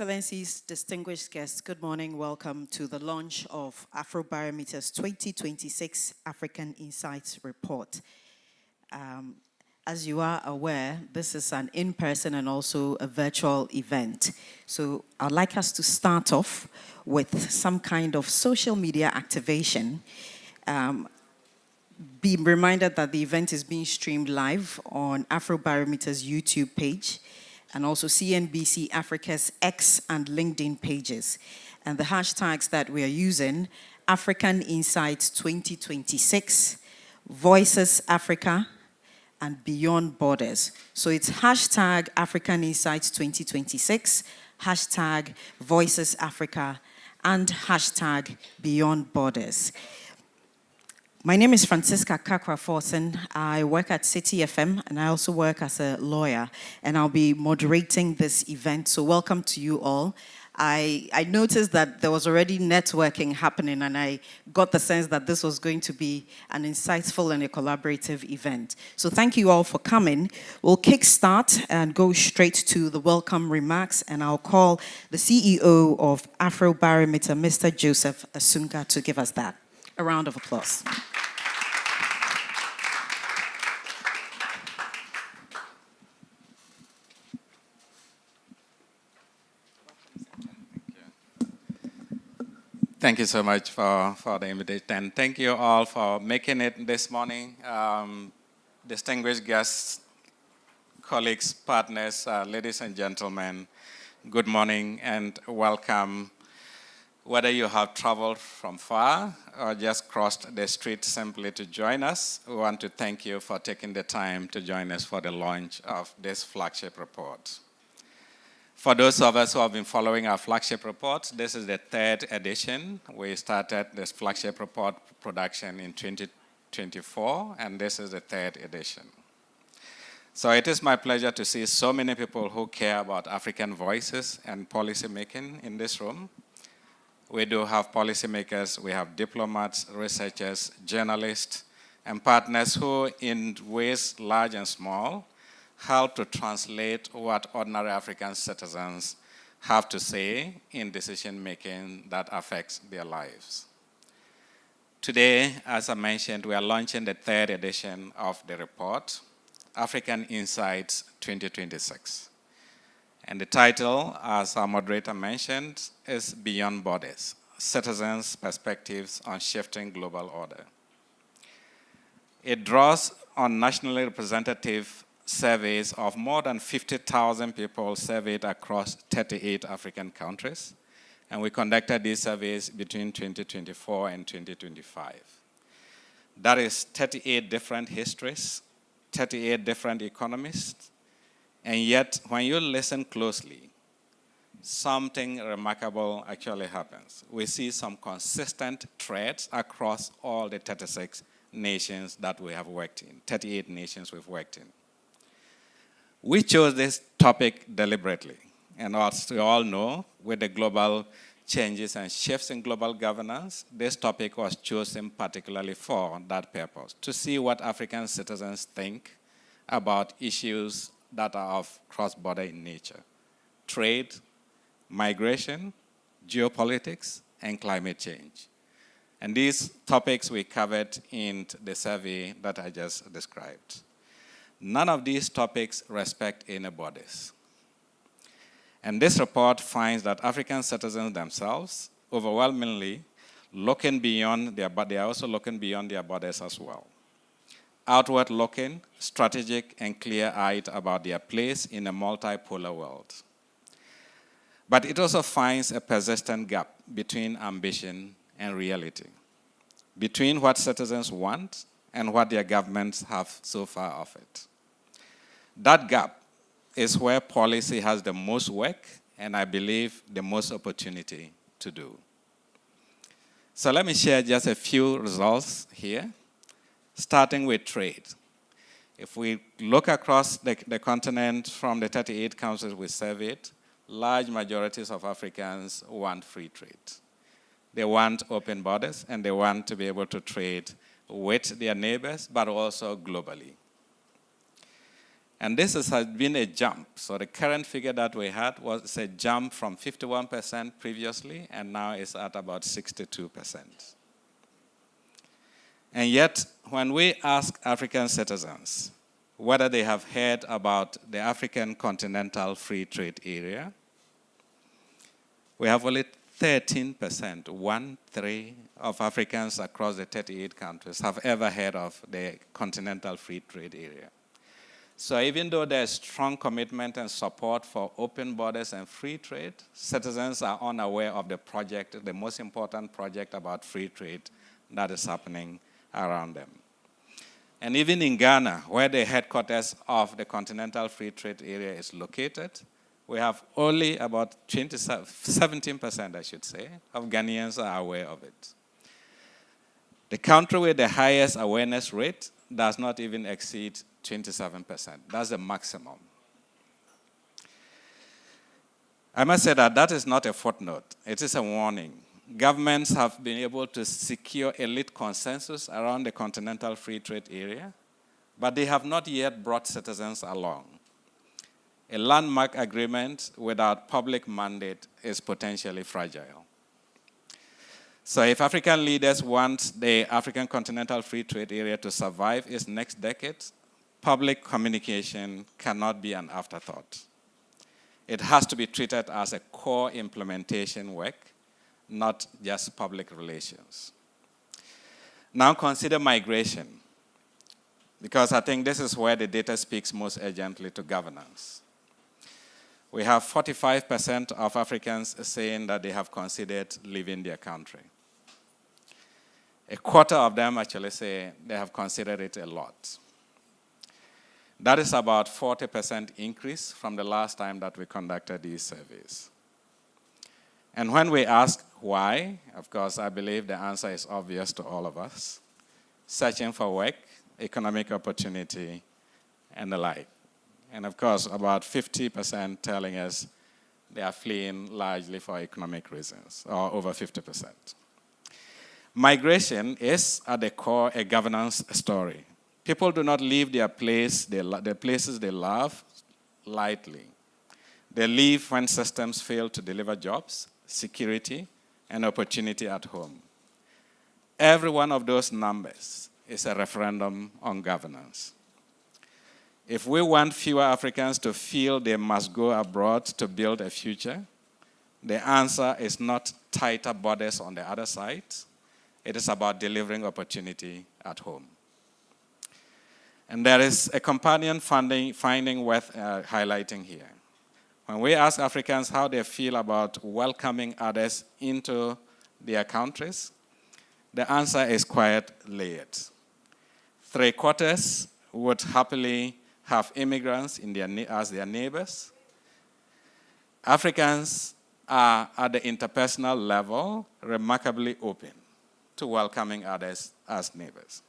Excellencies, distinguished guests, good morning. Welcome to the launch of Afrobarometer's 2026 African Insights Report. As you are aware, this is an in-person and also a virtual event. So I'd like us to start off with some kind of social media activation. Be reminded that the event is being streamed live on Afrobarometer's YouTube page, and also CNBC Africa's X and LinkedIn pages. And the hashtags that we are using, African Insights 2026, Voices Africa, and Beyond Borders. So it's hashtag African Insights 2026, hashtag Voices Africa, and hashtag Beyond Borders. My name is Francisca Kakra-Forson. I work at City FM, and I also work as a lawyer, and I'll be moderating this event. So welcome to you all. I noticed that there was already networking happening, and I got the sense that this was going to be an insightful and a collaborative event. So thank you all for coming. We'll kickstart and go straight to the welcome remarks, and I'll call the CEO of Afrobarometer, Mr. Joseph Asunga, to give us that. A round of applause. Thank you so much for the invitation. And thank you all for making it this morning. Distinguished guests, colleagues, partners, ladies and gentlemen, good morning and welcome. Whether you have traveled from far or just crossed the street simply to join us, we want to thank you for taking the time to join us for the launch of this flagship report. For those of us who have been following our flagship report, this is the third edition. We started this flagship report production in 2024, and this is the third edition. So it is my pleasure to see so many people who care about African voices and policy making in this room. We do have policymakers, we have diplomats, researchers, journalists, and partners who, in ways large and small, help to translate what ordinary African citizens have to say in decision-making that affects their lives. Today, as I mentioned, we are launching the third edition of the report, African Insights 2026. And the title, as our moderator mentioned, is Beyond Borders, Citizens' Perspectives on Shifting Global Order. It draws on nationally representative surveys of more than 50,000 people surveyed across 38 African countries. And we conducted these surveys between 2024 and 2025. That is 38 different histories, 38 different economies. And yet, when you listen closely, something remarkable actually happens. We see some consistent threads across all the 36 nations that we have worked in, 38 nations we've worked in. We chose this topic deliberately. And as we all know, with the global changes and shifts in global governance, this topic was chosen particularly for that purpose, to see what African citizens think about issues that are of cross-border in nature: trade, migration, geopolitics, and climate change. And these topics we covered in the survey that I just described. None of these topics respect any borders. And this report finds that African citizens themselves, overwhelmingly, looking beyond their, but they are also looking beyond their borders as well. Outward looking, strategic, and clear-eyed about their place in a multipolar world. But it also finds a persistent gap between ambition and reality, between what citizens want and what their governments have so far offered. That gap is where policy has the most work and, I believe, the most opportunity to do. So let me share just a few results here. Starting with trade. If we look across the continent from the 38 countries we surveyed, large majorities of Africans want free trade. They want open borders, and they want to be able to trade with their neighbors, but also globally. And this has been a jump. So the current figure that we had was a jump from 51% previously, and now it's at about 62%. And yet, when we ask African citizens whether they have heard about the African Continental Free Trade Area, we have only 13%, 1/3 of Africans across the 38 countries have ever heard of the Continental Free Trade Area. So even though there's strong commitment and support for open borders and free trade, citizens are unaware of the project, the most important project about free trade that is happening around them. And even in Ghana, where the headquarters of the Continental Free Trade Area is located, we have only about 17%, I should say, of Ghanaians are aware of it. The country with the highest awareness rate does not even exceed 27%. That's the maximum. I must say that that is not a footnote. It is a warning. Governments have been able to secure elite consensus around the Continental Free Trade Area, but they have not yet brought citizens along. A landmark agreement without public mandate is potentially fragile. So if African leaders want the African Continental Free Trade Area to survive its next decade, public communication cannot be an afterthought. It has to be treated as a core implementation work, not just public relations. Now consider migration, because I think this is where the data speaks most urgently to governance. We have 45% of Africans saying that they have considered leaving their country. A quarter of them actually say they have considered it a lot. That is about 40% increase from the last time that we conducted these surveys. And when we ask why, of course, I believe the answer is obvious to all of us. Searching for work, economic opportunity, and the like. And of course, about 50% telling us they are fleeing largely for economic reasons, or over 50%. Migration is, at the core, a governance story. People do not leave their places they love lightly. They leave when systems fail to deliver jobs, security, and opportunity at home. Every one of those numbers is a referendum on governance. If we want fewer Africans to feel they must go abroad to build a future, the answer is not tighter borders on the other side. It is about delivering opportunity at home. And there is a companion finding worth highlighting here. When we ask Africans how they feel about welcoming others into their countries, the answer is quite layered. 3/4 would happily have immigrants as their neighbors. Africans are, at the interpersonal level, remarkably open to welcoming others as neighbors.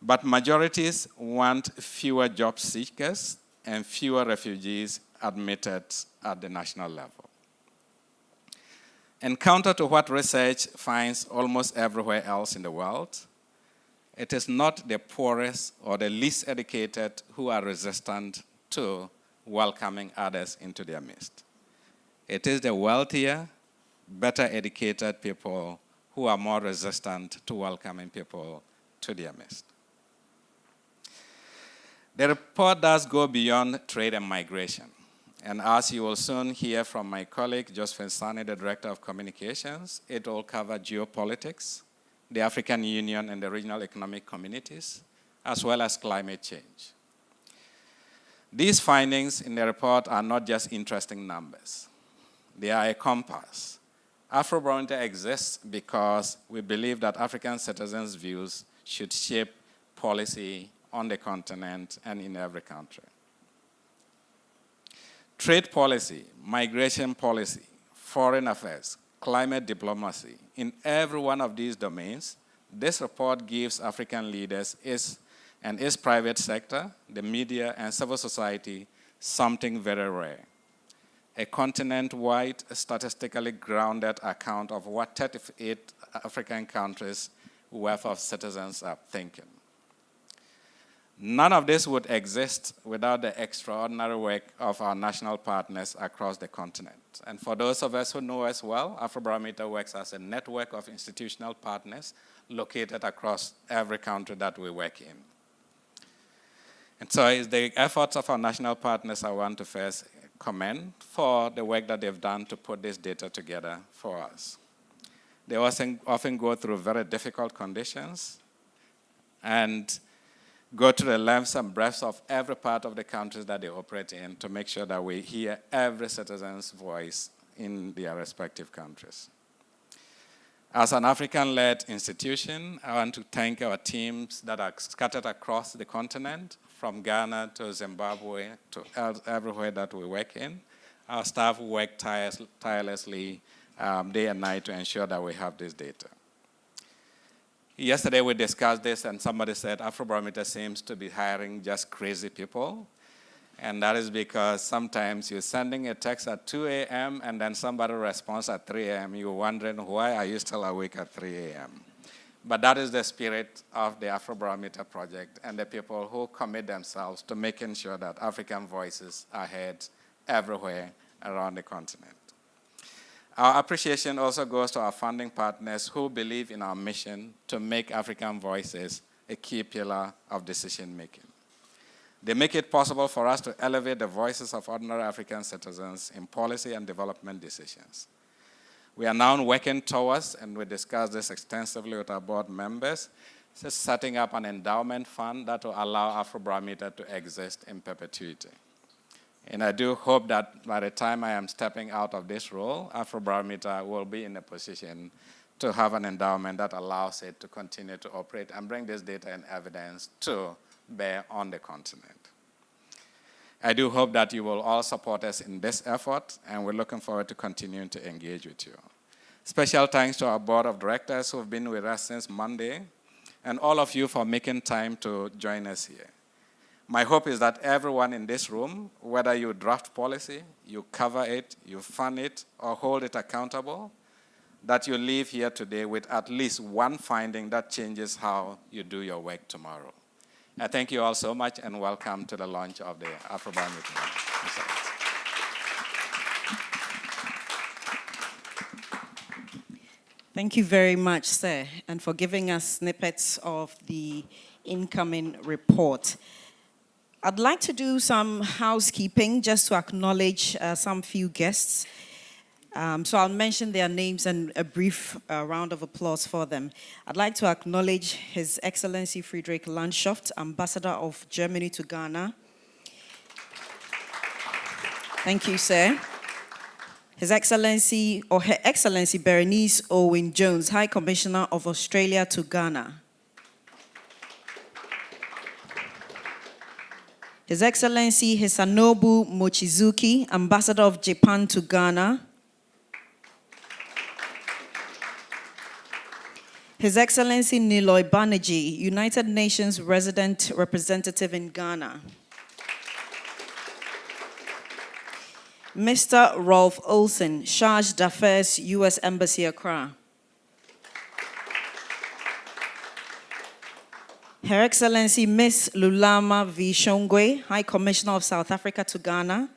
But majorities want fewer job seekers and fewer refugees admitted at the national level. And counter to what research finds almost everywhere else in the world, it is not the poorest or the least educated who are resistant to welcoming others into their midst. It is the wealthier, better educated people who are more resistant to welcoming people to their midst. The report does go beyond trade and migration. And as you will soon hear from my colleague, Josephine Sani, the Director of Communications, it will cover geopolitics, the African Union and the regional economic communities, as well as climate change. These findings in the report are not just interesting numbers. They are a compass. Afrobarometer exists because we believe that African citizens' views should shape policy on the continent and in every country. Trade policy, migration policy, foreign affairs, climate diplomacy, in every one of these domains, this report gives African leaders and its private sector, the media, and civil society something very rare. A continent-wide, statistically grounded account of what 38 African countries' worth of citizens are thinking. None of this would exist without the extraordinary work of our national partners across the continent. And for those of us who know us well, Afrobarometer works as a network of institutional partners located across every country that we work in. And so it's the efforts of our national partners I want to first commend for the work that they've done to put this data together for us. They often go through very difficult conditions and go to the lengths and breadths of every part of the countries that they operate in to make sure that we hear every citizen's voice in their respective countries. As an African-led institution, I want to thank our teams that are scattered across the continent, from Ghana to Zimbabwe to everywhere that we work in. Our staff work tirelessly day and night to ensure that we have this data. Yesterday we discussed this and somebody said Afrobarometer seems to be hiring just crazy people. And that is because sometimes you're sending a text at 2 a.m. and then somebody responds at 3 a.m. You're wondering, why are you still awake at 3 a.m.? But that is the spirit of the Afrobarometer project and the people who commit themselves to making sure that African voices are heard everywhere around the continent. Our appreciation also goes to our funding partners who believe in our mission to make African voices a key pillar of decision making. They make it possible for us to elevate the voices of ordinary African citizens in policy and development decisions. We are now working towards, and we discussed this extensively with our board members, setting up an endowment fund that will allow Afrobarometer to exist in perpetuity. And I do hope that by the time I am stepping out of this role, Afrobarometer will be in a position to have an endowment that allows it to continue to operate and bring this data and evidence to bear on the continent. I do hope that you will all support us in this effort, and we're looking forward to continuing to engage with you. Special thanks to our board of directors who have been with us since Monday, and all of you for making time to join us here. My hope is that everyone in this room, whether you draft policy, you cover it, you fund it, or hold it accountable, that you leave here today with at least one finding that changes how you do your work tomorrow. I thank you all so much and welcome to the launch of the Afrobarometer results. Thank you very much, sir, and for giving us snippets of the incoming report. I'd like to do some housekeeping just to acknowledge some few guests. So I'll mention their names and a brief round of applause for them. I'd like to acknowledge His Excellency Friedrich Landschaft, Ambassador of Germany to Ghana. Thank you, sir. His Excellency, or Her Excellency Berenice Owen Jones, High Commissioner of Australia to Ghana. His Excellency Hisanobu Mochizuki, Ambassador of Japan to Ghana. His Excellency Niloy Banerjee, United Nations Resident Representative in Ghana. Mr. Rolf Olsen, Charge d'Affaires, U.S. Embassy, Accra. Her Excellency Ms. Lulama V. Shongwe, High Commissioner of South Africa to Ghana.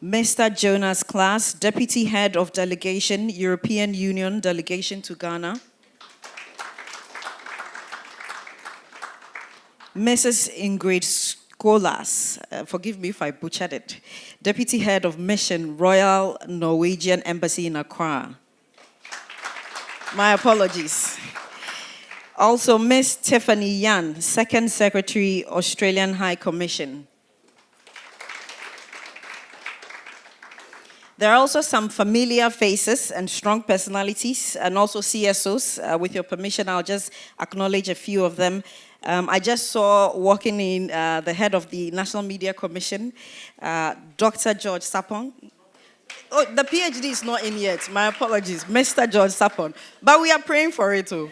Mr. Jonas Klaas, Deputy Head of Delegation, European Union Delegation to Ghana. Mrs. Ingrid Skolas, forgive me if I butchered it, Deputy Head of Mission, Royal Norwegian Embassy in Accra. My apologies. Also, Ms. Tiffany Yan, Second Secretary, Australian High Commission. There are also some familiar faces and strong personalities, and also CSOs. With your permission, I'll just acknowledge a few of them. I just saw walking in the head of the National Media Commission, Dr. George Sapong. Oh, the PhD is not in yet. My apologies, Mr. George Sapong. But we are praying for it too.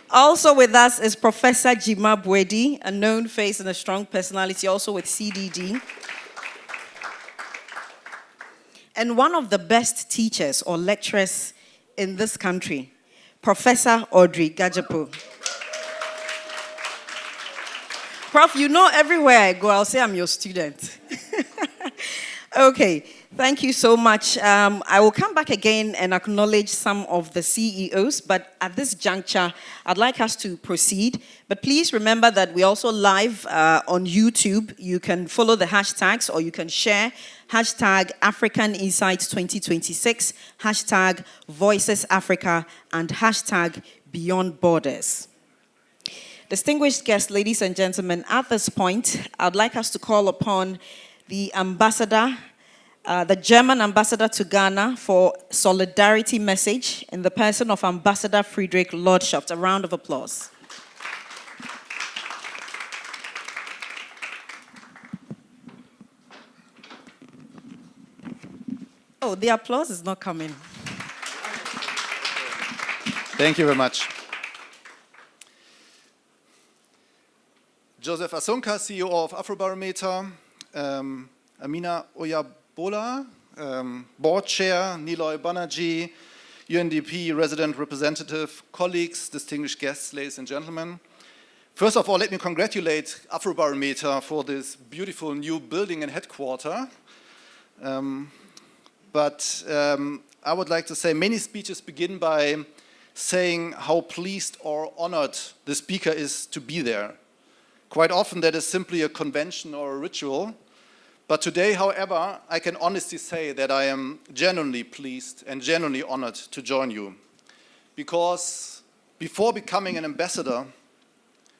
Also with us is Professor Jima Bwedi, a known face and a strong personality, also with CDD. And one of the best teachers or lecturers in this country, Professor Audrey Gajapo. Prof, you know everywhere I go, I'll say I'm your student. Okay, thank you so much. I will come back again and acknowledge some of the CEOs, but at this juncture, I'd like us to proceed. But please remember that we're also live on YouTube. You can follow the hashtags or you can share hashtag African Insights 2026, hashtag Voices Africa, and hashtag Beyond Borders. Distinguished guests, ladies and gentlemen, at this point, I'd like us to call upon the ambassador, the German ambassador to Ghana for solidarity message in the person of Ambassador Friedrich Lordschaft. A round of applause. Oh, the applause is not coming. Thank you very much. Joseph Asunka, CEO of Afrobarometer, Amina J, Board Chair, Niloy Banerjee, UNDP Resident Representative, colleagues, distinguished guests, ladies and gentlemen. First of all, let me congratulate Afrobarometer for this beautiful new building and headquarter. But I would like to say many speeches begin by saying how pleased or honored the speaker is to be there. Quite often that is simply a convention or a ritual. But today, however, I can honestly say that I am genuinely pleased and genuinely honored to join you. Because before becoming an ambassador,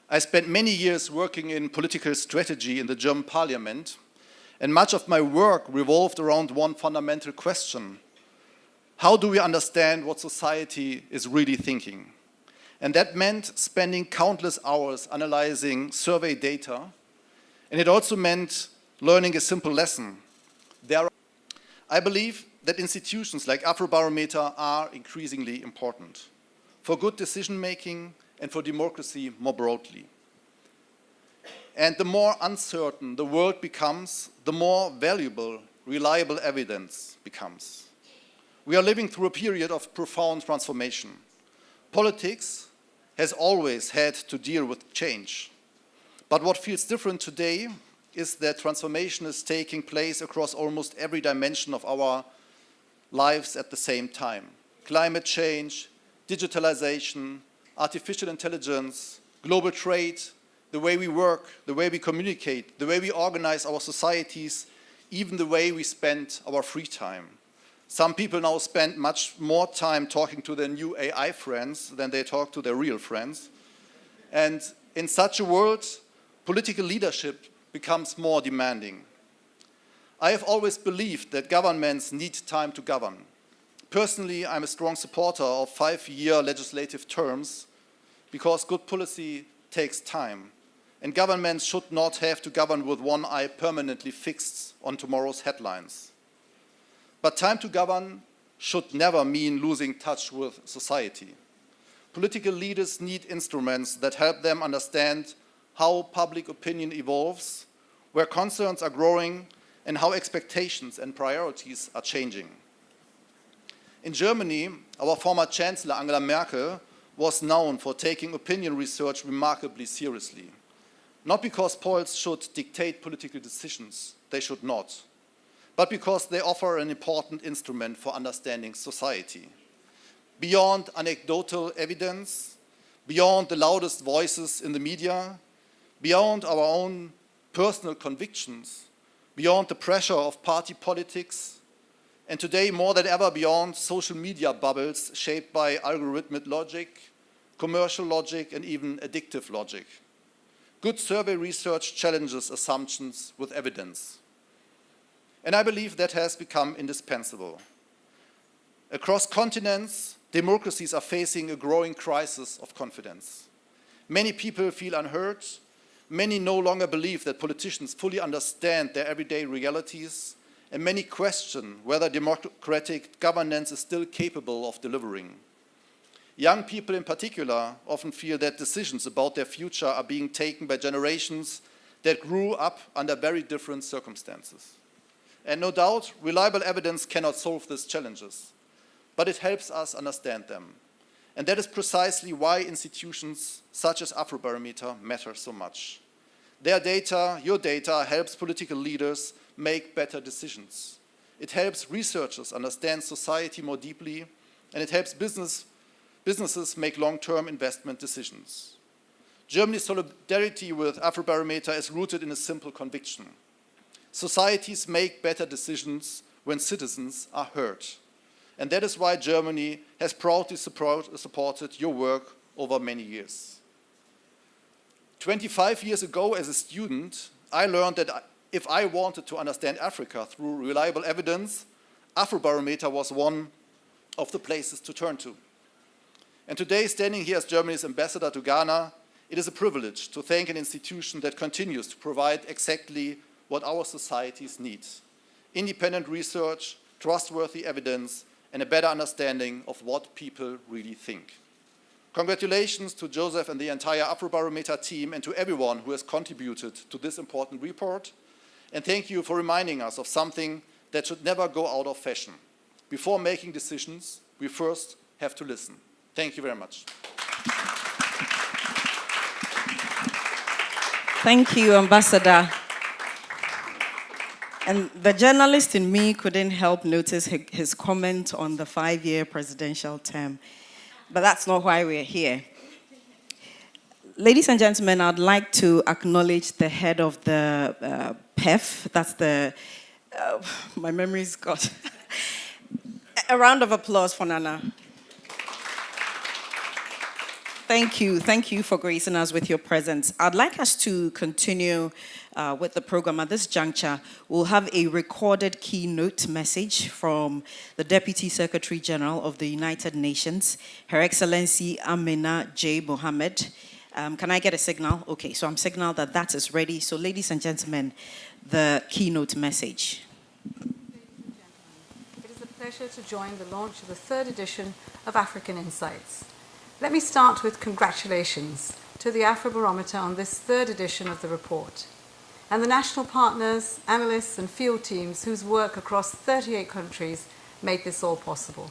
I spent many years working in political strategy in the German parliament, and much of my work revolved around one fundamental question. How do we understand what society is really thinking? And that meant spending countless hours analyzing survey data, and it also meant learning a simple lesson. I believe that institutions like Afrobarometer are increasingly important for good decision-making and for democracy more broadly. And the more uncertain the world becomes, the more valuable, reliable evidence becomes. We are living through a period of profound transformation. Politics has always had to deal with change. But what feels different today is that transformation is taking place across almost every dimension of our lives at the same time. Climate change, digitalization, artificial intelligence, global trade, the way we work, the way we communicate, the way we organize our societies, even the way we spend our free time. Some people now spend much more time talking to their new AI friends than they talk to their real friends. And in such a world, political leadership becomes more demanding. I have always believed that governments need time to govern. Personally, I'm a strong supporter of 5-year legislative terms because good policy takes time. And governments should not have to govern with one eye permanently fixed on tomorrow's headlines. But time to govern should never mean losing touch with society. Political leaders need instruments that help them understand how public opinion evolves, where concerns are growing, and how expectations and priorities are changing. In Germany, our former Chancellor Angela Merkel was known for taking opinion research remarkably seriously. Not because polls should dictate political decisions, they should not, but because they offer an important instrument for understanding society. Beyond anecdotal evidence, beyond the loudest voices in the media, beyond our own personal convictions, beyond the pressure of party politics, and today more than ever beyond social media bubbles shaped by algorithmic logic, commercial logic, and even addictive logic. Good survey research challenges assumptions with evidence. And I believe that has become indispensable. Across continents, democracies are facing a growing crisis of confidence. Many people feel unheard. Many no longer believe that politicians fully understand their everyday realities, and many question whether democratic governance is still capable of delivering. Young people in particular often feel that decisions about their future are being taken by generations that grew up under very different circumstances. And no doubt, reliable evidence cannot solve these challenges, but it helps us understand them. And that is precisely why institutions such as Afrobarometer matter so much. Their data, your data, helps political leaders make better decisions. It helps researchers understand society more deeply, and it helps businesses make long-term investment decisions. Germany's solidarity with Afrobarometer is rooted in a simple conviction. Societies make better decisions when citizens are heard. And that is why Germany has proudly supported your work over many years. 25 years ago, as a student, I learned that if I wanted to understand Africa through reliable evidence, Afrobarometer was one of the places to turn to. And today, standing here as Germany's ambassador to Ghana, it is a privilege to thank an institution that continues to provide exactly what our societies need: independent research, trustworthy evidence, and a better understanding of what people really think. Congratulations to Joseph and the entire Afrobarometer team, and to everyone who has contributed to this important report. And thank you for reminding us of something that should never go out of fashion. Before making decisions, we first have to listen. Thank you very much. Thank you, Ambassador. And the journalist in me couldn't help notice his comment on the 5-year presidential term. But that's not why we're here. Ladies and gentlemen, I'd like to acknowledge the head of the PEF. That's the, my memory's got. A round of applause for Nana. Thank you for gracing us with your presence. I'd like us to continue with the program. At this juncture, we'll have a recorded keynote message from the Deputy Secretary General of the United Nations, Her Excellency Amina J. Mohammed. Can I get a signal? Okay, so I'm signaled that that is ready. So ladies and gentlemen, the keynote message. It is a pleasure to join the launch of the 3rd edition of African Insights. Let me start with congratulations to the Afrobarometer on this 3rd edition of the report, and the national partners, analysts, and field teams whose work across 38 countries made this all possible.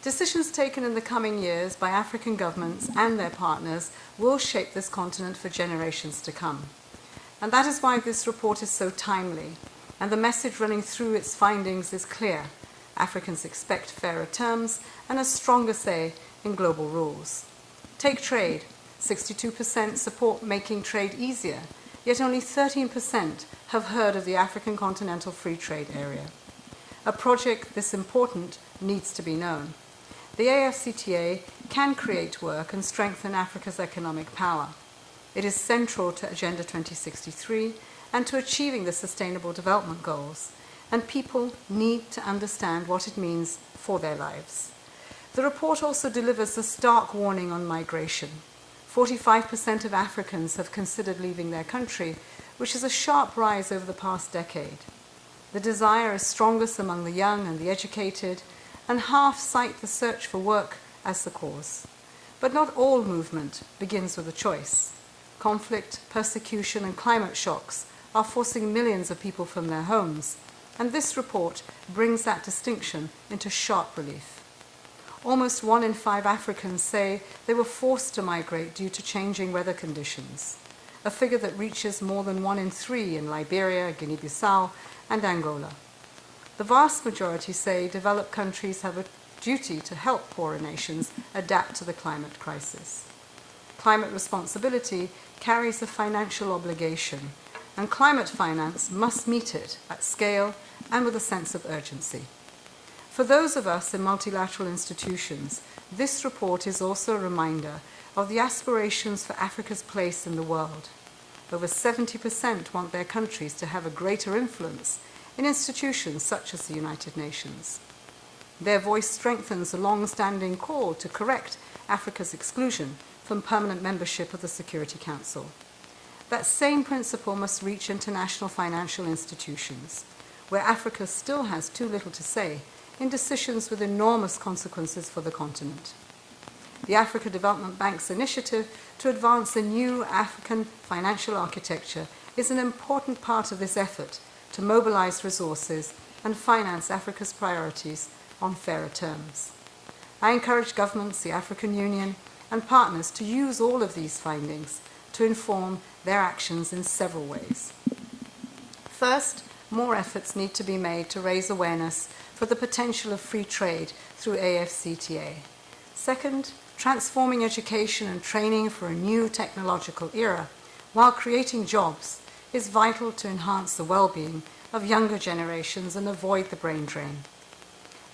Decisions taken in the coming years by African governments and their partners will shape this continent for generations to come. And that is why this report is so timely, and the message running through its findings is clear. Africans expect fairer terms and a stronger say in global rules. Take trade. 62% support making trade easier, yet only 13% have heard of the African Continental Free Trade Area. A project this important needs to be known. The AFCTA can create work and strengthen Africa's economic power. It is central to Agenda 2063 and to achieving the Sustainable Development Goals, and people need to understand what it means for their lives. The report also delivers a stark warning on migration. 45% of Africans have considered leaving their country, which is a sharp rise over the past decade. The desire is strongest among the young and the educated, and half cite the search for work as the cause. But not all movement begins with a choice. Conflict, persecution, and climate shocks are forcing millions of people from their homes, and this report brings that distinction into sharp relief. Almost 1 in 5 Africans say they were forced to migrate due to changing weather conditions, a figure that reaches more than 1 in 3 in Liberia, Guinea-Bissau, and Angola. The vast majority say developed countries have a duty to help poorer nations adapt to the climate crisis. Climate responsibility carries a financial obligation, and climate finance must meet it at scale and with a sense of urgency. For those of us in multilateral institutions, this report is also a reminder of the aspirations for Africa's place in the world. Over 70% want their countries to have a greater influence in institutions such as the United Nations. Their voice strengthens a long-standing call to correct Africa's exclusion from permanent membership of the Security Council. That same principle must reach international financial institutions, where Africa still has too little to say in decisions with enormous consequences for the continent. The Africa Development Bank's initiative to advance a new African financial architecture is an important part of this effort to mobilize resources and finance Africa's priorities on fairer terms. I encourage governments, the African Union, and partners to use all of these findings to inform their actions in several ways. First, more efforts need to be made to raise awareness for the potential of free trade through AFCTA. Second, transforming education and training for a new technological era while creating jobs is vital to enhance the well-being of younger generations and avoid the brain drain.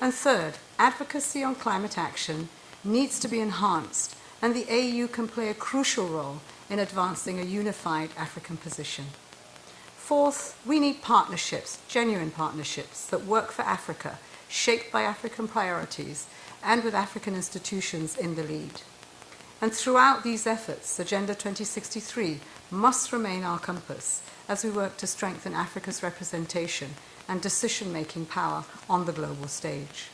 And third, advocacy on climate action needs to be enhanced, and the AU can play a crucial role in advancing a unified African position. Fourth, we need partnerships, genuine partnerships, that work for Africa, shaped by African priorities, and with African institutions in the lead. And throughout these efforts, Agenda 2063 must remain our compass as we work to strengthen Africa's representation and decision-making power on the global stage.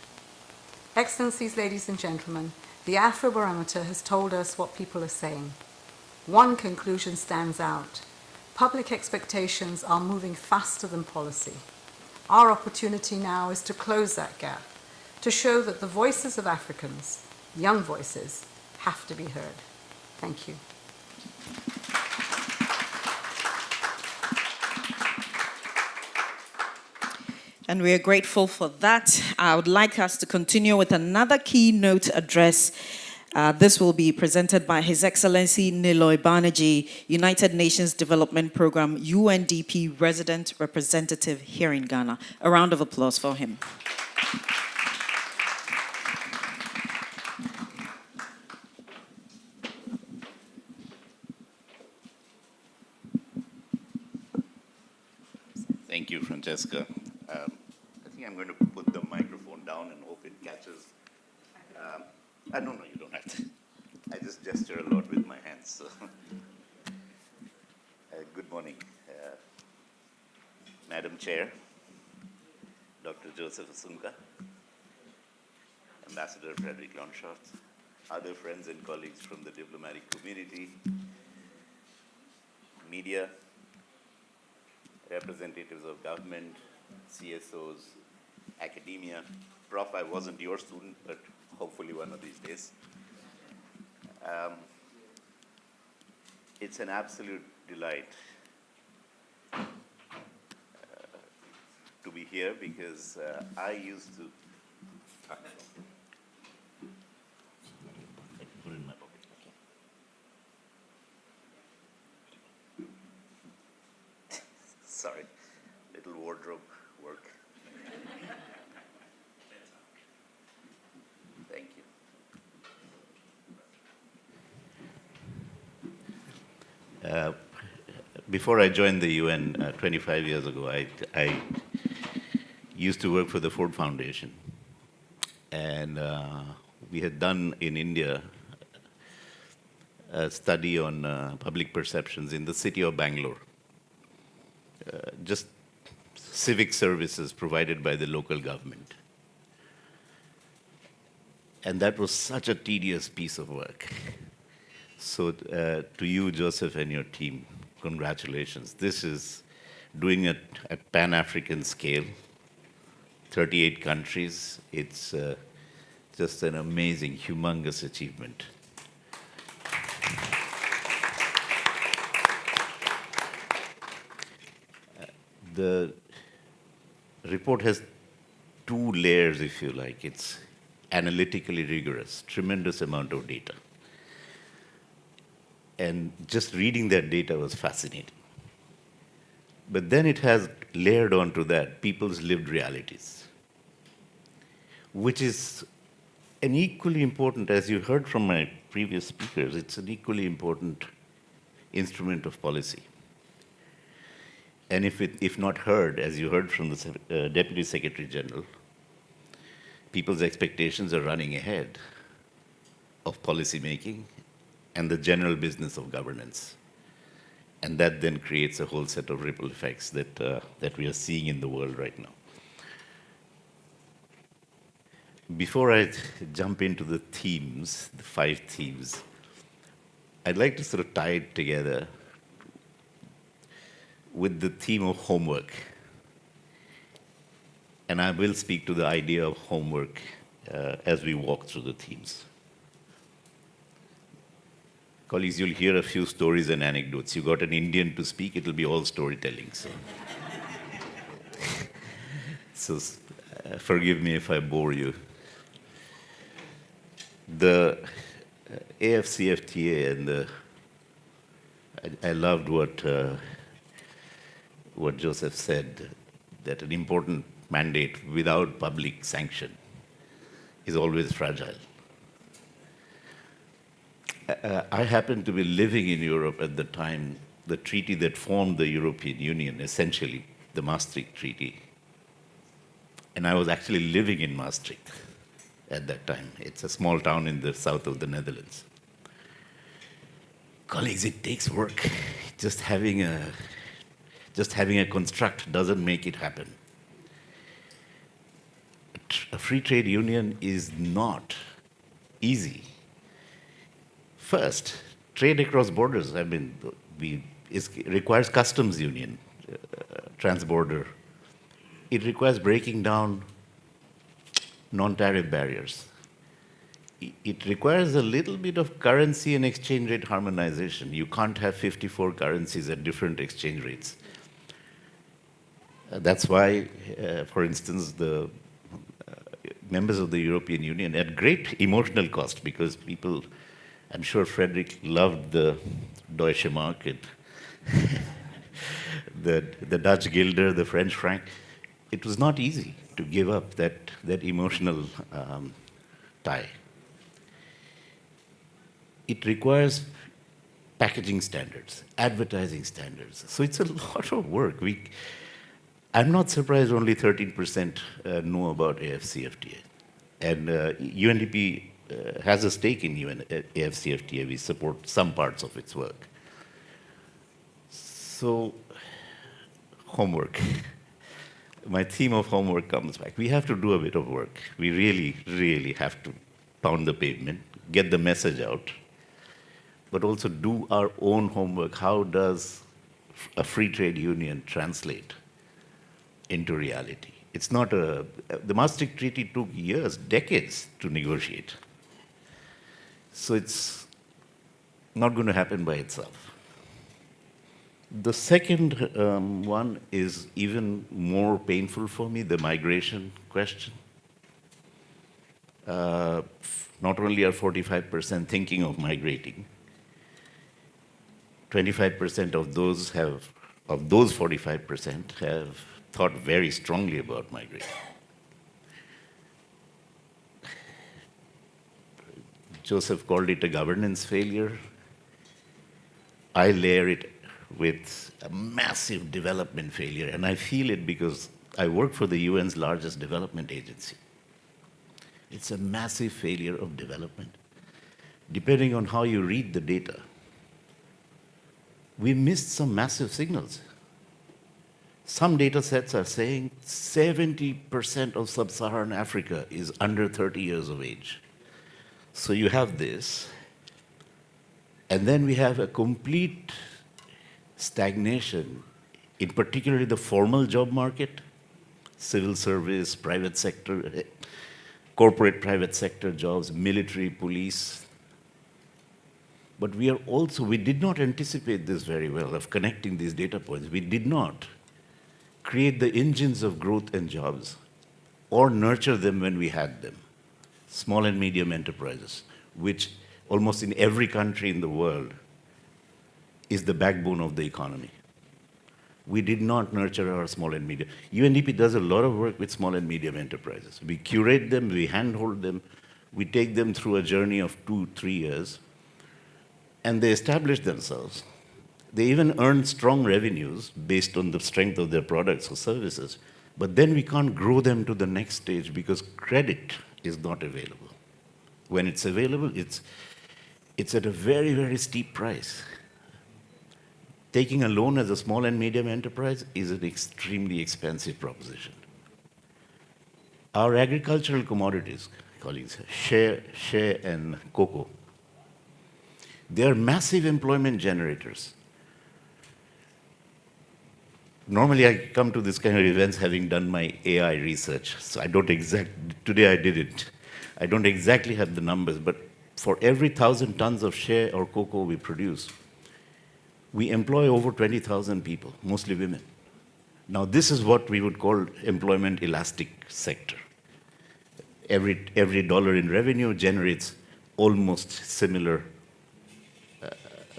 Excellencies, ladies and gentlemen, the Afrobarometer has told us what people are saying. One conclusion stands out. Public expectations are moving faster than policy. Our opportunity now is to close that gap, to show that the voices of Africans, young voices, have to be heard. Thank you. And we are grateful for that. I would like us to continue with another keynote address. This will be presented by His Excellency Niloy Banerjee, United Nations Development Program, UNDP Resident Representative here in Ghana. A round of applause for him. Thank you, Francesca. I think I'm going to put the microphone down and hope it catches. No, you don't have to. I just gesture a lot with my hands. So. Good morning, Madam Chair, Dr. Joseph Asunka, Ambassador Frederick Longshot, other friends and colleagues from the diplomatic community, media, representatives of government, CSOs, academia. Prof, I wasn't your student, but hopefully one of these days. It's an absolute delight to be here because I used to... Put it in my pocket. Okay. Sorry, little wardrobe work. Thank you. Before I joined the UN 25 years ago, I used to work for the Ford Foundation. And we had done in India a study on public perceptions in the city of Bangalore. Just civic services provided by the local government. And that was such a tedious piece of work. So to you, Joseph, and your team, congratulations. This is doing it at Pan-African scale, 38 countries. It's just an amazing, humongous achievement. The report has two layers, if you like. It's analytically rigorous, tremendous amount of data. And just reading that data was fascinating. But then it has layered onto that people's lived realities, which is an equally important, as you heard from my previous speakers, it's an equally important instrument of policy. And if not heard, as you heard from the Deputy Secretary General, people's expectations are running ahead of policy making and the general business of governance. And that then creates a whole set of ripple effects that we are seeing in the world right now. Before I jump into the themes, the 5 themes, I'd like to sort of tie it together with the theme of homework. And I will speak to the idea of homework as we walk through the themes. Colleagues, you'll hear a few stories and anecdotes. You got an Indian to speak, it'll be all storytelling. So forgive me if I bore you. The AFCFTA and I loved what Joseph said, that an important mandate without public sanction is always fragile. I happened to be living in Europe at the time, the treaty that formed the European Union, essentially, the Maastricht Treaty. And I was actually living in Maastricht at that time. It's a small town in the south of the Netherlands. Colleagues, it takes work. Just having a construct doesn't make it happen. A free trade union is not easy. First, trade across borders. I mean, it requires customs union, transborder. It requires breaking down non-tariff barriers. It requires a little bit of currency and exchange rate harmonization. You can't have 54 currencies at different exchange rates. That's why, for instance, the members of the European Union, at great emotional cost, because people, I'm sure Frederick loved the Deutsche Mark, the Dutch guilder, the French franc. It was not easy to give up that emotional tie. It requires packaging standards, advertising standards. So it's a lot of work. I'm not surprised only 13% know about AFCFTA. And UNDP has a stake in AFCFTA. We support some parts of its work. So, homework. My theme of homework comes back. We have to do a bit of work. We really, really have to pound the pavement, get the message out, but also do our own homework. How does a free trade union translate into reality? It's not the Maastricht Treaty took years, decades to negotiate. So it's not going to happen by itself. The second one is even more painful for me, the migration question. Not only are 45% thinking of migrating, 25% of those 45% have thought very strongly about migrating. Joseph called it a governance failure. I layer it with a massive development failure, and I feel it because I work for the UN's largest development agency. It's a massive failure of development. Depending on how you read the data, we missed some massive signals. Some data sets are saying 70% of sub-Saharan Africa is under 30 years of age. So you have this, and then we have a complete stagnation, in particularly the formal job market, civil service, private sector, corporate private sector jobs, military, police. But we did not anticipate this very well, of connecting these data points. We did not create the engines of growth and jobs or nurture them when we had them. Small and medium enterprises, which almost in every country in the world is the backbone of the economy. We did not nurture our small and medium. UNDP does a lot of work with small and medium enterprises. We curate them, we handhold them, we take them through a journey of 2-3 years, and they establish themselves. They even earn strong revenues based on the strength of their products or services. But then we can't grow them to the next stage because credit is not available. When it's available, it's at a very, very steep price. Taking a loan as a small and medium enterprise is an extremely expensive proposition. Our agricultural commodities, colleagues, shea and cocoa, they are massive employment generators. Normally, I come to this kind of events having done my AI research, so I don't today I didn't. I don't exactly have the numbers, but for every 1,000 tons of shea or cocoa we produce, we employ over 20,000 people, mostly women. Now, this is what we would call employment elastic sector. Every dollar in revenue generates almost similar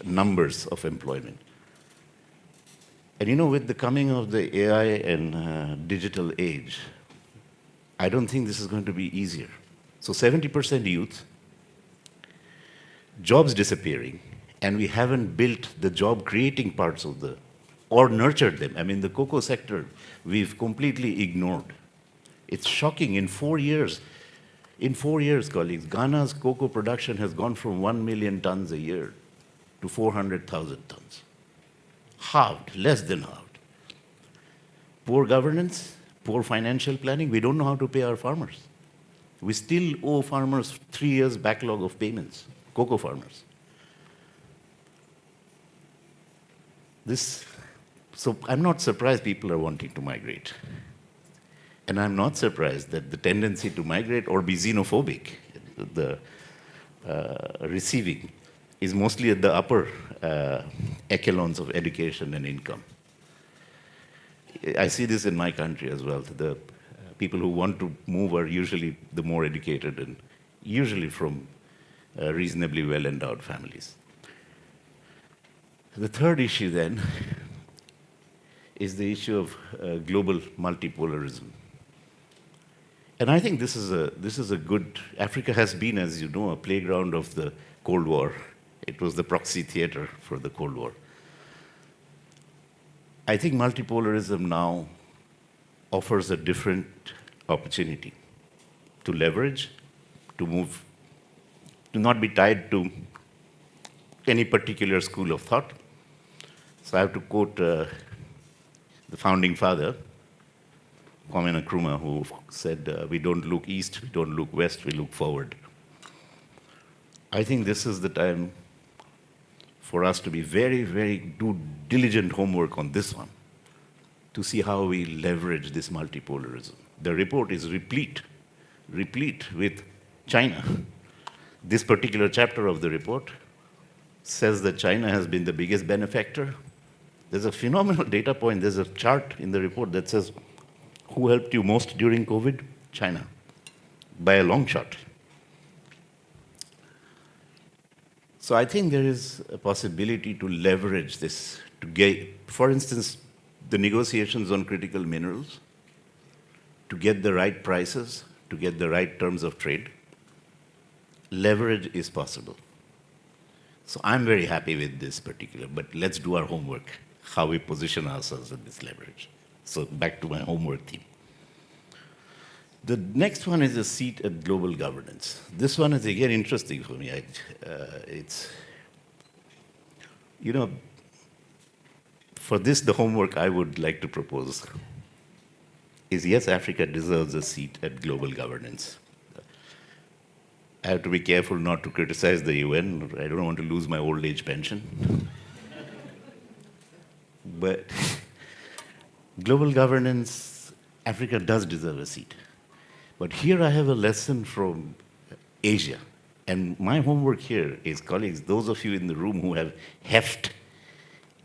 numbers of employment. And you know, with the coming of the AI and digital age, I don't think this is going to be easier. So 70% youth, jobs disappearing, and we haven't built the job creating parts of or nurtured them. I mean, the cocoa sector, we've completely ignored. It's shocking. In 4 years, colleagues, Ghana's cocoa production has gone from 1 million tons a year to 400,000 tons. Halved, less than halved. Poor governance, poor financial planning. We don't know how to pay our farmers. We still owe farmers 3 years backlog of payments, cocoa farmers. So I'm not surprised people are wanting to migrate. And I'm not surprised that the tendency to migrate or be xenophobic, the receiving, is mostly at the upper echelons of education and income. I see this in my country as well. The people who want to move are usually the more educated and usually from reasonably well-endowed families. The third issue then is the issue of global multipolarism. And I think this is a good, Africa has been, as you know, a playground of the Cold War. It was the proxy theater for the Cold War. I think multipolarism now offers a different opportunity to leverage, to move, to not be tied to any particular school of thought. So I have to quote the founding father, Kwame Nkrumah, who said, we don't look east, we don't look west, we look forward. I think this is the time for us to be do diligent homework on this one, to see how we leverage this multipolarism. The report is replete with China. This particular chapter of the report says that China has been the biggest benefactor. There's a phenomenal data point. There's a chart in the report that says, who helped you most during COVID? China, by a long shot. So I think there is a possibility to leverage this to get, for instance, the negotiations on critical minerals, to get the right prices, to get the right terms of trade. Leverage is possible. So I'm very happy with this particular, but let's do our homework, how we position ourselves in this leverage. So back to my homework theme. The next one is a seat at global governance. This one is again interesting for me. For this, the homework I would like to propose is, yes, Africa deserves a seat at global governance. I have to be careful not to criticize the UN. I don't want to lose my old age pension. But global governance, Africa does deserve a seat. But here I have a lesson from Asia. And my homework here is, colleagues, those of you in the room who have heft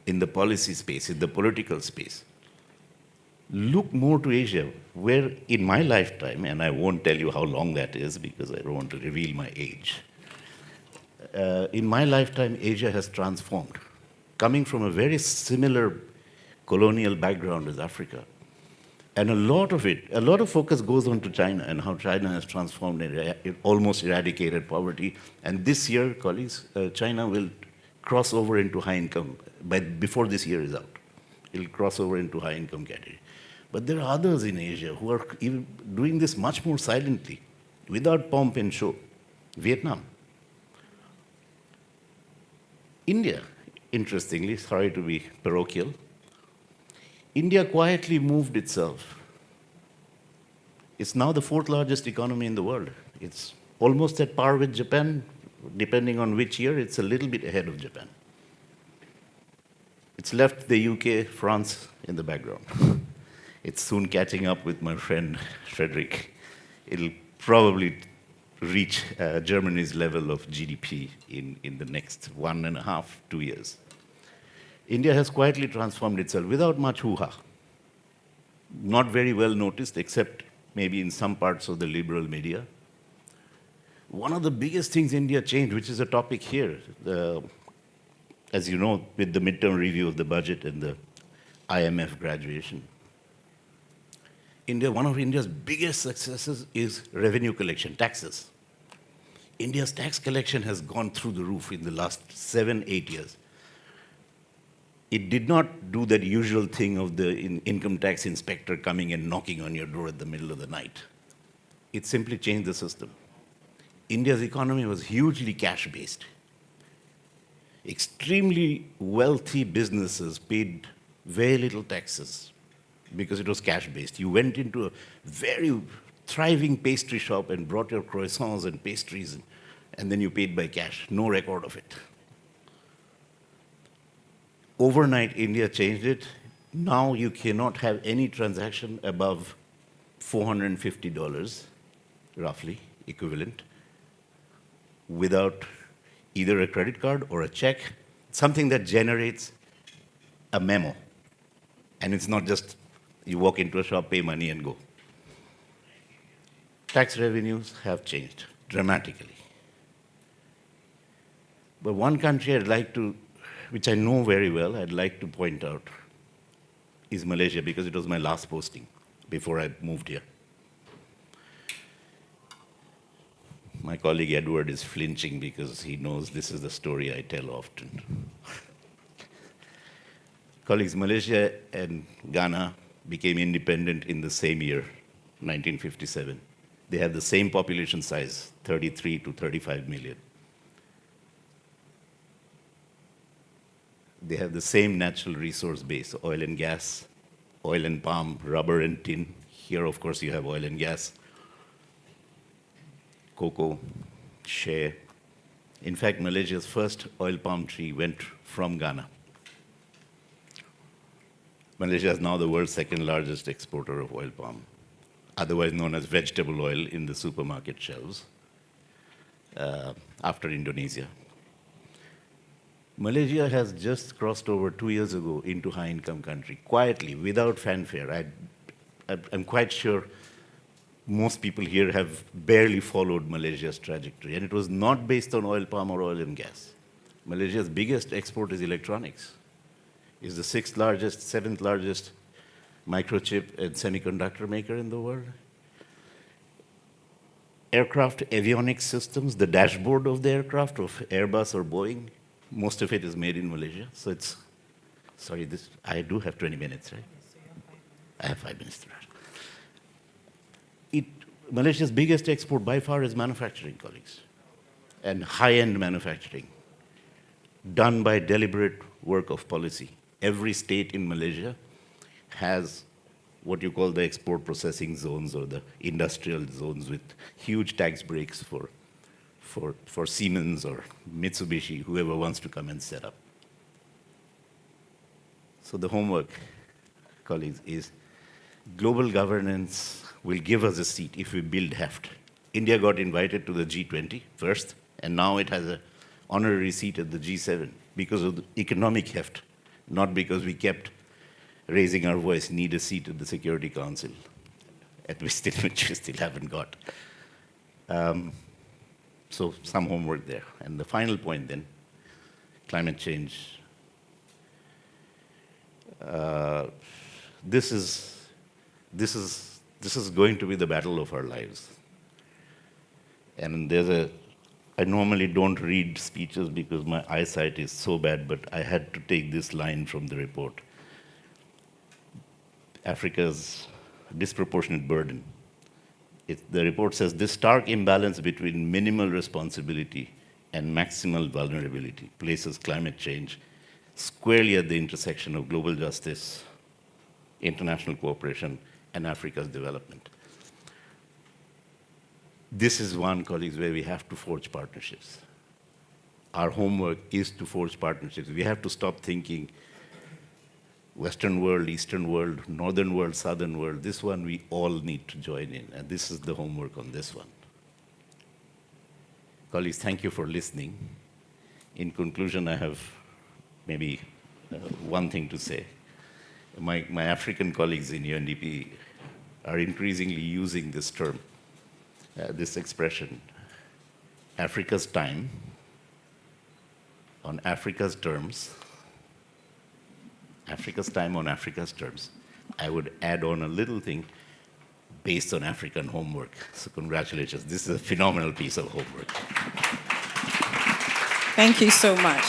in the policy space, in the political space, look more to Asia, where in my lifetime, and I won't tell you how long that is because I don't want to reveal my age, in my lifetime, Asia has transformed. Coming from a very similar colonial background as Africa. And a lot of focus goes on to China and how China has transformed and almost eradicated poverty. And this year, colleagues, China will cross over into high income, before this year is out. It'll cross over into high income category. But there are others in Asia who are even doing this much more silently, without pomp and show. Vietnam. India, interestingly, sorry to be parochial, India quietly moved itself. It's now the 4th largest economy in the world. It's almost at par with Japan. Depending on which year, it's a little bit ahead of Japan. It's left the UK, France in the background. It's soon catching up with my friend Frederick. It'll probably reach Germany's level of GDP in the next 1.5, 2 years. India has quietly transformed itself without much hoo-ha. Not very well noticed, except maybe in some parts of the liberal media. One of the biggest things India changed, which is a topic here, as you know, with the midterm review of the budget and the IMF graduation, one of India's biggest successes is revenue collection, taxes. India's tax collection has gone through the roof in the last 7, 8 years. It did not do that usual thing of the income tax inspector coming and knocking on your door at the middle of the night. It simply changed the system. India's economy was hugely cash-based. Extremely wealthy businesses paid very little taxes because it was cash-based. You went into a very thriving pastry shop and brought your croissants and pastries, and then you paid by cash. No record of it. Overnight, India changed it. Now you cannot have any transaction above $450, roughly, equivalent, without either a credit card or a check, something that generates a memo. And it's not just you walk into a shop, pay money, and go. Tax revenues have changed dramatically. But one country I'd like to, which I know very well, I'd like to point out, is Malaysia, because it was my last posting before I moved here. My colleague Edward is flinching because he knows this is the story I tell often. Colleagues, Malaysia and Ghana became independent in the same year, 1957. They have the same population size, 33 to 35 million. They have the same natural resource base, oil and gas, oil and palm, rubber and tin. Here, of course, you have oil and gas, cocoa, shea. In fact, Malaysia's first oil palm tree went from Ghana. Malaysia is now the world's second largest exporter of oil palm, otherwise known as vegetable oil in the supermarket shelves, after Indonesia. Malaysia has just crossed over 2 years ago into high-income country, quietly, without fanfare. I'm quite sure most people here have barely followed Malaysia's trajectory, and it was not based on oil palm or oil and gas. Malaysia's biggest export is electronics. It's the 6th largest, 7th largest microchip and semiconductor maker in the world. Aircraft avionics systems, the dashboard of the aircraft of Airbus or Boeing, most of it is made in Malaysia. So it's, sorry, I do have 20 minutes, right? I have 5 minutes to write. Malaysia's biggest export by far is manufacturing, colleagues, and high-end manufacturing, done by deliberate work of policy. Every state in Malaysia has what you call the export processing zones or the industrial zones with huge tax breaks for Siemens or Mitsubishi, whoever wants to come and set up. So the homework, colleagues, is global governance will give us a seat if we build heft. India got invited to the G20 first, and now it has an honorary seat at the G7 because of the economic heft, not because we kept raising our voice, need a seat at the Security Council, which we still haven't got. So some homework there. And the final point then, climate change. This is going to be the battle of our lives. And I normally don't read speeches because my eyesight is so bad, but I had to take this line from the report. Africa's disproportionate burden. The report says this stark imbalance between minimal responsibility and maximal vulnerability places climate change squarely at the intersection of global justice, international cooperation, and Africa's development. This is one, colleagues, where we have to forge partnerships. Our homework is to forge partnerships. We have to stop thinking Western world, Eastern world, Northern world, Southern world. This one we all need to join in, and this is the homework on this one. colleagues, thank you for listening. In conclusion, I have maybe one thing to say. My African colleagues in UNDP are increasingly using this term, this expression, Africa's time, on Africa's terms, Africa's time on Africa's terms. I would add on a little thing, based on African homework. So congratulations, this is a phenomenal piece of homework. Thank you so much.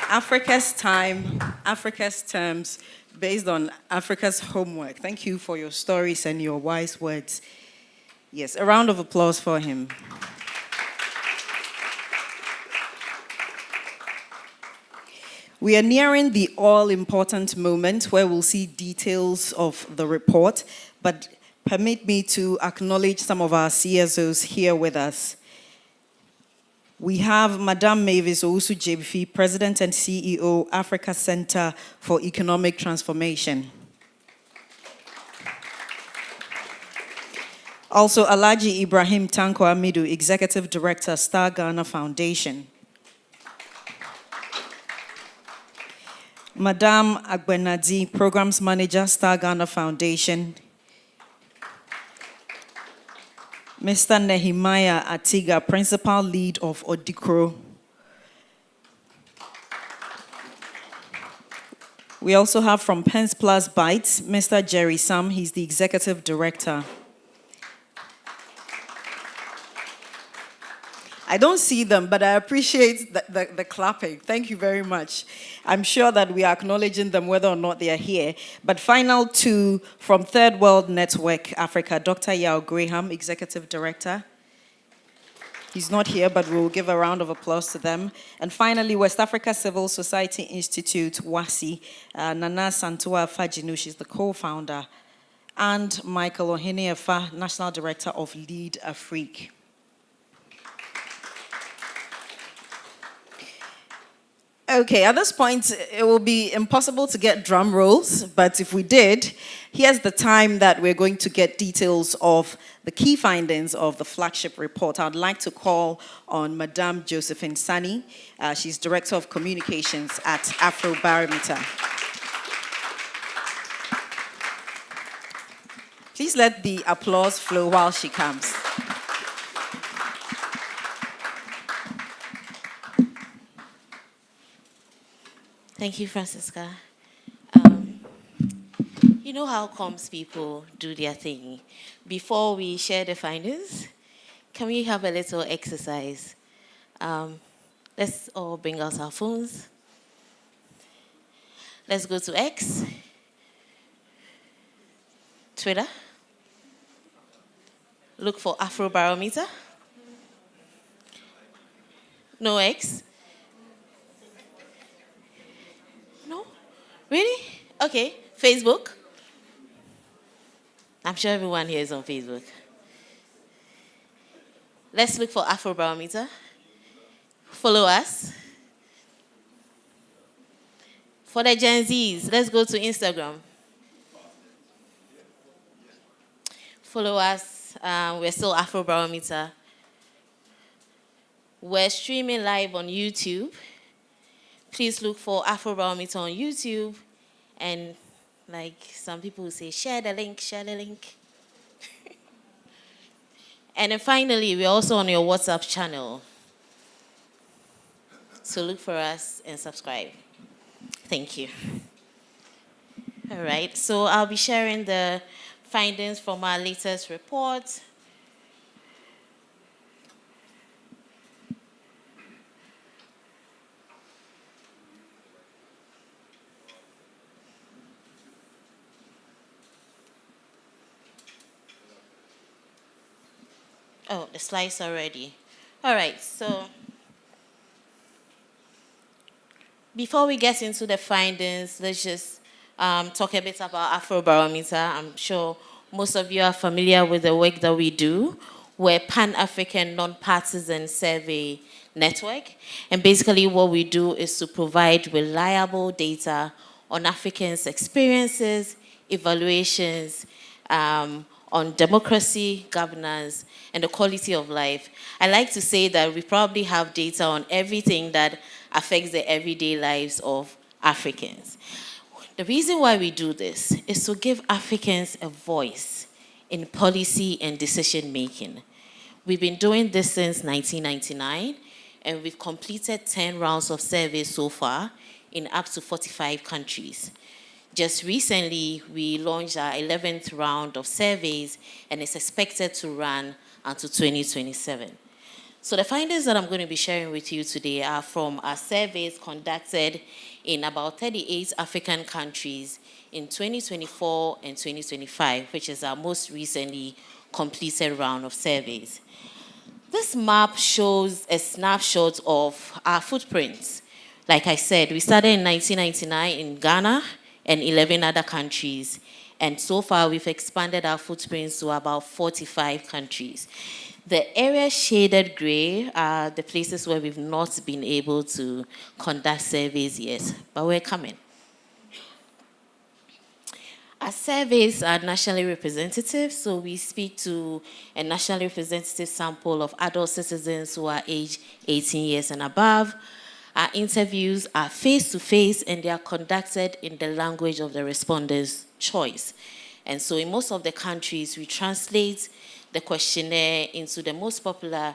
Africa's time, Africa's terms, based on Africa's homework. Thank you for your stories and your wise words. Yes, a round of applause for him. We are nearing the all-important moment where we'll see details of the report, but permit me to acknowledge some of our CSOs here with us. We have Madame Mavis Owusu-Jebifi, President and CEO, Africa Center for Economic Transformation. Also, Alhaji Ibrahim Tanko Amidu, Executive Director, Star Ghana Foundation. Madame Agbenadi, Programs Manager, Star Ghana Foundation. Mr. Nehemiah Atiga, Principal Lead of Odikro. We also have from Pens Plus Bytes, Mr. Jerry Sam, he's the Executive Director. I don't see them, but I appreciate the clapping. Thank you very much. I'm sure that we are acknowledging them whether or not they are here. But final two from Third World Network Africa, Dr. Yao Graham, Executive Director. He's not here, but we'll give a round of applause to them. And finally, West Africa Civil Society Institute, WASI, Nana Santua Fajinu, she's the co-founder, and Michael Ohenefa, National Director of Lead Afrique. Okay, at this point, it will be impossible to get drum rolls, but if we did, here's the time that we're going to get details of the key findings of the flagship report. I'd like to call on Madame Josephine Sani. She's Director of Communications at Afrobarometer. Please let the applause flow while she comes. Thank you, Francisca. You know how comms people do their thing. Before we share the findings, can we have a little exercise? Let's all bring out our phones. Let's go to X, Twitter. Look for Afrobarometer. No X. No? Really? Okay. Facebook. I'm sure everyone here is on Facebook. Let's look for Afrobarometer. Follow us. For the Gen Zs, let's go to Instagram. Follow us. We're still Afrobarometer. We're streaming live on YouTube. Please look for Afrobarometer on YouTube. And like some people will say, share the link, share the link. And then finally, we're also on your WhatsApp channel. So look for us and subscribe. Thank you. All right, so I'll be sharing the findings from our latest report. Oh, the slides are ready. All right, so before we get into the findings, let's just talk a bit about Afrobarometer. I'm sure most of you are familiar with the work that we do. We're a Pan-African non-partisan survey network. And basically what we do is to provide reliable data on Africans' experiences, evaluations, on democracy, governance, and the quality of life. I like to say that we probably have data on everything that affects the everyday lives of Africans. The reason why we do this is to give Africans a voice in policy and decision making. We've been doing this since 1999, and we've completed 10 rounds of surveys so far in up to 45 countries. Just recently, we launched our 11th round of surveys, and it's expected to run until 2027. So the findings that I'm going to be sharing with you today are from our surveys conducted in about 38 African countries in 2024 and 2025, which is our most recently completed round of surveys. This map shows a snapshot of our footprints. Like I said, we started in 1999 in Ghana and 11 other countries. And so far, we've expanded our footprints to about 45 countries. The areas shaded gray are the places where we've not been able to conduct surveys yet, but we're coming. Our surveys are nationally representative, so we speak to a nationally representative sample of adult citizens who are aged 18 years and above. Our interviews are face-to-face, and they are conducted in the language of the respondent's choice. And so in most of the countries, we translate the questionnaire into the most popular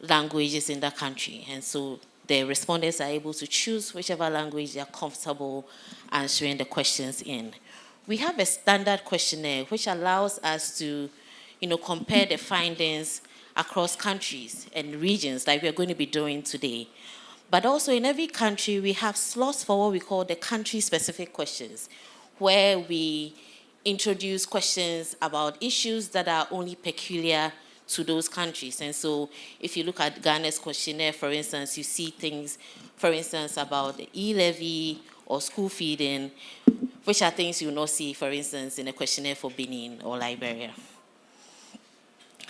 languages in the country. And so the respondents are able to choose whichever language they are comfortable answering the questions in. We have a standard questionnaire which allows us to, compare the findings across countries and regions like we're going to be doing today. But also in every country, we have slots for what we call the country-specific questions, where we introduce questions about issues that are only peculiar to those countries. And so if you look at Ghana's questionnaire, for instance, you see things, for instance, about the e-levy or school feeding, which are things you will not see, for instance, in a questionnaire for Benin or Liberia.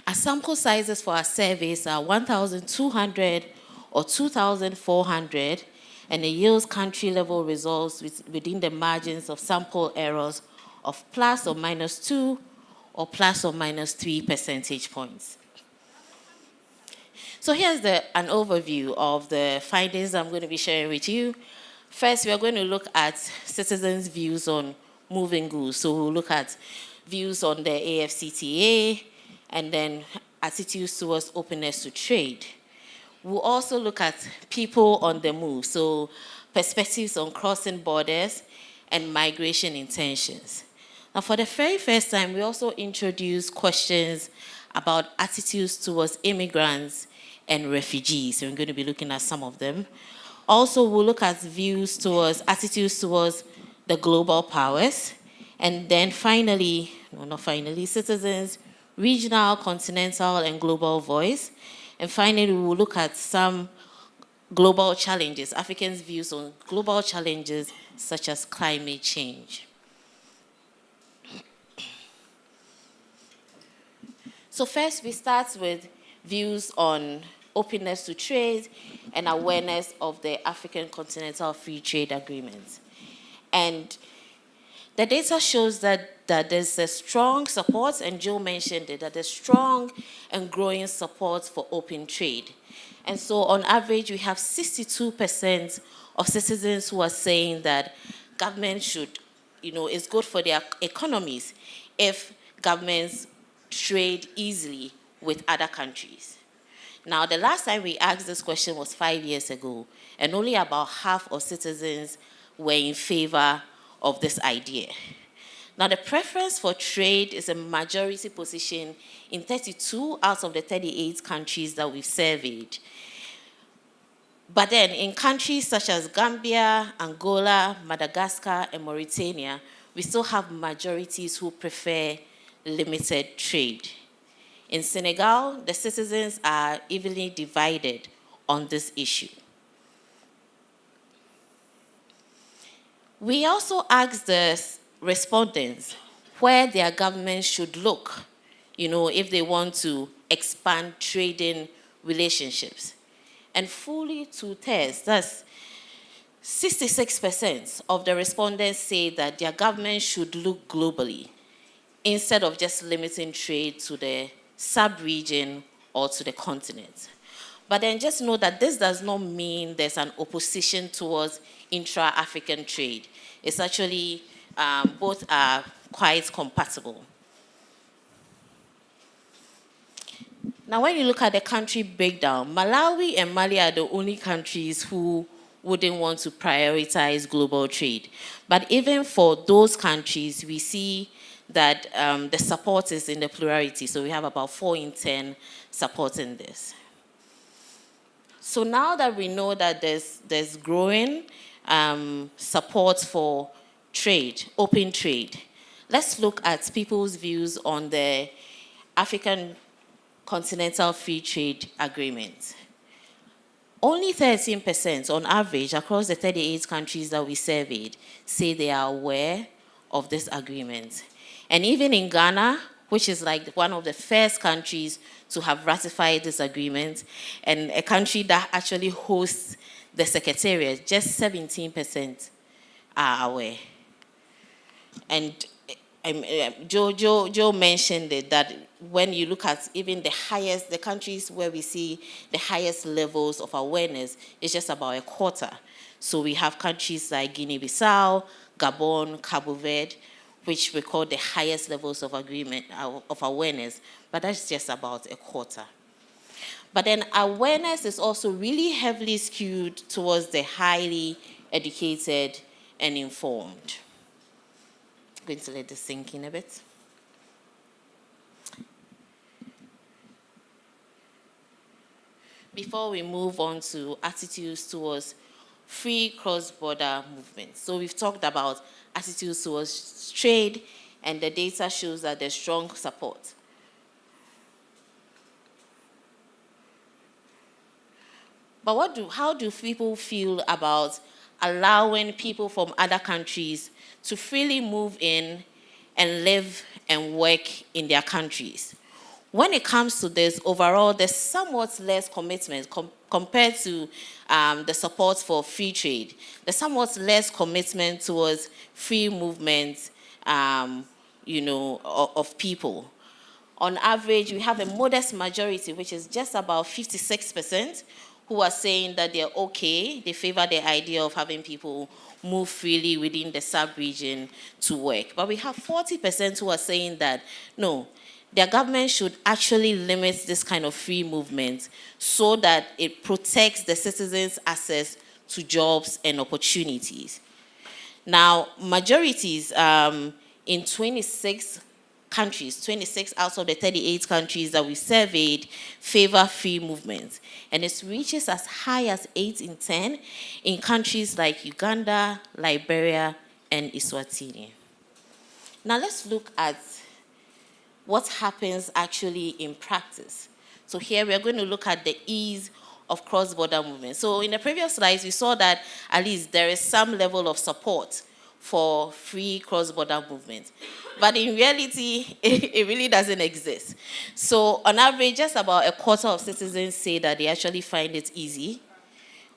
Our sample sizes for our surveys are 1,200 or 2,400, and it yields country-level results within the margins of sample errors of plus or minus 2 or plus or minus 3 percentage points. So here's an overview of the findings I'm going to be sharing with you. First, we are going to look at citizens' views on moving goods. So we'll look at views on the AfCFTA, and then attitudes towards openness to trade. We'll also look at people on the move, so perspectives on crossing borders and migration intentions. Now, for the very first time, we also introduce questions about attitudes towards immigrants and refugees. And we're going to be looking at some of them. Also, we'll look at attitudes towards the global powers. And then finally, citizens, regional, continental, and global voice. And finally, we will look at some global challenges, Africans' views on global challenges such as climate change. So first, we start with views on openness to trade and awareness of the African Continental Free Trade Agreement. And the data shows that there's a strong support, and Joe mentioned it, that there's strong and growing support for open trade. And so on average, we have 62% of citizens who are saying that government should, it's good for their economies if governments trade easily with other countries. Now, the last time we asked this question was 5 years ago, and only about half of citizens were in favor of this idea. Now, the preference for trade is a majority position in 32 out of the 38 countries that we've surveyed. But then in countries such as Gambia, Angola, Madagascar, and Mauritania, we still have majorities who prefer limited trade. In Senegal, the citizens are evenly divided on this issue. We also asked the respondents where their government should look, if they want to expand trading relationships. And fully 2/3, that's 66% of the respondents say that their government should look globally. instead of just limiting trade to the sub-region or to the continent. But then just know that this does not mean there's an opposition towards intra-African trade. It's actually, both are quite compatible. Now, when you look at the country breakdown, Malawi and Mali are the only countries who wouldn't want to prioritize global trade. But even for those countries, we see that the support is in the plurality. So we have about 4 in 10 supporting this. So now that we know that there's growing support for trade, open trade, let's look at people's views on the African Continental Free Trade Agreement. Only 13% on average across the 38 countries that we surveyed say they are aware of this agreement. And even in Ghana, which is like one of the first countries to have ratified this agreement, and a country that actually hosts the Secretariat, just 17% are aware. And Joe mentioned it, that when you look at even the countries where we see the highest levels of awareness, it's just about a quarter. So we have countries like Guinea-Bissau, Gabon, Cabo Verde, which record the highest levels of awareness, but that's just about a quarter. But then awareness is also really heavily skewed towards the highly educated and informed. I'm going to let this sink in a bit. Before we move on to attitudes towards free cross-border movement. So we've talked about attitudes towards trade, and the data shows that there's strong support. But how do people feel about allowing people from other countries to freely move in and live and work in their countries? When it comes to this, overall, there's somewhat less commitment compared to the support for free trade. There's somewhat less commitment towards free movement, of people. On average, we have a modest majority, which is just about 56%, who are saying that they're okay. They favor the idea of having people move freely within the sub-region to work. But we have 40% who are saying that, no, their government should actually limit this kind of free movement so that it protects the citizens' access to jobs and opportunities. Now, majorities in 26 countries, 26 out of the 38 countries that we surveyed, favor free movement. And it reaches as high as 8 in 10 in countries like Uganda, Liberia, and Eswatini. Now let's look at what happens actually in practice. So here we are going to look at the ease of cross-border movement. So in the previous slides, we saw that at least there is some level of support for free cross-border movement. But in reality, it really doesn't exist. So on average, just about a quarter of citizens say that they actually find it easy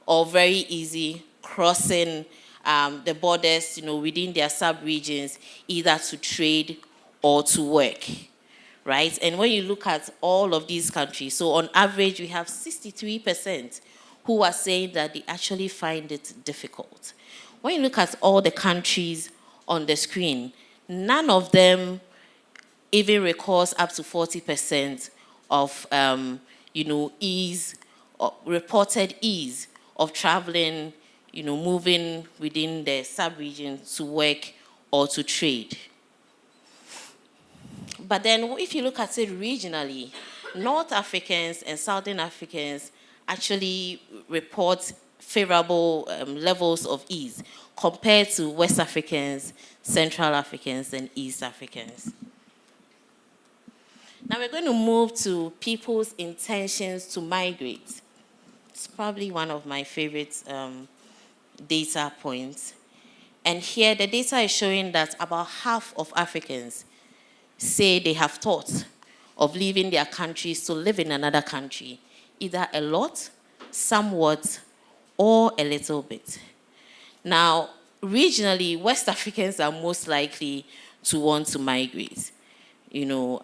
or very easy crossing the borders, within their sub-regions, either to trade or to work, right? And when you look at all of these countries, so on average, we have 63% who are saying that they actually find it difficult. When you look at all the countries on the screen, none of them even records up to 40% of, ease, or reported ease of traveling, moving within the sub-region to work or to trade. But then if you look at it regionally, North Africans and Southern Africans actually report favorable levels of ease compared to West Africans, Central Africans, and East Africans. Now we're going to move to people's intentions to migrate. It's probably one of my favorite data points. And here the data is showing that about half of Africans say they have thought of leaving their countries to live in another country, either a lot, somewhat, or a little bit. Now, regionally, West Africans are most likely to want to migrate. you know,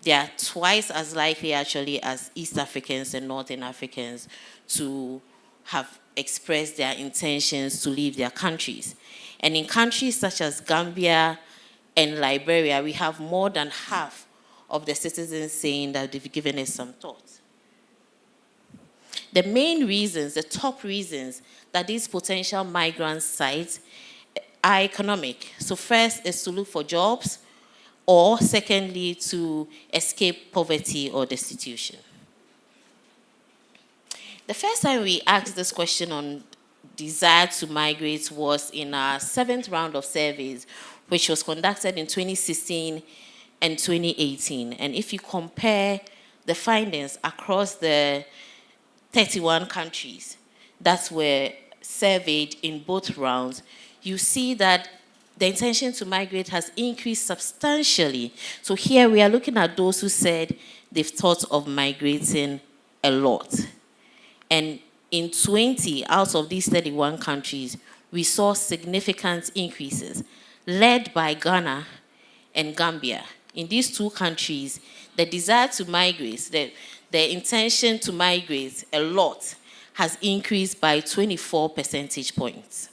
they are twice as likely actually as East Africans and Northern Africans to have expressed their intentions to leave their countries. And in countries such as Gambia and Liberia, we have more than half of the citizens saying that they've given it some thought. The main reasons, the top reasons that these potential migrants cite are economic. So first is to look for jobs, or secondly, to escape poverty or destitution. The first time we asked this question on desire to migrate was in our 7th round of surveys, which was conducted in 2016 and 2018. And if you compare the findings across the 31 countries that were surveyed in both rounds, you see that the intention to migrate has increased substantially. So here we are looking at those who said they've thought of migrating a lot. And in 20 out of these 31 countries, we saw significant increases, led by Ghana and Gambia. In these two countries, the desire to migrate, the intention to migrate a lot, has increased by 24 percentage points.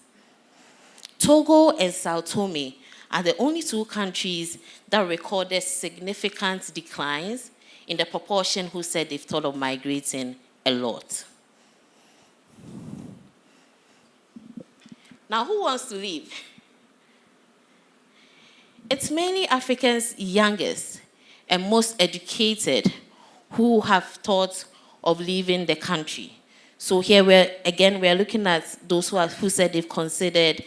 Togo and Sao Tome are the only two countries that recorded significant declines in the proportion who said they've thought of migrating a lot. Now, who wants to leave? It's mainly Africans' youngest and most educated who have thought of leaving the country. So here we're looking at those who said they've considered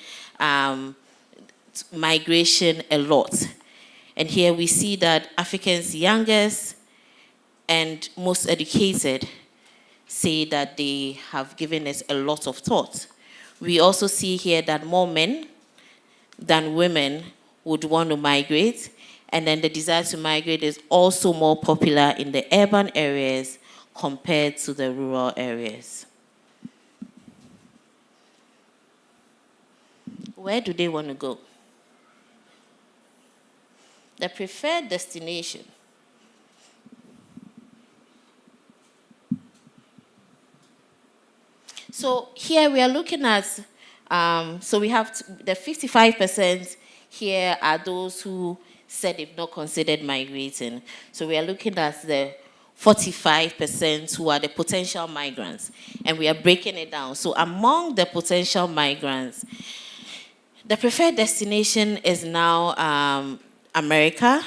migration a lot. And here we see that Africans' youngest and most educated say that they have given it a lot of thought. We also see here that more men than women would want to migrate, and then the desire to migrate is also more popular in the urban areas compared to the rural areas. Where do they want to go? The preferred destination. So here we are looking at, so we have the 55% here are those who said they've not considered migrating. So we are looking at the 45% who are the potential migrants, and we are breaking it down. So among the potential migrants, the preferred destination is now America,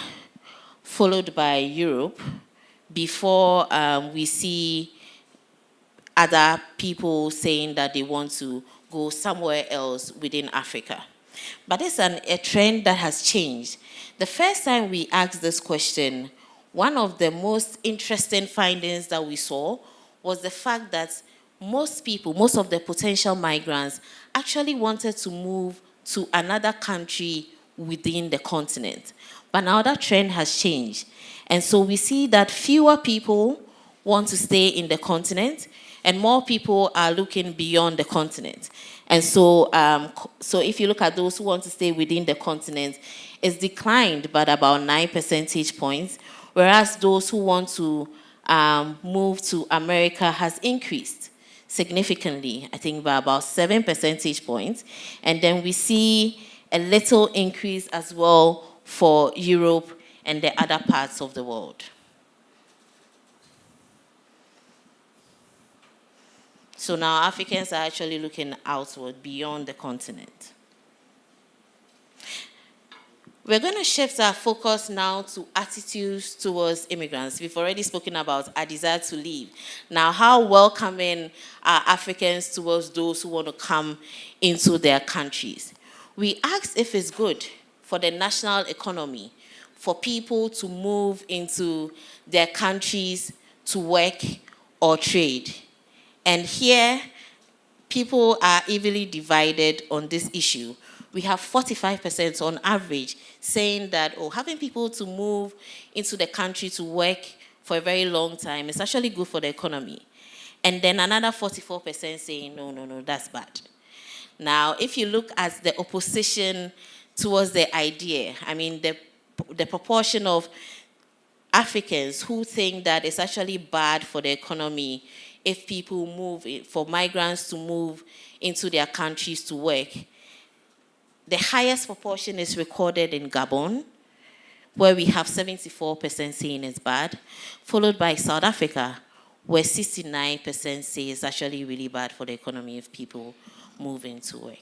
followed by Europe, before we see other people saying that they want to go somewhere else within Africa. But it's a trend that has changed. The first time we asked this question, one of the most interesting findings that we saw was the fact that most of the potential migrants actually wanted to move to another country within the continent. But now that trend has changed. And so we see that fewer people want to stay in the continent, and more people are looking beyond the continent. And so, so if you look at those who want to stay within the continent, it's declined by about 9 percentage points, whereas those who want to move to America has increased significantly, I think by about 7 percentage points. And then we see a little increase as well for Europe and the other parts of the world. So now Africans are actually looking outward beyond the continent. We're going to shift our focus now to attitudes towards immigrants. We've already spoken about our desire to leave. Now, how welcoming are Africans towards those who want to come into their countries? We asked if it's good for the national economy for people to move into their countries to work or trade. And here, people are evenly divided on this issue. We have 45% on average saying that, having people to move into the country to work for a very long time is actually good for the economy. And then another 44% saying, no, that's bad. Now, if you look at the opposition towards the idea, I mean, the the proportion of Africans who think that it's actually bad for the economy if people move, for migrants to move into their countries to work. The highest proportion is recorded in Gabon, where we have 74% saying it's bad, followed by South Africa, where 69% say it's actually really bad for the economy if people move into work.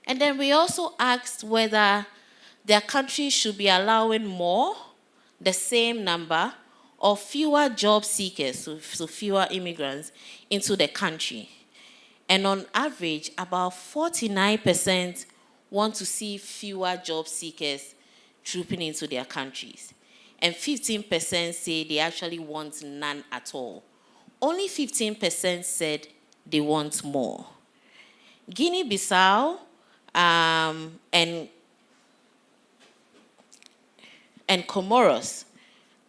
And then we also asked whether their countries should be allowing more, the same number, or fewer job seekers, so fewer immigrants, into the country. And on average, about 49% want to see fewer job seekers trooping into their countries. And 15% say they actually want none at all. Only 15% said they want more. Guinea-Bissau and Comoros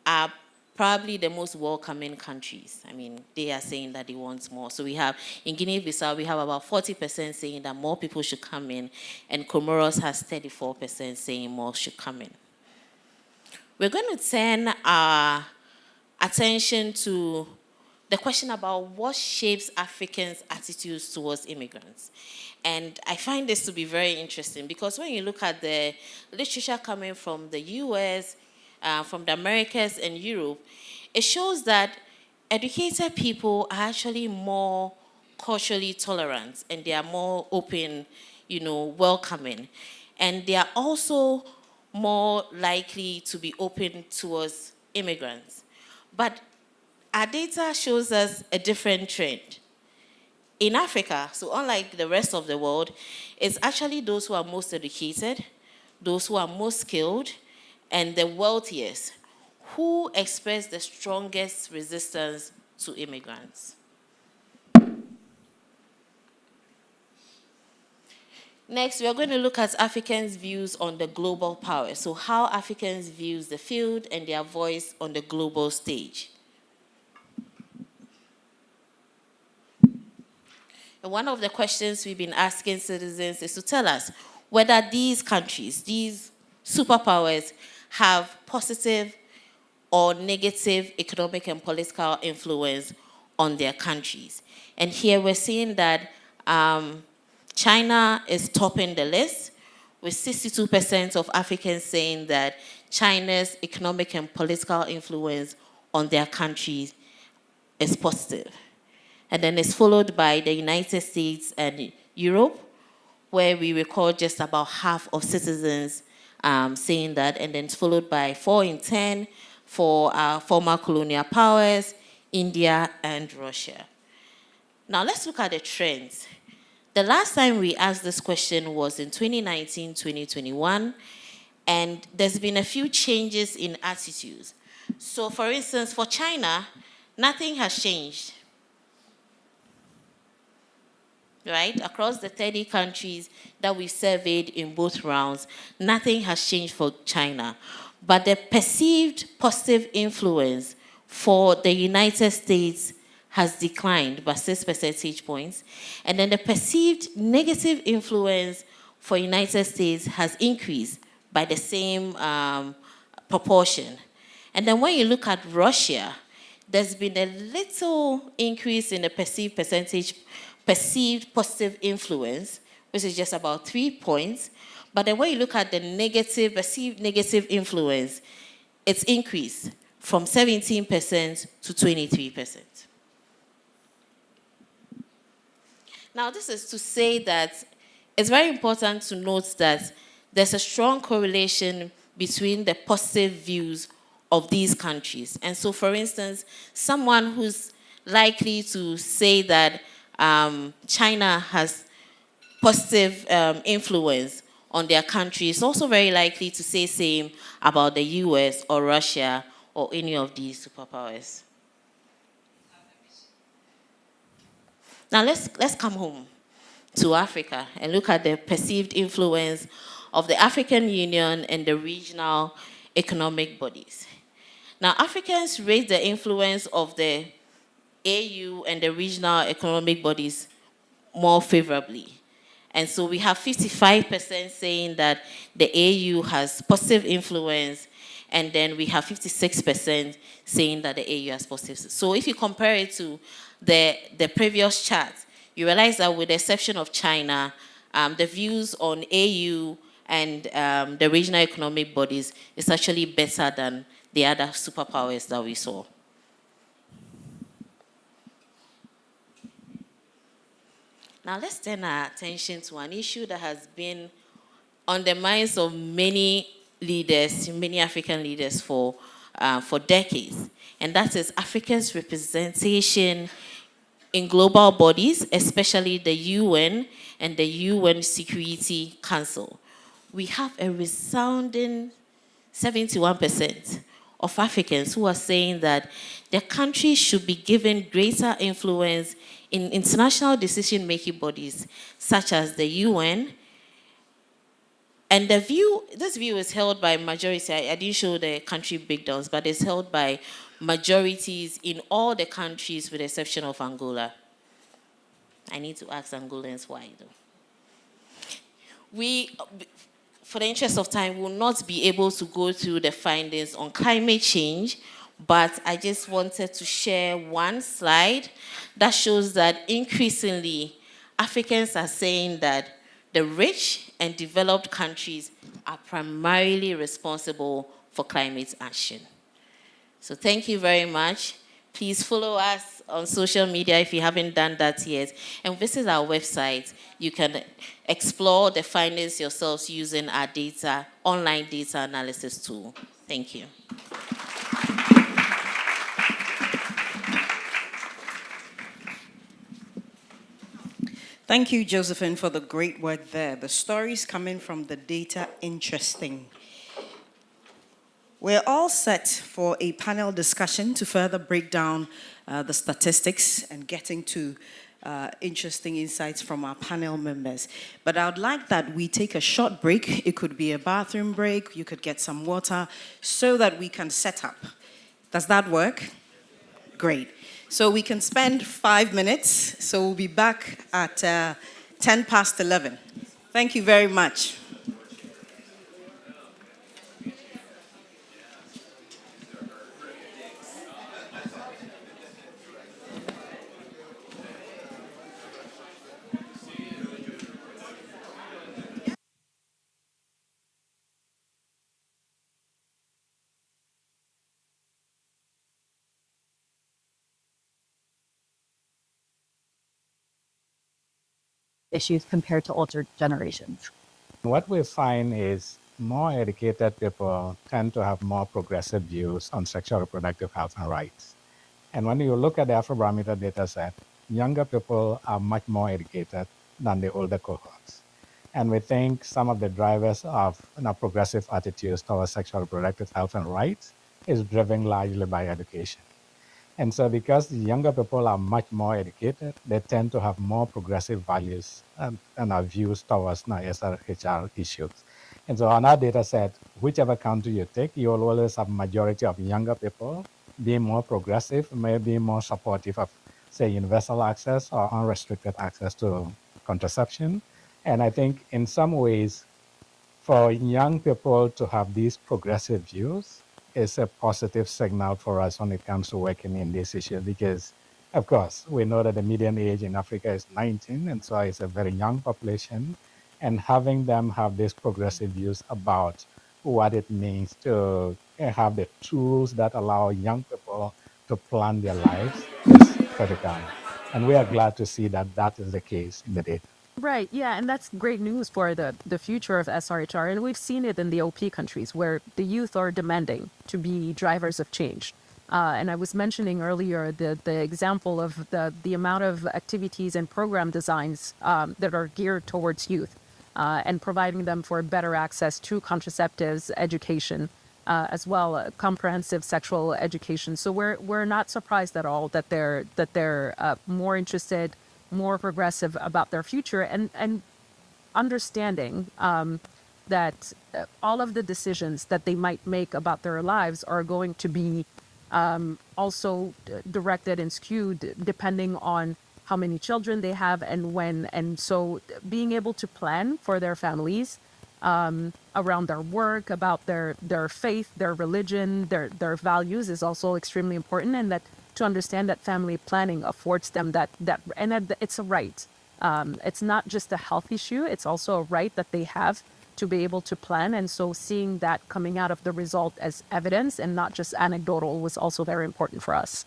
are probably the most welcoming countries. I mean, they are saying that they want more. So we have, in Guinea-Bissau, we have about 40% saying that more people should come in, and Comoros has 34% saying more should come in. We're going to turn our attention to the question about what shapes Africans' attitudes towards immigrants. And I find this to be very interesting because when you look at the literature coming from the US, from the Americas and Europe, it shows that educated people are actually more culturally tolerant and they are more open, welcoming. And they are also more likely to be open towards immigrants. But our data shows us a different trend. In Africa, so unlike the rest of the world, it's actually those who are most educated, those who are most skilled, and the wealthiest who express the strongest resistance to immigrants. Next, we are going to look at Africans' views on the global power. So how Africans view the field and their voice on the global stage. And one of the questions we've been asking citizens is to tell us whether these countries, these superpowers, have positive or negative economic and political influence on their countries. And here we're seeing that China is topping the list, with 62% of Africans saying that China's economic and political influence on their countries is positive. And then it's followed by the United States and Europe, where we record just about half of citizens saying that, and then it's followed by 4 in 10 for former colonial powers, India, and Russia. Now let's look at the trends. The last time we asked this question was in 2019, 2021, and there's been a few changes in attitudes. So for instance, for China, nothing has changed. Right? Across the 30 countries that we surveyed in both rounds, nothing has changed for China. But the perceived positive influence for the United States has declined by 6 percentage points. And then the perceived negative influence for United States has increased by the same proportion. And then when you look at Russia, there's been a little increase in the perceived positive influence, which is just about 3 points. But then when you look at the perceived negative influence, it's increased from 17% to 23%. Now, this is to say that it's very important to note that there's a strong correlation between the positive views of these countries. And so, for instance, someone who's likely to say that China has positive influence on their country is also very likely to say same about the US or Russia or any of these superpowers. Now let's come home to Africa and look at the perceived influence of the African Union and the regional economic bodies. Now, Africans rate the influence of the AU and the regional economic bodies more favorably. And so we have 55% saying that the AU has positive influence, and then we have 56% saying that the AU has positive. So if you compare it to the previous chart, you realize that with the exception of China, the views on AU and the regional economic bodies is actually better than the other superpowers that we saw. Now let's turn our attention to an issue that has been on the minds of many leaders, many African leaders for decades, and that is Africa's representation in global bodies, especially the UN and the UN Security Council. We have a resounding 71% of Africans who are saying that their countries should be given greater influence in international decision-making bodies, such as the UN. And this view is held by majority. I didn't show the country breakdowns, but it's held by majorities in all the countries with the exception of Angola. I need to ask Angolans why, though. We, for the interest of time, will not be able to go through the findings on climate change, but I just wanted to share one slide that shows that increasingly Africans are saying that the rich and developed countries are primarily responsible for climate action. So thank you very much. Please follow us on social media if you haven't done that yet, and visit our website. You can explore the findings yourselves using our online data analysis tool. Thank you. Thank you, Josephine, for the great work there. The stories coming from the data, interesting. We're all set for a panel discussion to further break down the statistics and getting to interesting insights from our panel members. But I would like that we take a short break. It could be a bathroom break. You could get some water so that we can set up. Does that work? Great. So we can spend 5 minutes. So we'll be back at 10 past 11. Thank you very much. issues compared to older generations. What we find is more educated people tend to have more progressive views on sexual reproductive health and rights. And when you look at the Afrobarometer data set, younger people are much more educated than the older cohorts. And we think some of the drivers of progressive attitudes towards sexual reproductive health and rights is driven largely by education. And so because the younger people are much more educated, they tend to have more progressive values and our views towards SRHR issues. And so on our data set, whichever country you take, you will always have majority of younger people being more progressive, maybe more supportive of, say, universal access or unrestricted access to contraception. And I think in some ways, for young people to have these progressive views is a positive signal for us when it comes to working in this issue, because, of course, we know that the median age in Africa is 19, and so it's a very young population. And having them have these progressive views about what it means to have the tools that allow young people to plan their lives is critical. And we are glad to see that that is the case in the data. Right, yeah, and that's great news for the future of SRHR. And we've seen it in the OP countries where the youth are demanding to be drivers of change. And I was mentioning earlier the example of the amount of activities and program designs that are geared towards youth and providing them for better access to contraceptives, education, as well, comprehensive sexual education. So we're not surprised at all that they're more interested, more progressive about their future, and understanding that all of the decisions that they might make about their lives are going to be also directed and skewed depending on how many children they have and when. And so being able to plan for their families around their work, about their faith, their religion, their values is also extremely important. And that to understand that family planning affords them that it's a right. It's not just a health issue, it's also a right that they have to be able to plan. And so seeing that coming out of the result as evidence and not just anecdotal was also very important for us.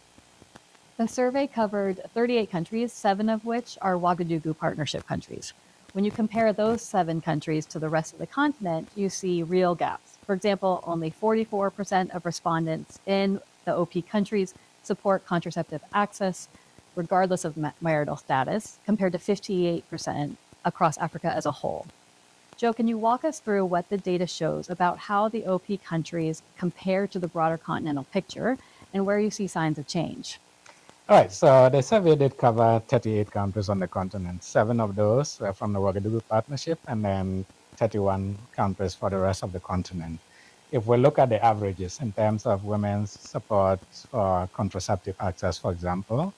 The survey covered 38 countries, 7 of which are Ouagadougou Partnership countries. When you compare those 7 countries to the rest of the continent, you see real gaps. For example, only 44% of respondents in the OP countries support contraceptive access, regardless of marital status, compared to 58% across Africa as a whole. Joe, can you walk us through what the data shows about how the OP countries compare to the broader continental picture and where you see signs of change? All right, so the survey did cover 38 countries on the continent. 7 of those were from the Ouagadougou Partnership, and then 31 countries for the rest of the continent. If we look at the averages in terms of women's support for contraceptive access, for example,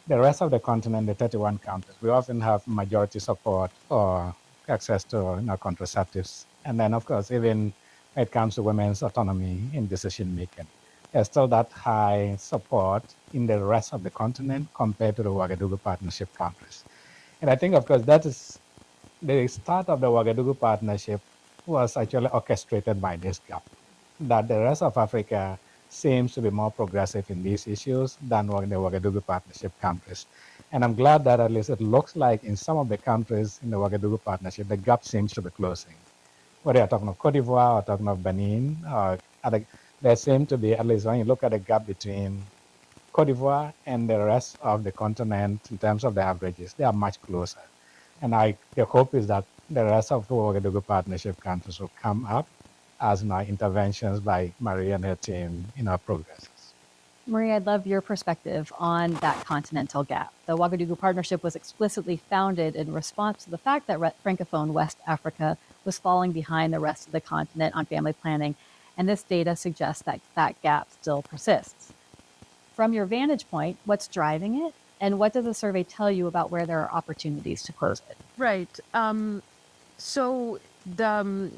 the rest of the continent, the 31 countries, we often have majority support for access to contraceptives. And then, of course, even when it comes to women's autonomy in decision making, there's still that high support in the rest of the continent compared to the Ouagadougou Partnership countries. And I think, of course, that is the start of the Ouagadougou Partnership was actually orchestrated by this gap, that the rest of Africa seems to be more progressive in these issues than the Ouagadougou Partnership countries. And I'm glad that at least it looks like in some of the countries in the Ouagadougou Partnership, the gap seems to be closing. Whether you're talking of Cote d'Ivoire or talking of Benin, or there seem to be, at least when you look at the gap between Cote d'Ivoire and the rest of the continent in terms of the averages, they are much closer. And the hope is that the rest of the Ouagadougou Partnership countries will come up as interventions by Marie and her team progresses. Marie, I'd love your perspective on that continental gap. The Ouagadougou Partnership was explicitly founded in response to the fact that Francophone West Africa was falling behind the rest of the continent on family planning, and this data suggests that that gap still persists. From your vantage point, what's driving it, and what does the survey tell you about where there are opportunities to close it? Right. So the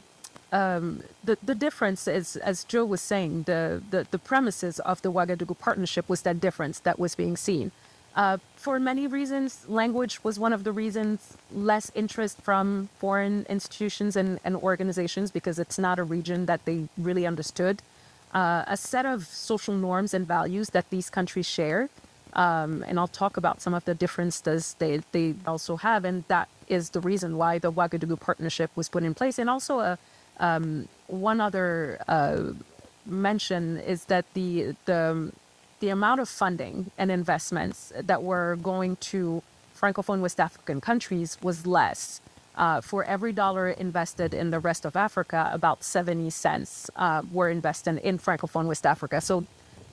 difference is, as Joe was saying, the premises of the Ouagadougou Partnership was that difference that was being seen. For many reasons, language was one of the reasons, less interest from foreign institutions and organizations because it's not a region that they really understood. A set of social norms and values that these countries share. And I'll talk about some of the differences they also have. And that is the reason why the Ouagadougou Partnership was put in place. And also one other mention is that the amount of funding and investments that were going to Francophone West African countries was less. For every dollar invested in the rest of Africa, about 70 cents were invested in Francophone West Africa. So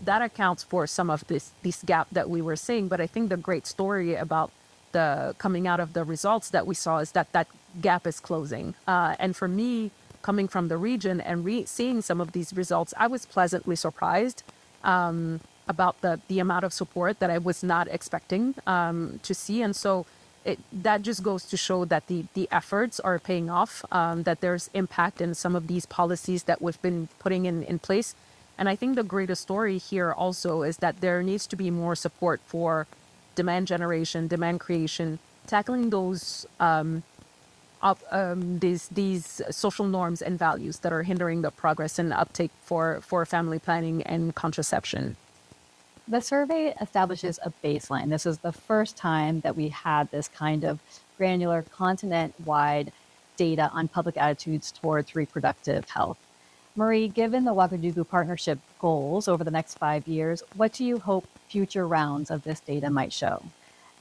that accounts for some of this gap that we were seeing. But I think the great story about the coming out of the results that we saw is that gap is closing. And for me, coming from the region and seeing some of these results, I was pleasantly surprised about the amount of support that I was not expecting to see. And so that just goes to show that the efforts are paying off, that there's impact in some of these policies that we've been putting in place. And I think the greatest story here also is that there needs to be more support for demand generation, demand creation, tackling those these social norms and values that are hindering the progress and uptake for family planning and contraception. The survey establishes a baseline. This is the first time that we had this kind of granular continent-wide data on public attitudes towards reproductive health. Marie, given the Ouagadougou Partnership goals over the next 5 years, what do you hope future rounds of this data might show?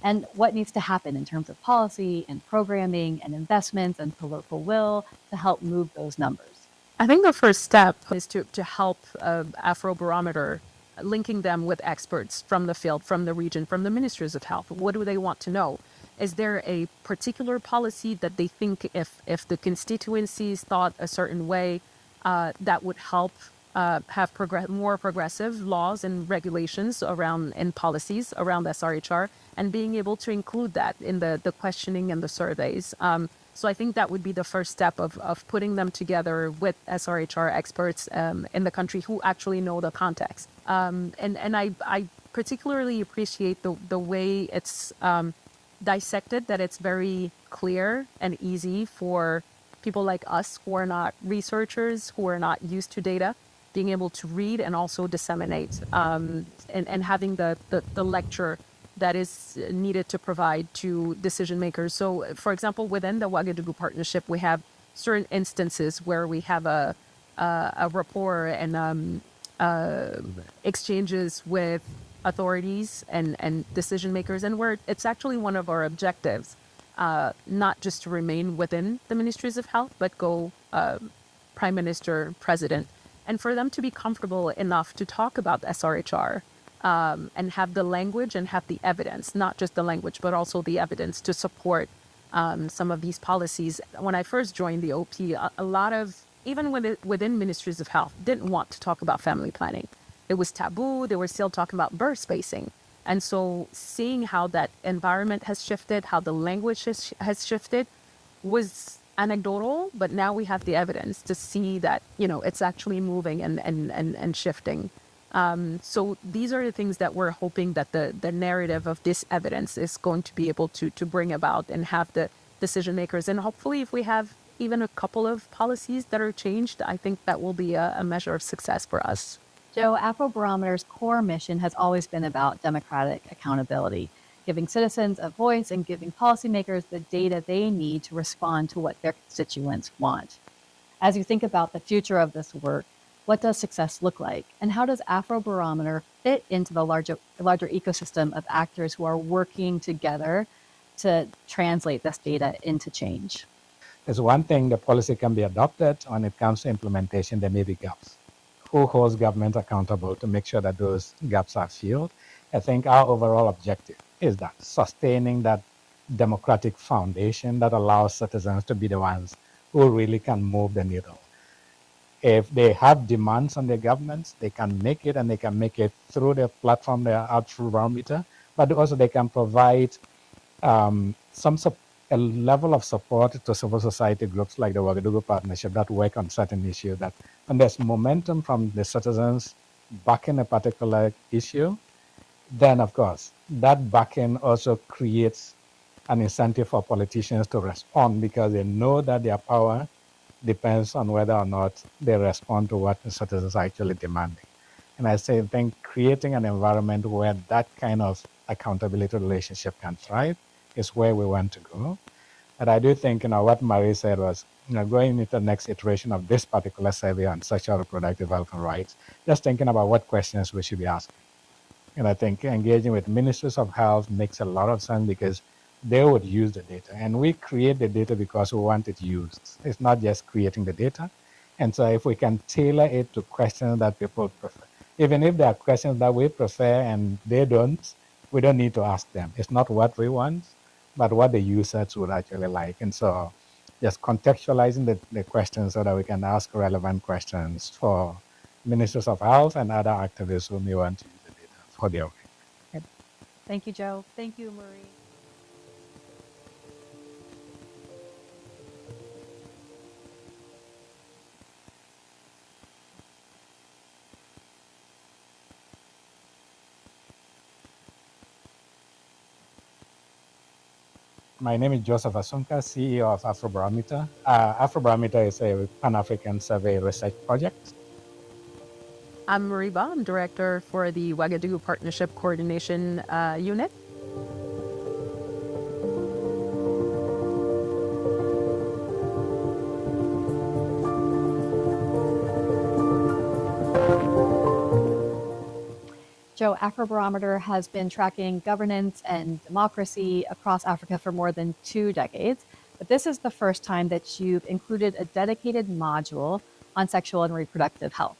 And what needs to happen in terms of policy and programming and investments and political will to help move those numbers? I think the first step is to help Afrobarometer, linking them with experts from the field, from the region, from the ministries of health. What do they want to know? Is there a particular policy that they think if the constituencies thought a certain way, that would help have more progressive laws and regulations around and policies around SRHR, and being able to include that in the questioning and the surveys. So I think that would be the first step of putting them together with SRHR experts in the country who actually know the context. And I particularly appreciate the way it's dissected, that it's very clear and easy for people like us who are not researchers, who are not used to data, being able to read and also disseminate, and having the lecture that is needed to provide to decision makers. So, for example, within the Ouagadougou partnership, we have certain instances where we have a rapport and exchanges with authorities and decision makers, and where it's actually one of our objectives, not just to remain within the ministries of health, but go prime minister, president, and for them to be comfortable enough to talk about SRHR, and have the language and have the evidence, not just the language, but also the evidence to support some of these policies. When I first joined the OP, a lot of, even within ministries of health, didn't want to talk about family planning. It was taboo. They were still talking about birth spacing. And so seeing how that environment has shifted, how the language has shifted, was anecdotal, but now we have the evidence to see that, it's actually moving and shifting. So these are the things that we're hoping that the narrative of this evidence is going to be able to bring about and have the decision makers. And hopefully if we have even a couple of policies that are changed, I think that will be a measure of success for us. Joe, Afrobarometer's core mission has always been about democratic accountability, giving citizens a voice and giving policymakers the data they need to respond to what their constituents want. As you think about the future of this work, what does success look like? And how does Afrobarometer fit into the larger ecosystem of actors who are working together to translate this data into change? There's one thing, the policy can be adopted. When it comes to implementation, there may be gaps. Who holds government accountable to make sure that those gaps are filled? I think our overall objective is that sustaining that democratic foundation that allows citizens to be the ones who really can move the needle. If they have demands on their governments, they can make it, and they can make it through the platform, their Afrobarometer, but also they can provide a level of support to civil society groups like the Ouagadougou Partnership that work on certain issues, that when there's momentum from the citizens backing a particular issue, then of course that backing also creates an incentive for politicians to respond, because they know that their power depends on whether or not they respond to what the citizens are actually demanding. And I think creating an environment where that kind of accountability relationship can thrive is where we want to go. And I do think, what Marie said was, going into the next iteration of this particular survey on sexual reproductive health and rights, just thinking about what questions we should be asking. And I think engaging with ministers of health makes a lot of sense, because they would use the data. And we create the data because we want it used. It's not just creating the data. And so if we can tailor it to questions that people prefer, even if there are questions that we prefer and they don't, we don't need to ask them. It's not what we want, but what the users would actually like. And so just contextualizing the questions so that we can ask relevant questions for ministers of health and other activists who may want to use the data for their work. Thank you, Joe. Thank you, Marie. My name is Joseph Asunka, CEO of Afrobarometer. Afrobarometer is a Pan-African survey research project. I'm Marie Ba. I'm director for the Ouagadougou Partnership Coordination Unit. Joe, Afrobarometer has been tracking governance and democracy across Africa for more than 2 decades, but this is the first time that you've included a dedicated module on sexual and reproductive health.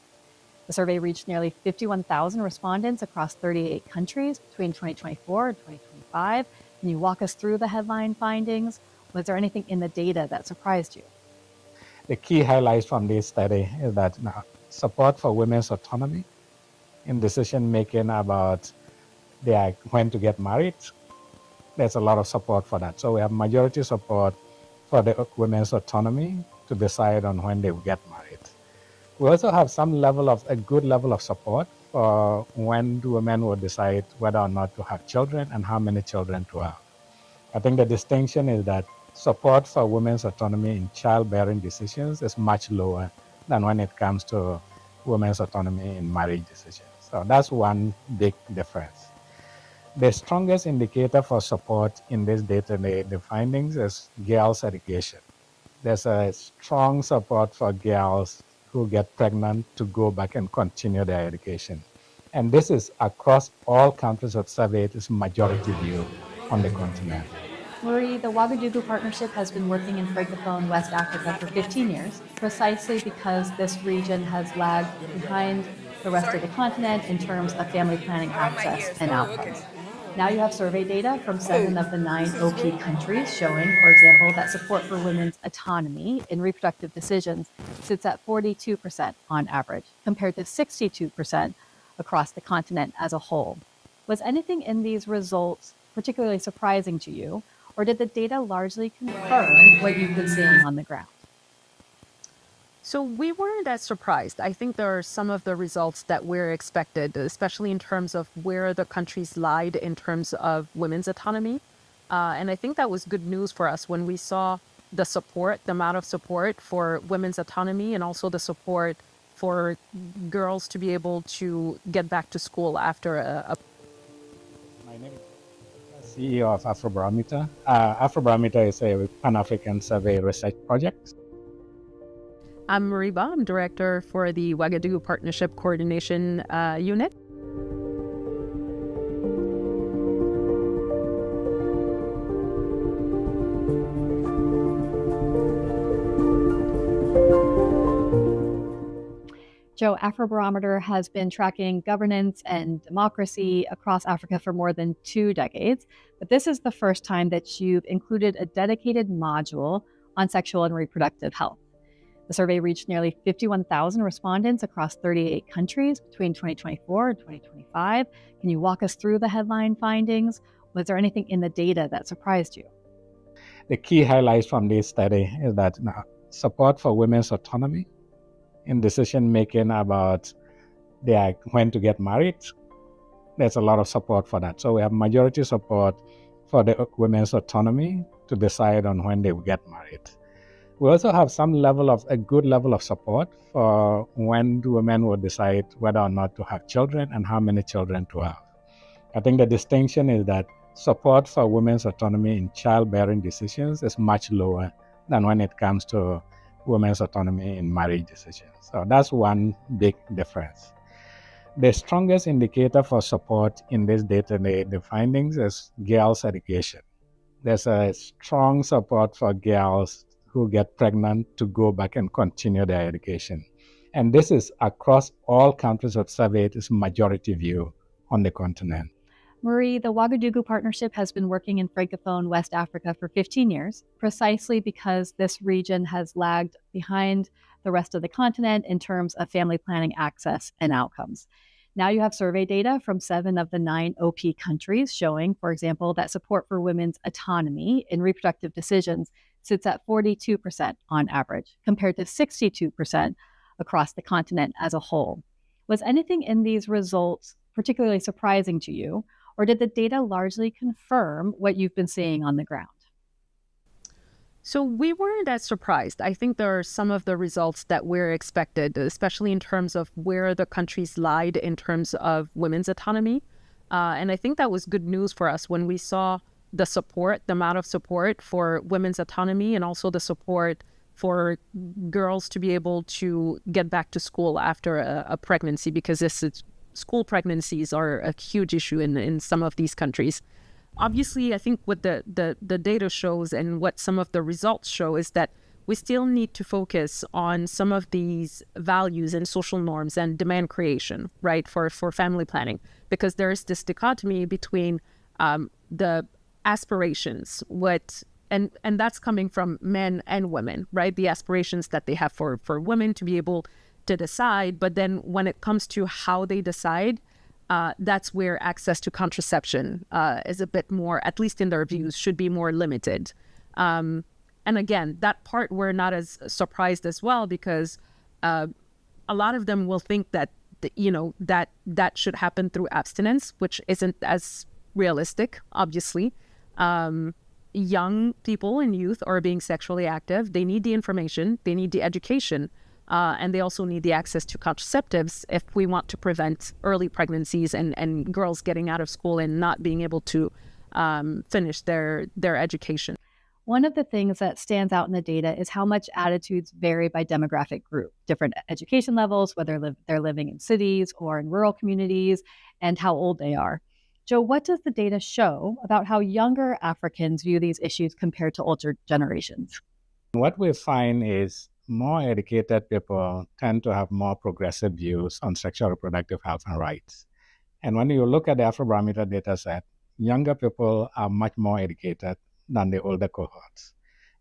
The survey reached nearly 51,000 respondents across 38 countries between 2024 and 2025. Can you walk us through the headline findings? Was there anything in the data that surprised you? The key highlights from this study is that support for women's autonomy in decision making about when to get married. There's a lot of support for that. So we have majority support for the women's autonomy to decide on when they will get married. We also have a good level of support for when women will decide whether or not to have children and how many children to have. I think the distinction is that support for women's autonomy in childbearing decisions is much lower than when it comes to women's autonomy in marriage decisions. So that's one big difference. The strongest indicator for support in this data, the findings, is girls' education. There's a strong support for girls who get pregnant to go back and continue their education. And this is across all countries that surveyed, is majority view on the continent. Marie, the Ouagadougou Partnership has been working in Francophone West Africa for 15 years, precisely because this region has lagged behind the rest of the continent in terms of family planning access and outcomes. Now you have survey data from 7 of the 9 OP countries showing, for example, that support for women's autonomy in reproductive decisions sits at 42% on average, compared to 62% across the continent as a whole. Was anything in these results particularly surprising to you, or did the data largely confirm what you've been seeing on the ground? So we weren't as surprised. I think there are some of the results that we're expected, especially in terms of where the countries lied in terms of women's autonomy. And I think that was good news for us when we saw the support, the amount of support for women's autonomy, and also the support for girls to be able to get back to school after My name is CEO of Afrobarometer. Afrobarometer is a Pan-African survey research project. I'm Mariba. I'm director for the Ouagadougou Partnership Coordination Unit. Joe, Afrobarometer has been tracking governance and democracy across Africa for more than 2 decades, but this is the first time that you've included a dedicated module on sexual and reproductive health. The survey reached nearly 51,000 respondents across 38 countries between 2024 and 2025. Can you walk us through the headline findings? Was there anything in the data that surprised you? The key highlights from this study is that support for women's autonomy in decision making about when to get married. There's a lot of support for that. So we have majority support for the women's autonomy to decide on when they will get married. We also have a good level of support for when women will decide whether or not to have children and how many children to have. I think the distinction is that support for women's autonomy in childbearing decisions is much lower than when it comes to women's autonomy in marriage decisions. So that's one big difference. The strongest indicator for support in this data, the findings, is girls' education. There's a strong support for girls who get pregnant to go back and continue their education. And this is across all countries that surveyed, is majority view on the continent. Marie, the Ouagadougou Partnership has been working in Francophone West Africa for 15 years, precisely because this region has lagged behind the rest of the continent in terms of family planning access and outcomes. Now you have survey data from 7 of the 9 OP countries showing, for example, that support for women's autonomy in reproductive decisions sits at 42% on average, compared to 62% across the continent as a whole. Was anything in these results particularly surprising to you, or did the data largely confirm what you've been seeing on the ground? So we weren't as surprised. I think there are some of the results that we're expected, especially in terms of where the countries lied in terms of women's autonomy. And I think that was good news for us when we saw the support, the amount of support for women's autonomy, and also the support for girls to be able to get back to school after a pregnancy, because school pregnancies are a huge issue in some of these countries. Obviously, I think what the data shows and what some of the results show is that we still need to focus on some of these values and social norms and demand creation, right, for family planning, because there's this dichotomy between the aspirations, and that's coming from men and women, right? The aspirations that they have for women to be able to decide. But then when it comes to how they decide, that's where access to contraception is a bit more, at least in their views, should be more limited. And again, that part we're not as surprised as well, because a lot of them will think that that should happen through abstinence, which isn't as realistic, obviously. Young people and youth are being sexually active. They need the information, they need the education, and they also need the access to contraceptives if we want to prevent early pregnancies and girls getting out of school and not being able to finish their education. One of the things that stands out in the data is how much attitudes vary by demographic group, different education levels, whether they're living in cities or in rural communities, and how old they are. Joe, what does the data show about how younger Africans view these issues compared to older generations? What we find is more educated people tend to have more progressive views on sexual reproductive health and rights. And when you look at the Afrobarometer data set, younger people are much more educated than the older cohorts.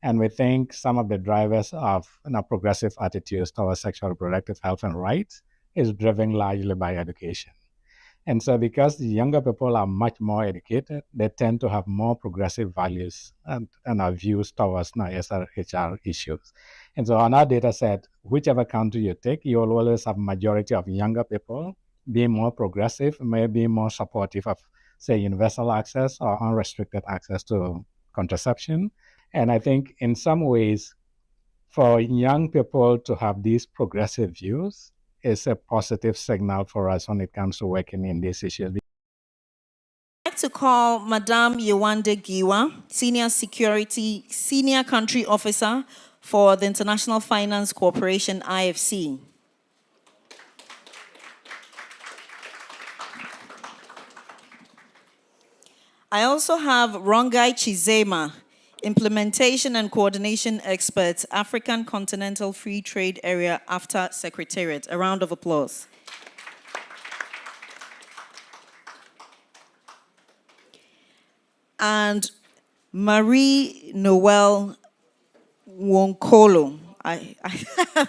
And we think some of the drivers of progressive attitudes towards sexual reproductive health and rights is driven largely by education. And so because the younger people are much more educated, they tend to have more progressive values and our views towards SRHR issues. And so on our data set, whichever country you take, you will always have majority of younger people being more progressive, maybe more supportive of, say, universal access or unrestricted access to contraception. And I think in some ways, for young people to have these progressive views is a positive signal for us when it comes to working in these issues. I'd like to call Madame Yewande Giwa, Senior Country Officer for the International Finance Corporation, IFC. I also have Rongai Chizema, Implementation and Coordination Expert, African Continental Free Trade Area AFTA Secretariat. A round of applause. And Marie Noel Wonkolo.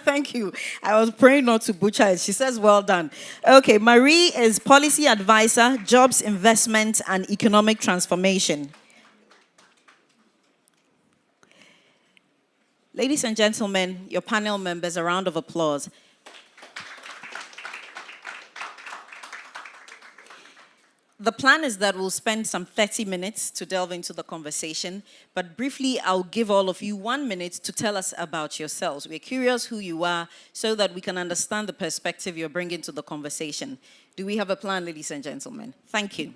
Thank you. I was praying not to butcher it. She says, well done. Okay, Marie is Policy Advisor, Jobs, Investment, and Economic Transformation. Ladies and gentlemen, your panel members, a round of applause. The plan is that we'll spend some 30 minutes to delve into the conversation, but briefly, I'll give all of you 1 minute to tell us about yourselves. We're curious who you are so that we can understand the perspective you're bringing to the conversation. Do we have a plan, ladies and gentlemen? Thank you.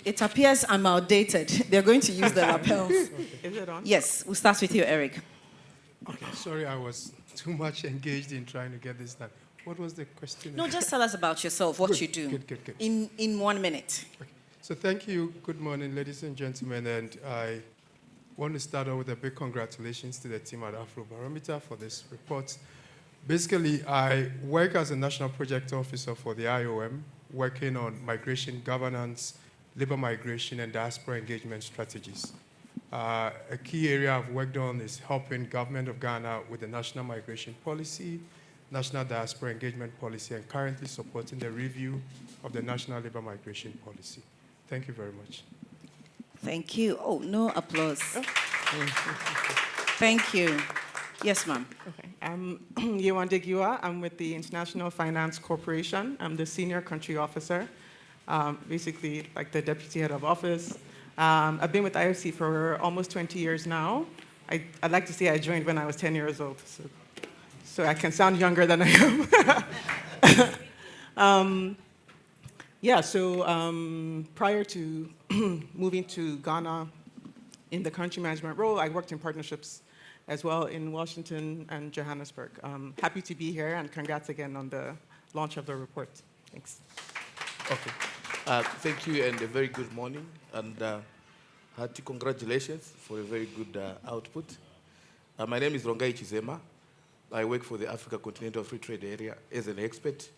It appears I'm outdated. They're going to use the lapels. Is it on? Yes, we'll start with you, Eric. Okay, sorry, I was too much engaged in trying to get this done. What was the question? No, just tell us about yourself, what you do. Good. In 1 minute. Okay. So thank you. Good morning, ladies and gentlemen. And I want to start off with a big congratulations to the team at Afrobarometer for this report. Basically, I work as a National Project Officer for the IOM, working on migration governance, labor migration, and diaspora engagement strategies. A key area I've worked on is helping government of Ghana with the national migration policy, national diaspora engagement policy, and currently supporting the review of the national labor migration policy. Thank you very much. Thank you. Oh, no applause. Thank you. Yes, ma'am. Okay. I'm Yewande Giwa. I'm with the International Finance Corporation. I'm the Senior Country Officer, basically like the Deputy Head of Office. I've been with IFC for almost 20 years now. I'd like to say I joined when I was 10 years old, so I can sound younger than I am. Prior to moving to Ghana in the country management role, I worked in partnerships as well in Washington and Johannesburg. Happy to be here, and congrats again on the launch of the report. Thanks. Okay. Thank you, and a very good morning, and hearty congratulations for a very good output. My name is Rongai Chizema. I work for the Africa Continental Free Trade Area as an expert.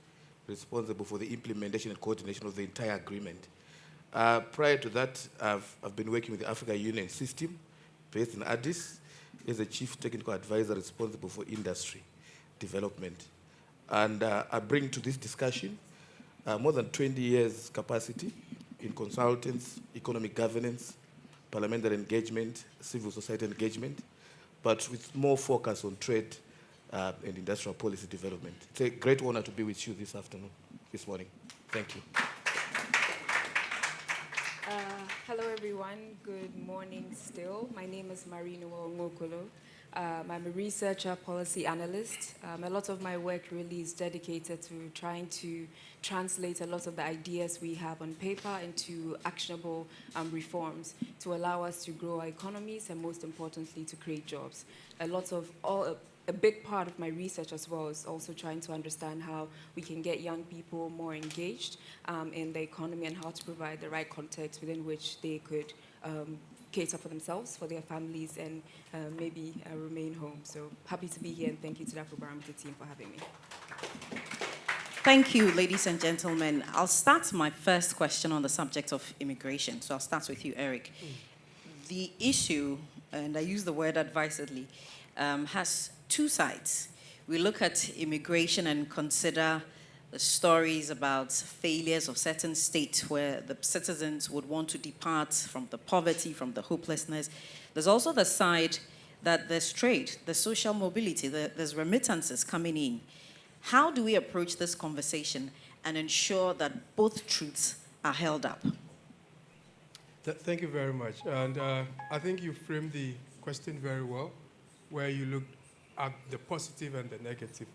responsible for the implementation and coordination of the entire agreement. Prior to that, I've been working with the Africa Union system based in Addis as a chief technical advisor responsible for industry development. And I bring to this discussion more than 20 years capacity in consultants, economic governance, parliamentary engagement, civil society engagement, but with more focus on trade and industrial policy development. It's a great honor to be with you this morning. Thank you. Hello, everyone. Good morning still. My name is Marino Ngokolo. I'm a researcher, policy analyst. A lot of my work really is dedicated to trying to translate a lot of the ideas we have on paper into actionable reforms to allow us to grow our economies and, most importantly, to create jobs. A big part of my research as well is also trying to understand how we can get young people more engaged in the economy and how to provide the right context within which they could cater for themselves, for their families, and maybe remain home. So happy to be here, and thank you to the Afrobarometer team for having me. Thank you, ladies and gentlemen. I'll start my first question on the subject of immigration. So I'll start with you, Eric. The issue, and I use the word advisedly, has two sides. We look at immigration and consider the stories about failures of certain states where the citizens would want to depart from the poverty, from the hopelessness. There's also the side that there's trade, there's social mobility, there's remittances coming in. How do we approach this conversation and ensure that both truths are held up? Thank you very much. And I think you framed the question very well, where you look at the positive and the negative.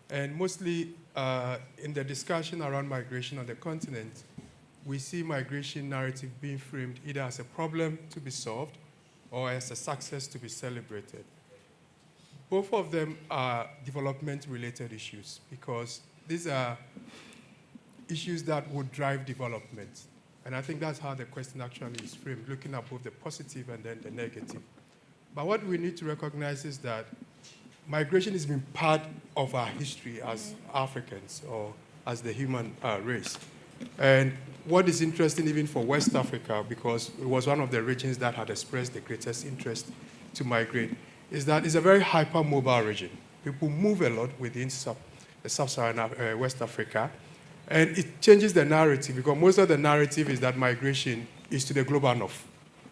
And mostly in the discussion around migration on the continent, we see migration narrative being framed either as a problem to be solved or as a success to be celebrated. Both of them are development-related issues because these are issues that would drive development. And I think that's how the question actually is framed, looking at both the positive and then the negative. But what we need to recognize is that migration has been part of our history as Africans or as the human race. And what is interesting even for West Africa, because it was one of the regions that had expressed the greatest interest to migrate, is that it's a very hyper-mobile region. People move a lot within the sub-Saharan West Africa, and it changes the narrative because most of the narrative is that migration is to the global north.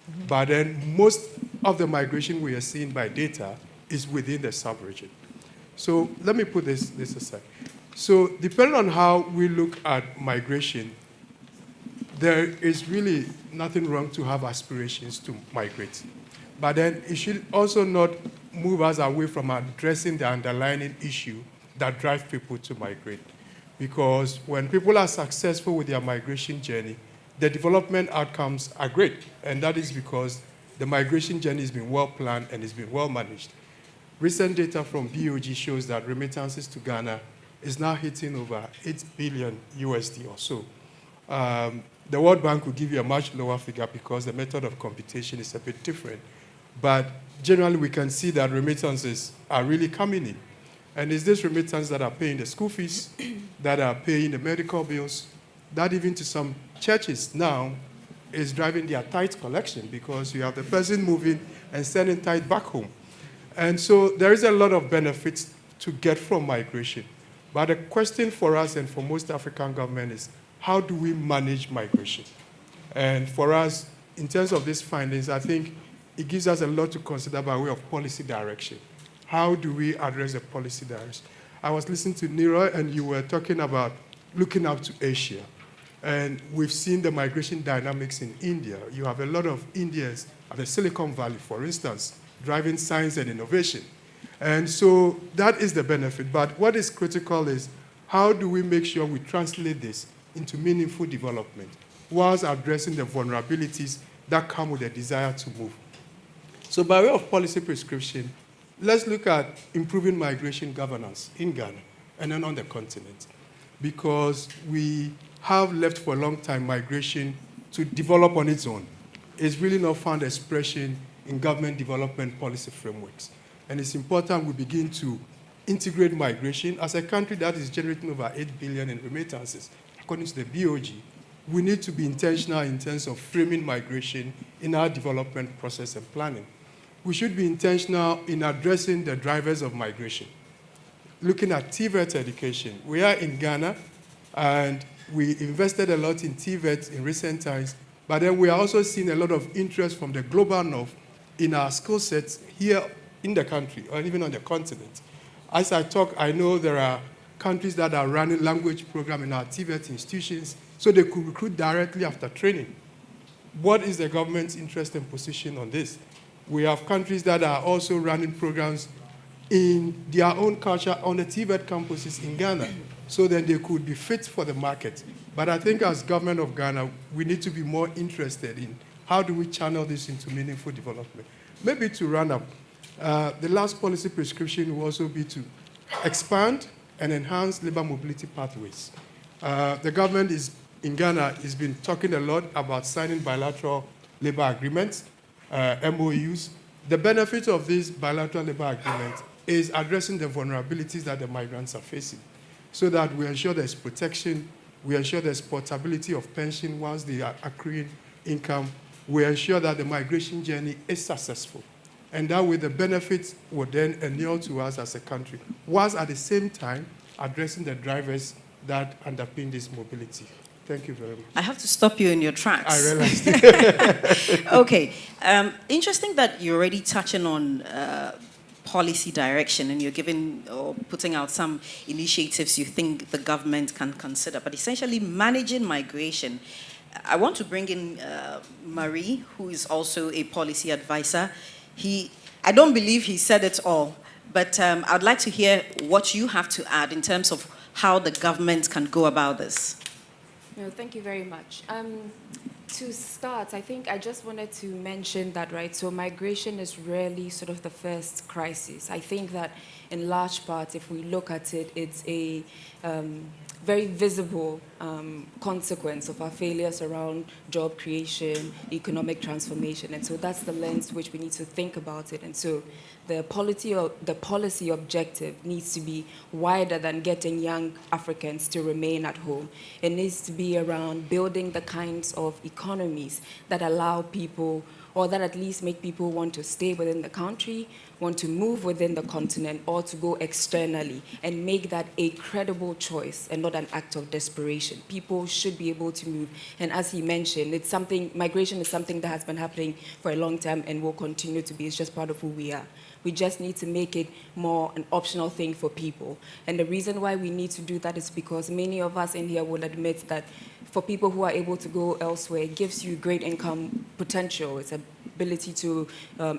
Mm-hmm. But then most of the migration we are seeing by data is within the sub-region. So let me put this aside. So depending on how we look at migration, there is really nothing wrong to have aspirations to migrate. But then it should also not move us away from addressing the underlying issue that drives people to migrate. Because when people are successful with their migration journey, the development outcomes are great. And that is because the migration journey has been well planned and has been well managed. Recent data from BOG shows that remittances to Ghana is now hitting over 8 billion USD or so. The World Bank will give you a much lower figure because the method of computation is a bit different. But generally, we can see that remittances are really coming in. And it's these remittances that are paying the school fees, that are paying the medical bills, that even to some churches now is driving their tithe collection because you have the person moving and sending tithe back home. And so there is a lot of benefits to get from migration. But the question for us and for most African governments is, how do we manage migration? And for us, in terms of these findings, I think it gives us a lot to consider by way of policy direction. How do we address the policy direction? I was listening to Niloy, and you were talking about looking out to Asia. And we've seen the migration dynamics in India. You have a lot of Indians at the Silicon Valley, for instance, driving science and innovation. And so that is the benefit. But what is critical is how do we make sure we translate this into meaningful development whilst addressing the vulnerabilities that come with the desire to move. So by way of policy prescription, let's look at improving migration governance in Ghana and then on the continent, because we have left for a long time migration to develop on its own. It's really not found expression in government development policy frameworks. And it's important we begin to integrate migration. As a country that is generating over 8 billion in remittances, according to the BOG, we need to be intentional in terms of framing migration in our development process and planning. We should be intentional in addressing the drivers of migration. Looking at TVET education, we are in Ghana, and we invested a lot in TVET in recent times, but then we are also seeing a lot of interest from the global north in our skill sets here in the country, or even on the continent. As I talk, I know there are countries that are running language programs in our TVET institutions, so they could recruit directly after training. What is the government's interest and position on this? We have countries that are also running programs in their own culture on the TVET campuses in Ghana, so that they could be fit for the market. But I think as government of Ghana, we need to be more interested in how do we channel this into meaningful development. Maybe to run up, the last policy prescription will also be to expand and enhance labor mobility pathways. The government in Ghana has been talking a lot about signing bilateral labor agreements, MOUs. The benefit of these bilateral labor agreements is addressing the vulnerabilities that the migrants are facing, so that we ensure there's protection, we ensure there's portability of pension once they are accruing income, we ensure that the migration journey is successful. And that way the benefits will then inure to us as a country, whilst at the same time addressing the drivers that underpin this mobility. Thank you very much. I have to stop you in your tracks. I realized. Okay. Interesting that you're already touching on policy direction, and you're giving or putting out some initiatives you think the government can consider. But essentially, managing migration, I want to bring in Marie, who is also a policy advisor. I don't believe he said it all, but I'd like to hear what you have to add in terms of how the government can go about this. No, thank you very much. To start, I think I just wanted to mention that, right, so migration is really sort of the first crisis. I think that in large part, if we look at it, it's a very visible consequence of our failures around job creation, economic transformation. And so that's the lens which we need to think about it. And so the policy objective needs to be wider than getting young Africans to remain at home. It needs to be around building the kinds of economies that allow people, or that at least make people want to stay within the country, want to move within the continent, or to go externally, and make that a credible choice and not an act of desperation. People should be able to move. And as he mentioned, migration is something that has been happening for a long time and will continue to be. It's just part of who we are. We just need to make it more an optional thing for people. And the reason why we need to do that is because many of us in here will admit that for people who are able to go elsewhere, it gives you great income potential. It's an ability to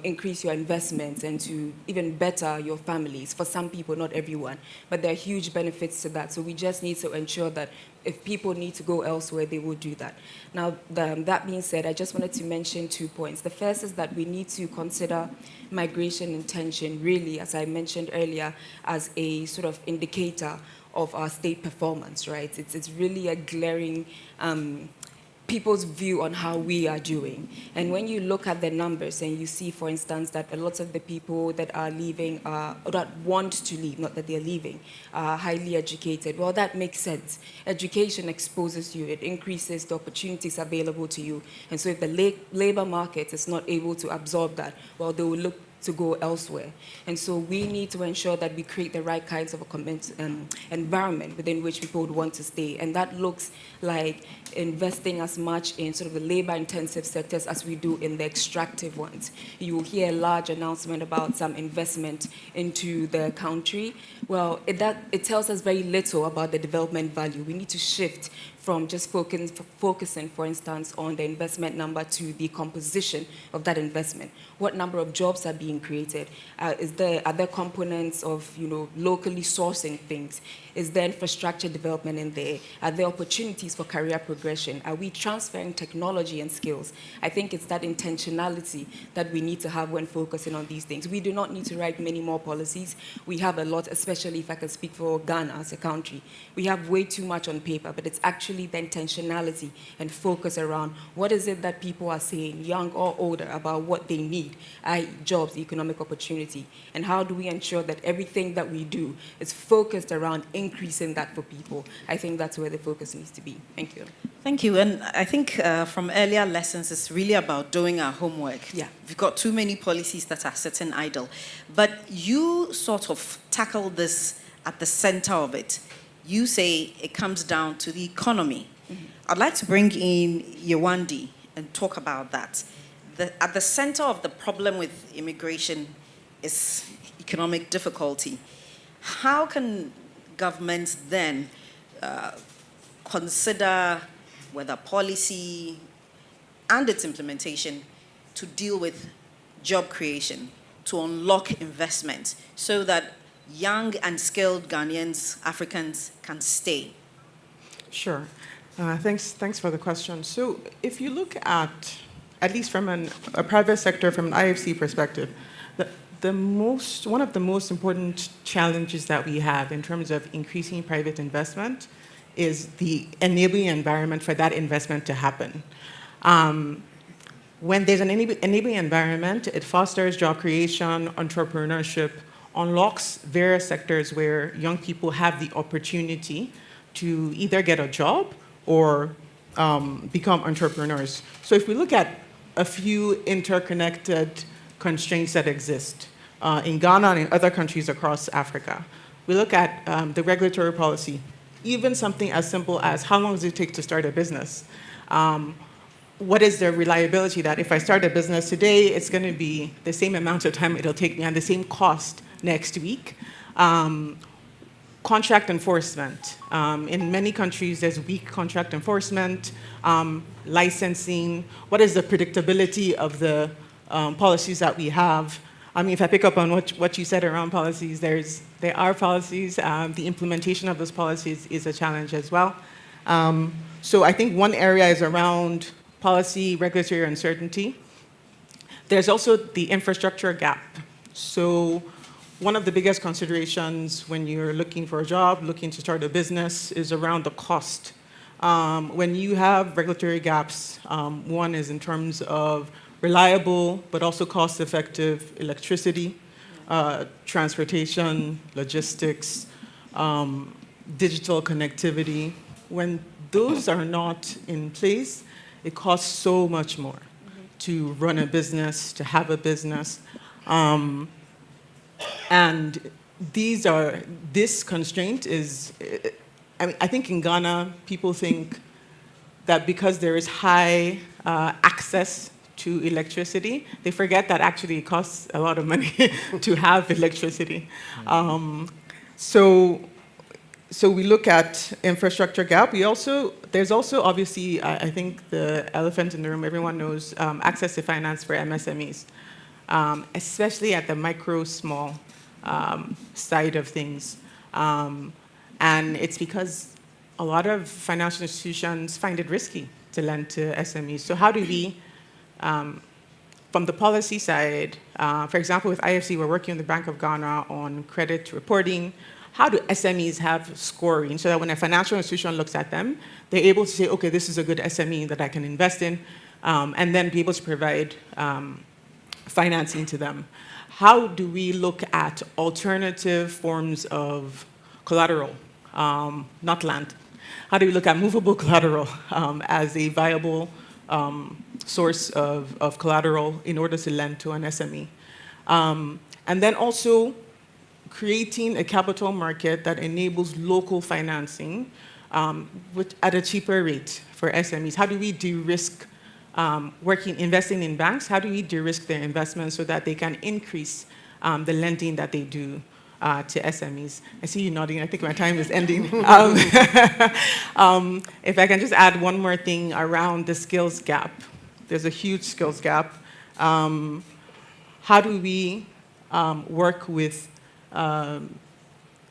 increase your investments and to even better your families. For some people, not everyone, but there are huge benefits to that. So we just need to ensure that if people need to go elsewhere, they will do that. Now, that being said, I just wanted to mention 2 points. The first is that we need to consider migration intention, really, as I mentioned earlier, as a sort of indicator of our state performance, right? It's really a glaring people's view on how we are doing. And when you look at the numbers and you see, for instance, that a lot of the people that are leaving, or that want to leave, not that they're leaving, are highly educated, well, that makes sense. Education exposes you. It increases the opportunities available to you. And so if the labor market is not able to absorb that, well, they will look to go elsewhere. And so we need to ensure that we create the right kinds of environment within which people would want to stay. And that looks like investing as much in sort of the labor-intensive sectors as we do in the extractive ones. You will hear a large announcement about some investment into the country. Well, it tells us very little about the development value. We need to shift from just focusing, for instance, on the investment number to the composition of that investment. What number of jobs are being created? Are there components of locally sourcing things? Is there infrastructure development in there? Are there opportunities for career progression? Are we transferring technology and skills? I think it's that intentionality that we need to have when focusing on these things. We do not need to write many more policies. We have a lot, especially if I can speak for Ghana as a country. We have way too much on paper, but it's actually actually the intentionality and focus around what is it that people are saying, young or older, about what they need, i.e. jobs, economic opportunity, and how do we ensure that everything that we do is focused around increasing that for people. I think that's where the focus needs to be. Thank you. Thank you. And I think from earlier lessons, it's really about doing our homework. Yeah. We've got too many policies that are sitting idle. But you sort of tackle this at the center of it. You say it comes down to the economy. Mm-hmm. I'd like to bring in Yewande and talk about that. At the center of the problem with immigration is economic difficulty. How can governments then consider whether policy and its implementation to deal with job creation, to unlock investment, so that young and skilled Ghanaians, Africans can stay? Sure. Thanks for the question. So if you look at least from a private sector, from an IFC perspective, one of the most important challenges that we have in terms of increasing private investment is the enabling environment for that investment to happen. When there's an enabling environment, it fosters job creation, entrepreneurship, unlocks various sectors where young people have the opportunity to either get a job or become entrepreneurs. So if we look at a few interconnected constraints that exist in Ghana and in other countries across Africa, we look at the regulatory policy, even something as simple as how long does it take to start a business? What is the reliability that if I start a business today, it's going to be the same amount of time it'll take me and the same cost next week? Contract enforcement. In many countries, there's weak contract enforcement, licensing. What is the predictability of the policies that we have? I mean, if I pick up on what you said around policies, there are policies. The implementation of those policies is a challenge as well. So I think one area is around policy, regulatory uncertainty. There's also the infrastructure gap. So one of the biggest considerations when you're looking for a job, looking to start a business, is around the cost. When you have regulatory gaps, one is in terms of reliable but also cost-effective electricity, transportation, logistics, digital connectivity. When those are not in place, it costs so much more to run a business, to have a business. And this constraint is, I think in Ghana, people think that because there is high access to electricity, they forget that actually it costs a lot of money to have electricity. So we look at infrastructure gap. There's also obviously, I think the elephant in the room, everyone knows, access to finance for MSMEs, especially at the micro, small side of things. And it's because a lot of financial institutions find it risky to lend to SMEs. So how do we, from the policy side, for example, with IFC, we're working with the Bank of Ghana on credit reporting. How do SMEs have scoring so that when a financial institution looks at them, they're able to say, okay, this is a good SME that I can invest in, and then be able to provide financing to them? How do we look at alternative forms of collateral, not land? How do we look at movable collateral as a viable source of collateral in order to lend to an SME? And then also creating a capital market that enables local financing at a cheaper rate for SMEs. How do we de-risk investing in banks? How do we de-risk their investments so that they can increase the lending that they do to SMEs? I see you nodding. I think my time is ending. If I can just add one more thing around the skills gap. There's a huge skills gap. How do we work with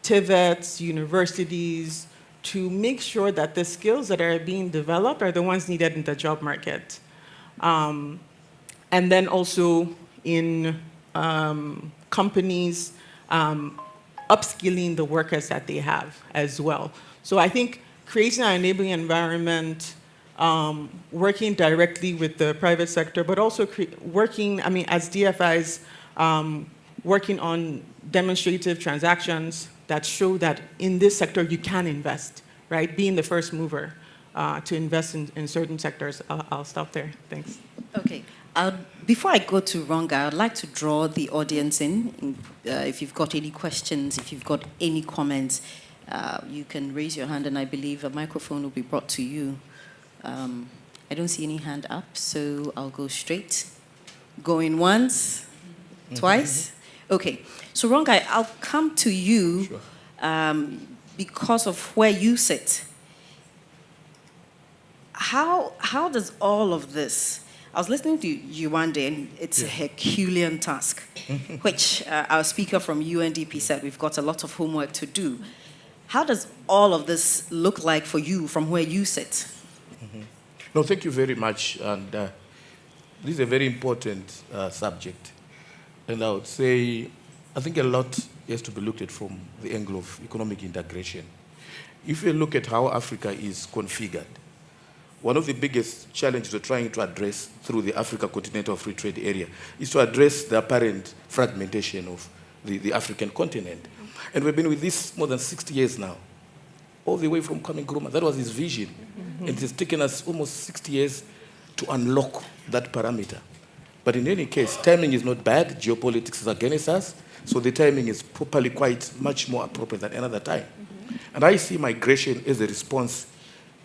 TVETs, universities, to make sure that the skills that are being developed are the ones needed in the job market? And then also in companies, upskilling the workers that they have as well. So I think creating an enabling environment, working directly with the private sector, but also working, as DFIs, working on demonstrative transactions that show that in this sector you can invest, right? Being the first mover to invest in certain sectors. I'll stop there. Thanks. Okay. Before I go to Ronga, I'd like to draw the audience in. If you've got any questions, if you've got any comments, you can raise your hand, and I believe a microphone will be brought to you. I don't see any hand up, so I'll go straight. Going once, twice. Okay. So Ronga, I'll come to you. Sure. Because of where you sit. How does all of this? I was listening to you one day, and it's a Herculean task, which our speaker from UNDP said we've got a lot of homework to do. How does all of this look like for you from where you sit? No, thank you very much. And this is a very important subject. And I would say, I think a lot has to be looked at from the angle of economic integration. If you look at how Africa is configured, one of the biggest challenges we're trying to address through the Africa Continental Free Trade Area is to address the apparent fragmentation of the African continent. And we've been with this more than 60 years now, all the way from Kwame Nkrumah. That was his vision. And it has taken us almost 60 years to unlock that parameter. But in any case, timing is not bad. Geopolitics is against us. So the timing is properly quite much more appropriate than another time. And I see migration as a response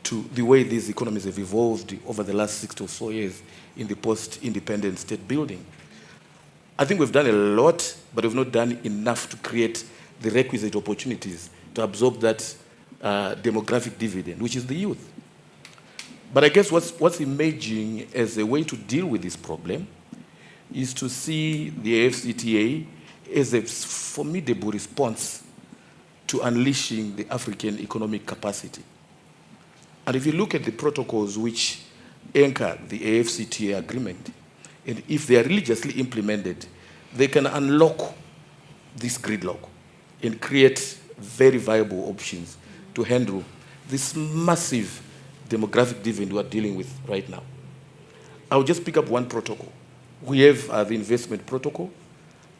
to the way these economies have evolved over the last 60 or so years in the post-independent state building. I think we've done a lot, but we've not done enough to create the requisite opportunities to absorb that demographic dividend, which is the youth. But I guess what's emerging as a way to deal with this problem is to see the AfCFTA as a formidable response to unleashing the African economic capacity. And if you look at the protocols which anchor the AfCFTA agreement, and if they are religiously implemented, they can unlock this gridlock and create very viable options to handle this massive demographic dividend we are dealing with right now. I'll just pick up one protocol. We have the investment protocol,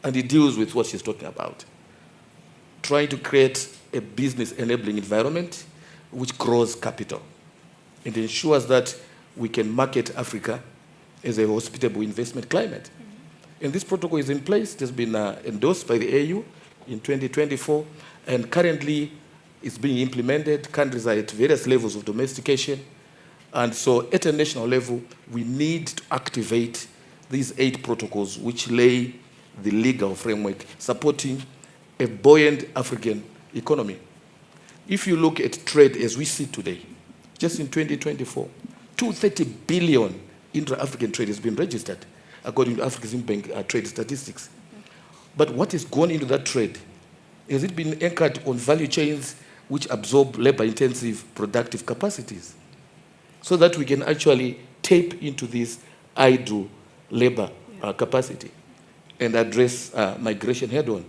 and it deals with what she's talking about. Trying to create a business enabling environment which grows capital and ensures that we can market Africa as a hospitable investment climate. And this protocol is in place. It has been endorsed by the AU in 2024, and currently it's being implemented. Countries are at various levels of domestication. And so at a national level, we need to activate these 8 protocols which lay the legal framework supporting a buoyant African economy. If you look at trade as we see today, just in 2024, 230 billion intra-African trade has been registered, according to Afreximbank trade statistics. But what has gone into that trade? Has it been anchored on value chains which absorb labor-intensive productive capacities so that we can actually tap into this idle labor capacity and address migration head-on?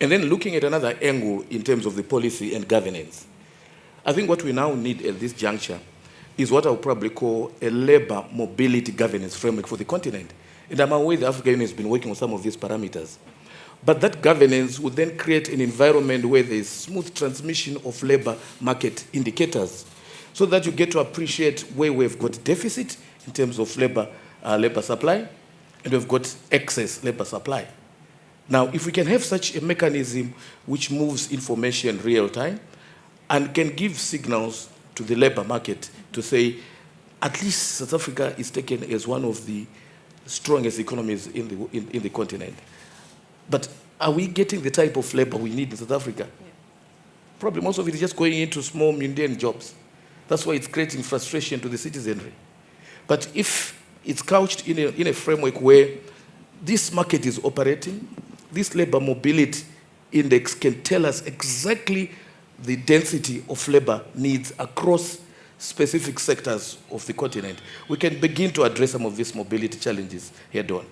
And then looking at another angle in terms of the policy and governance, I think what we now need at this juncture is what I would probably call a labor mobility governance framework for the continent. And I'm aware the African Union has been working on some of these parameters. But that governance would then create an environment where there is smooth transmission of labor market indicators so that you get to appreciate where we've got deficit in terms of labor supply and we've got excess labor supply. Now, if we can have such a mechanism which moves information real time and can give signals to the labor market to say, at least South Africa is taken as one of the strongest economies in the continent. But are we getting the type of labor we need in South Africa? Yeah. Probably most of it is just going into small, mundane jobs. That's why it's creating frustration to the citizenry. But if it's couched in a framework where this market is operating, this labor mobility index can tell us exactly the density of labor needs across specific sectors of the continent, we can begin to address some of these mobility challenges head-on.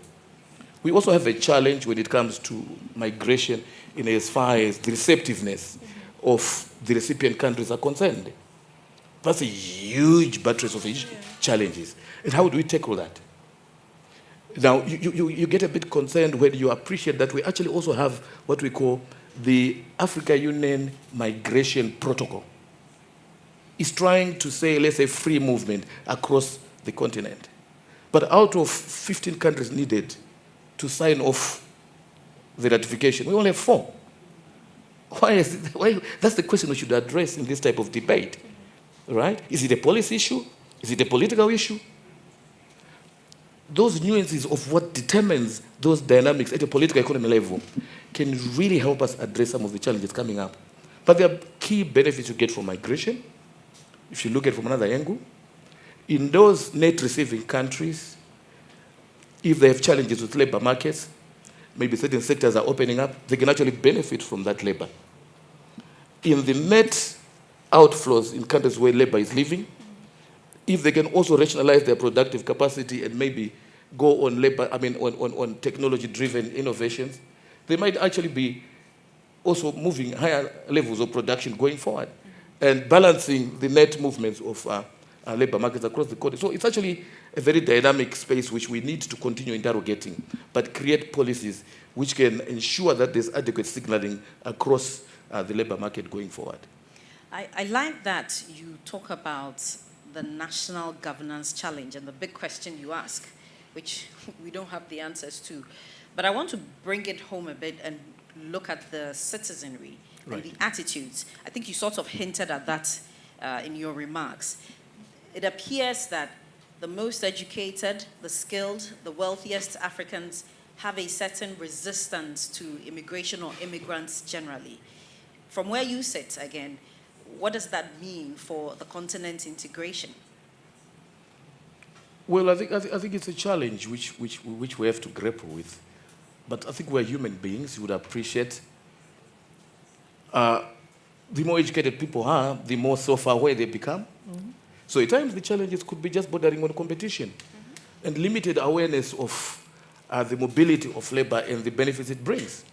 We also have a challenge when it comes to migration in as far as the receptiveness of the recipient countries are concerned. That's a huge buttress of challenges. And how do we tackle that? Now, you get a bit concerned when you appreciate that we actually also have what we call the Africa Union Migration Protocol. It's trying to say, let's say, free movement across the continent. But out of 15 countries needed to sign off the ratification, we only have 4. Why is it? Why? That's the question we should address in this type of debate, right? Is it a policy issue? Is it a political issue? Those nuances of what determines those dynamics at a political economy level can really help us address some of the challenges coming up. But there are key benefits you get from migration. If you look at it from another angle, in those net receiving countries, if they have challenges with labor markets, maybe certain sectors are opening up, they can actually benefit from that labor. In the net outflows in countries where labor is leaving, if they can also rationalize their productive capacity and maybe go on on technology-driven innovations, they might actually be also moving higher levels of production going forward and balancing the net movements of labor markets across the country. So it's actually a very dynamic space which we need to continue interrogating, but create policies which can ensure that there's adequate signaling across the labor market going forward. I like that you talk about the national governance challenge and the big question you ask, which we don't have the answers to. But I want to bring it home a bit and look at the citizenry and the attitudes. I think you sort of hinted at that in your remarks. It appears that the most educated, the skilled, the wealthiest Africans have a certain resistance to immigration or immigrants generally. From where you sit, again, what does that mean for the continent's integration? Well, I think it's a challenge which we have to grapple with. But I think we're human beings. You would appreciate the more educated people are, the more self-aware they become. Mm-hmm. So at times the challenges could be just bordering on competition and limited awareness of the mobility of labor and the benefits it brings.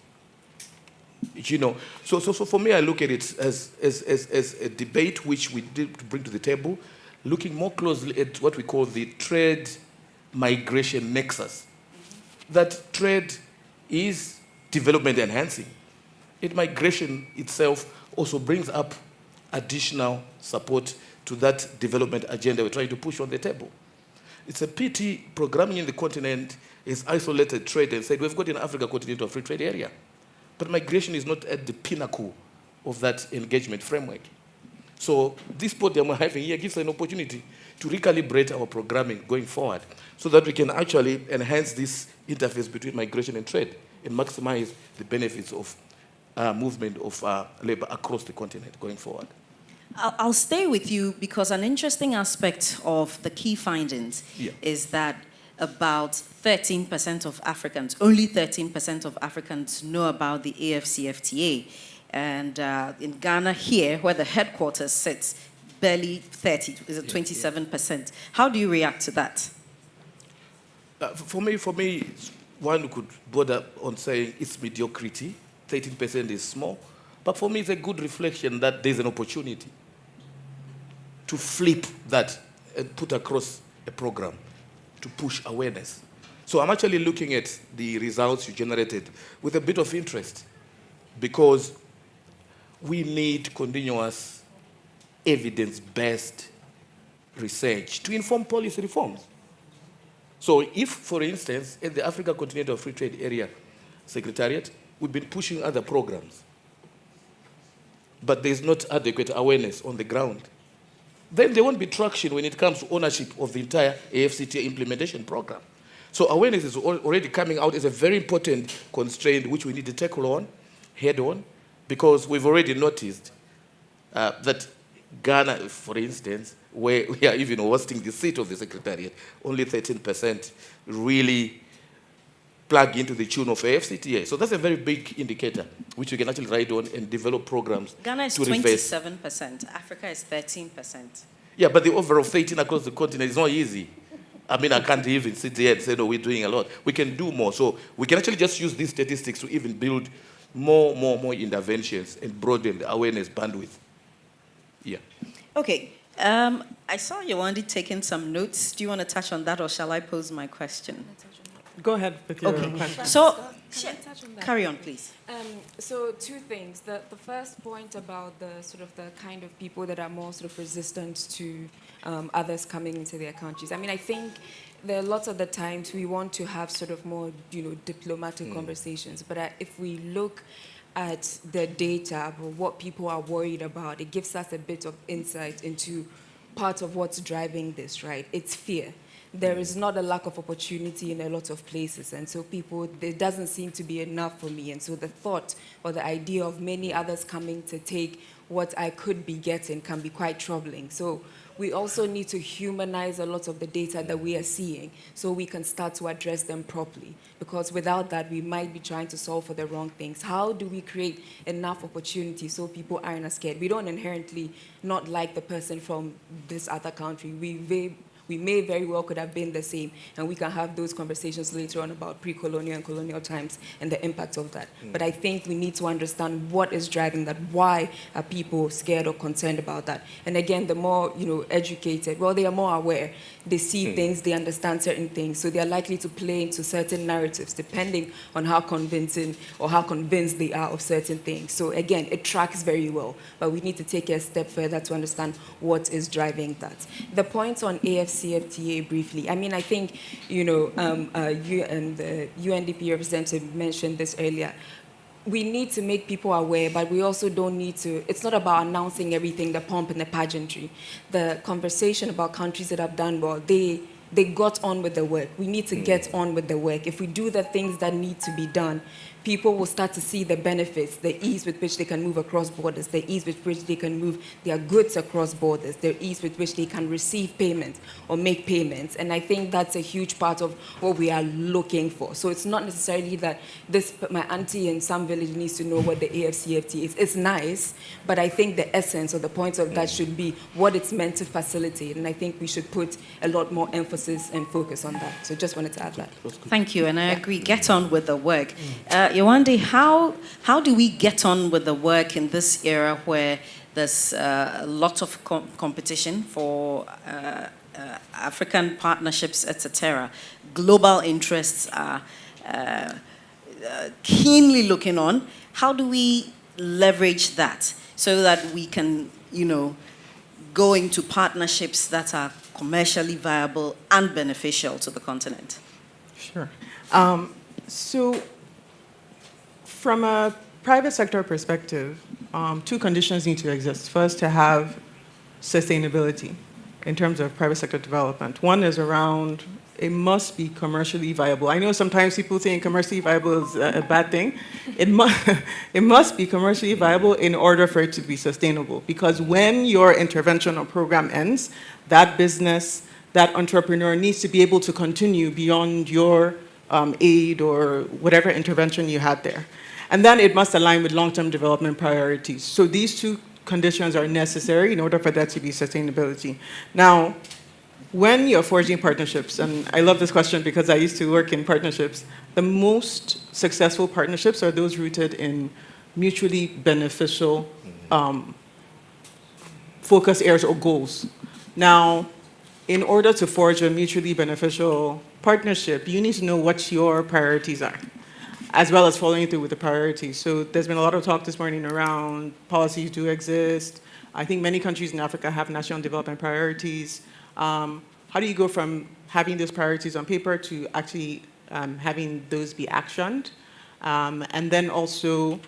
You know, so for me, I look at it as a debate which we did bring to the table, looking more closely at what we call the trade migration nexus. That trade is development enhancing. Yet migration itself also brings up additional support to that development agenda we're trying to push on the table. It's a pity programming in the continent is isolated trade and said, we've got in Africa continental free trade area. But migration is not at the pinnacle of that engagement framework. So this podium we're having here gives us an opportunity to recalibrate our programming going forward so that we can actually enhance this interface between migration and trade and maximize the benefits of movement of labor across the continent going forward. I'll stay with you because an interesting aspect of the key findings is that about 13% of Africans, only 13% of Africans know about the AFCFTA. And in Ghana here, where the headquarters sits, barely 30, is it 27%? How do you react to that? For me, one could border on saying it's mediocrity. 13% is small. But for me, it's a good reflection that there's an opportunity to flip that and put across a program to push awareness. So I'm actually looking at the results you generated with a bit of interest because we need continuous evidence-based research to inform policy reforms. So if, for instance, at the Africa Continental Free Trade Area Secretariat, we've been pushing other programs, but there's not adequate awareness on the ground, then there won't be traction when it comes to ownership of the entire AFCTA implementation program. So awareness is already coming out as a very important constraint which we need to tackle on, head on, because we've already noticed that Ghana, for instance, where we are even hosting the seat of the Secretariat, only 13% really plug into the tune of AFCTA. So that's a very big indicator, which we can actually ride on and develop programs. Ghana is to reverse. 27%, Africa is 13%. Yeah, but the overall 13 across the continent is not easy. I mean, I can't even sit here and say, no, we're doing a lot. We can do more. So we can actually just use these statistics to even build more interventions and broaden the awareness bandwidth. Yeah. Okay. I saw Yewande taking some notes. Do you want to touch on that, or shall I pose my question? Go ahead with your Okay. question. So, Can I touch on that? carry on, please. So two things. The first point about the sort of the kind of people that are more sort of resistant to others coming into their countries. I mean, I think there are lots of the times we want to have sort of more, diplomatic conversations. But if we look at the data of what people are worried about, it gives us a bit of insight into part of what's driving this, right? It's fear. There is not a lack of opportunity in a lot of places, and so there doesn't seem to be enough for me, and so the thought or the idea of many others coming to take what I could be getting can be quite troubling. So we also need to humanize a lot of the data that we are seeing so we can start to address them properly, because without that we might be trying to solve for the wrong things. How do we create enough opportunity so people aren't as scared? We don't inherently not like the person from this other country. We may very well could have been the same, and we can have those conversations later on about pre-colonial and colonial times and the impact of that. But I think we need to understand what is driving that. Why are people scared or concerned about that? And again, the more educated, well, they are more aware. They see things, they understand certain things, so they are likely to play into certain narratives depending on how convincing or how convinced they are of certain things. So again, it tracks very well, but we need to take it a step further to understand what is driving that. The point on AFCFTA briefly, I mean, I think, you and the UNDP representative mentioned this earlier. We need to make people aware, but we also don't need to, it's not about announcing everything, the pomp and the pageantry. The conversation about countries that have done well, they got on with the work. We need to get on with the work. If we do the things that need to be done, people will start to see the benefits, the ease with which they can move across borders, the ease with which they can move their goods across borders, the ease with which they can receive payments or make payments. And I think that's a huge part of what we are looking for. So it's not necessarily that my auntie in some village needs to know what the AFCFTA is. It's nice, but I think the essence or the point of that should be what it's meant to facilitate. And I think we should put a lot more emphasis and focus on that. So just wanted to add that. Thank you, and I agree. Get on with the work. Yewande, how do we get on with the work in this era where there's a lot of competition for African partnerships, etc.? Global interests are keenly looking on. How do we leverage that so that we can, go into partnerships that are commercially viable and beneficial to the continent? Sure. So from a private sector perspective, two conditions need to exist. First, to have sustainability in terms of private sector development. One is around it must be commercially viable. I know sometimes people think commercially viable is a bad thing. It must be commercially viable in order for it to be sustainable. Because when your intervention or program ends, that business, that entrepreneur needs to be able to continue beyond your aid or whatever intervention you had there. And then it must align with long-term development priorities. So these two conditions are necessary in order for that to be sustainability. Now, when you're forging partnerships, and I love this question because I used to work in partnerships, the most successful partnerships are those rooted in mutually beneficial focus areas or goals. Now, in order to forge a mutually beneficial partnership, you need to know what your priorities are, as well as following through with the priorities. So there's been a lot of talk this morning around policies do exist. I think many countries in Africa have national development priorities. How do you go from having those priorities on paper to actually having those be actioned? And then also,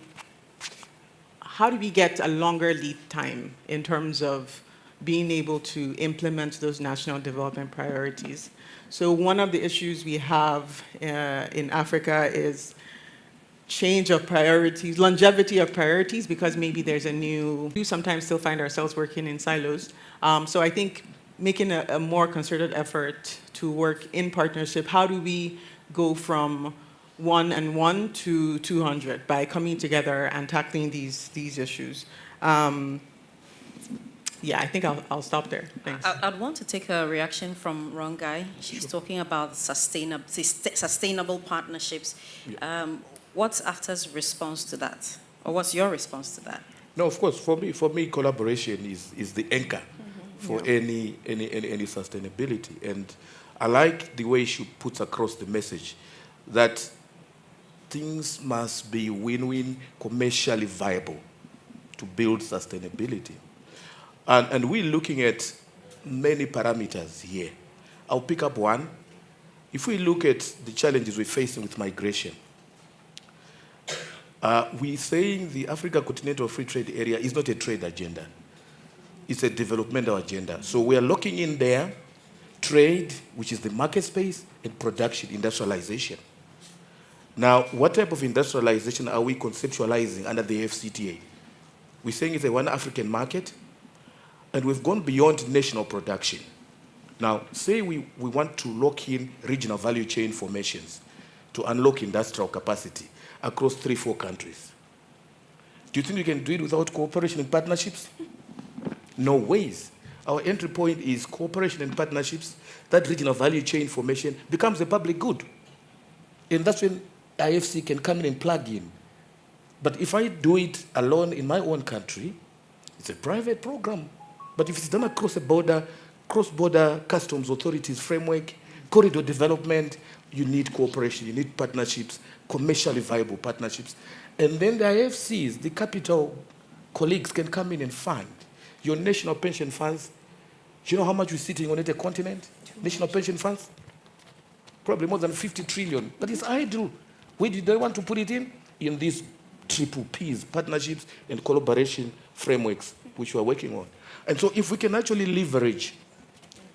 how do we get a longer lead time in terms of being able to implement those national development priorities? So one of the issues we have in Africa is change of priorities, longevity of priorities, because maybe there's a new, we sometimes still find ourselves working in silos. So I think making a more concerted effort to work in partnership, how do we go from 1 and 1 to 200 by coming together and tackling these issues? Yeah, I think I'll stop there. Thanks. I'd want to take a reaction from Rongai. She's talking about sustainable partnerships. What's AFTA's response to that? Or what's your response to that? No, of course, for me, collaboration is the anchor for any sustainability. And I like the way she puts across the message that things must be win-win, commercially viable to build sustainability. And we're looking at many parameters here. I'll pick up one. If we look at the challenges we're facing with migration, we're saying the Africa Continental Free Trade Area is not a trade agenda. It's a developmental agenda. So we are locking in there trade, which is the market space, and production, industrialization. Now, what type of industrialization are we conceptualizing under the FCTA? We're saying it's a one African market, and we've gone beyond national production. Now, say we want to lock in regional value chain formations to unlock industrial capacity across 3-4 countries. Do you think we can do it without cooperation and partnerships? No ways. Our entry point is cooperation and partnerships. That regional value chain formation becomes a public good. And that's when IFC can come in and plug in. But if I do it alone in my own country, it's a private program. But if it's done across a border, cross-border customs authorities framework, corridor development, you need cooperation, you need partnerships, commercially viable partnerships. And then the IFCs, the capital colleagues can come in and fund. Your national pension funds, do you know how much we're sitting on at a continent? National pension funds? Probably more than 50 trillion. But it's idle. Where do they want to put it in? In these triple Ps, partnerships and collaboration frameworks, which we're working on. And so if we can actually leverage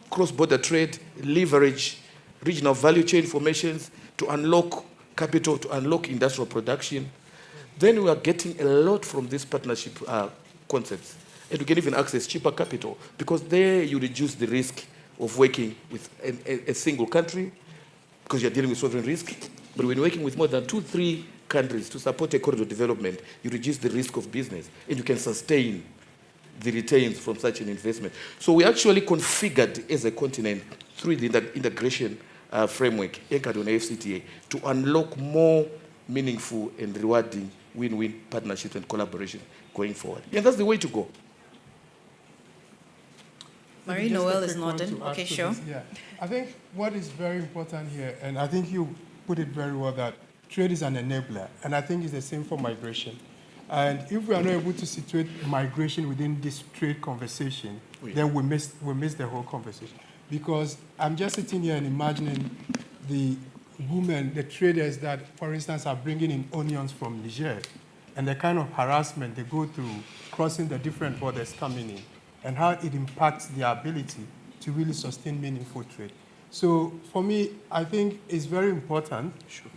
cross-border trade, leverage regional value chain formations to unlock capital, to unlock industrial production, then we are getting a lot from these partnership concepts. And we can even access cheaper capital, because there you reduce the risk of working with a single country, because you're dealing with sovereign risk. But when you're working with more than 2-3 countries to support a corridor development, you reduce the risk of business, and you can sustain the returns from such an investment. So we actually configured as a continent through the integration framework anchored on FCTA to unlock more meaningful and rewarding win-win partnerships and collaboration going forward. And that's the way to go. Marie-Noel is nodding. Okay, sure. Yeah. I think what is very important here, and I think you put it very well, that trade is an enabler, and I think it's the same for migration. And if we are not able to situate migration within this trade conversation, then we miss the whole conversation. Because I'm just sitting here and imagining the women, the traders that, for instance, are bringing in onions from Niger, and the kind of harassment they go through crossing the different borders coming in, and how it impacts their ability to really sustain meaningful trade. So for me, I think it's very important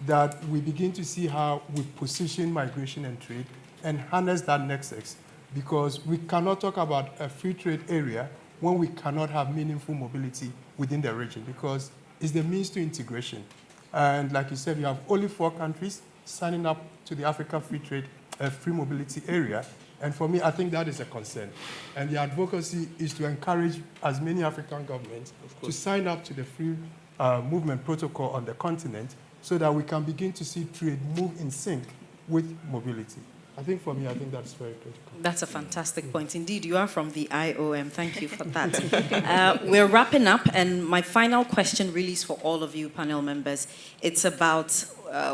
that we begin to see how we position migration and trade and harness that nexus, because we cannot talk about a free trade area when we cannot have meaningful mobility within the region, because it's the means to integration. And like you said, you have only 4 countries signing up to the Africa Free Mobility Area. And for me, I think that is a concern. And the advocacy is to encourage as many African governments to sign up to the free movement protocol on the continent, so that we can begin to see trade move in sync with mobility. I think for me, I think that's very critical. That's a fantastic point. Indeed, you are from the IOM. Thank you for that. We're wrapping up, and my final question really is for all of you panel members. It's about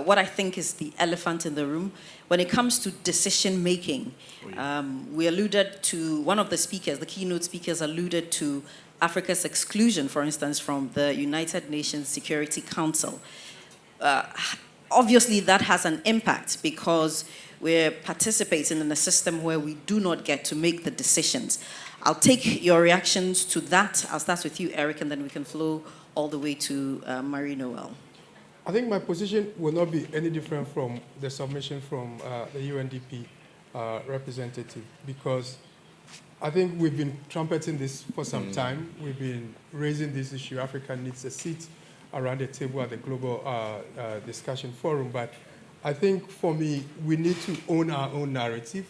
what I think is the elephant in the room. When it comes to decision-making, we alluded to, one of the speakers, the keynote speakers alluded to Africa's exclusion, for instance, from the United Nations Security Council. Obviously, that has an impact, because we're participating in a system where we do not get to make the decisions. I'll take your reactions to that. I'll start with you, Eric, and then we can flow all the way to Marie-Noel. I think my position will not be any different from the submission from the UNDP representative, because I think we've been trumpeting this for some time. We've been raising this issue. Africa needs a seat around the table at the Global Discussion Forum. But I think for me, we need to own our own narrative.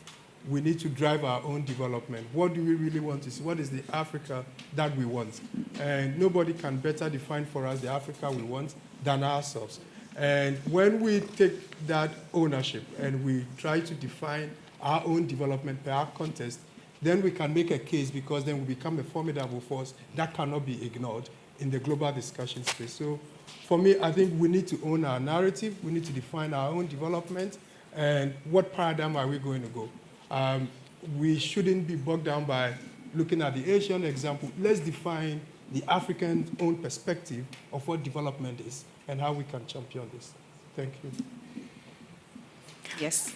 We need to drive our own development. What do we really want to see? What is the Africa that we want? And nobody can better define for us the Africa we want than ourselves. And when we take that ownership and we try to define our own development per our context, then we can make a case, because then we become a formidable force that cannot be ignored in the global discussion space. So for me, I think we need to own our narrative. We need to define our own development and what paradigm are we going to go. We shouldn't be bogged down by looking at the Asian example. Let's define the African own perspective of what development is and how we can champion this. Thank you. Yes.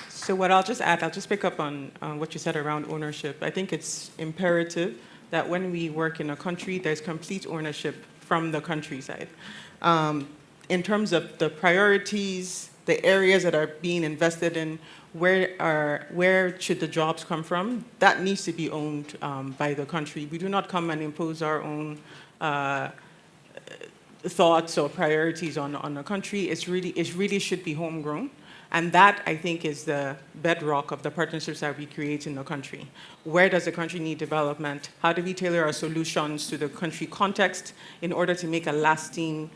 So what I'll just add, I'll just pick up on what you said around ownership. I think it's imperative that when we work in a country, there's complete ownership from the countryside. In terms of the priorities, the areas that are being invested in, where should the jobs come from, that needs to be owned by the country. We do not come and impose our own thoughts or priorities on a country. It really should be homegrown. And that, I think, is the bedrock of the partnerships that we create in the country. Where does the country need development? How do we tailor our solutions to the country context in order to make a lasting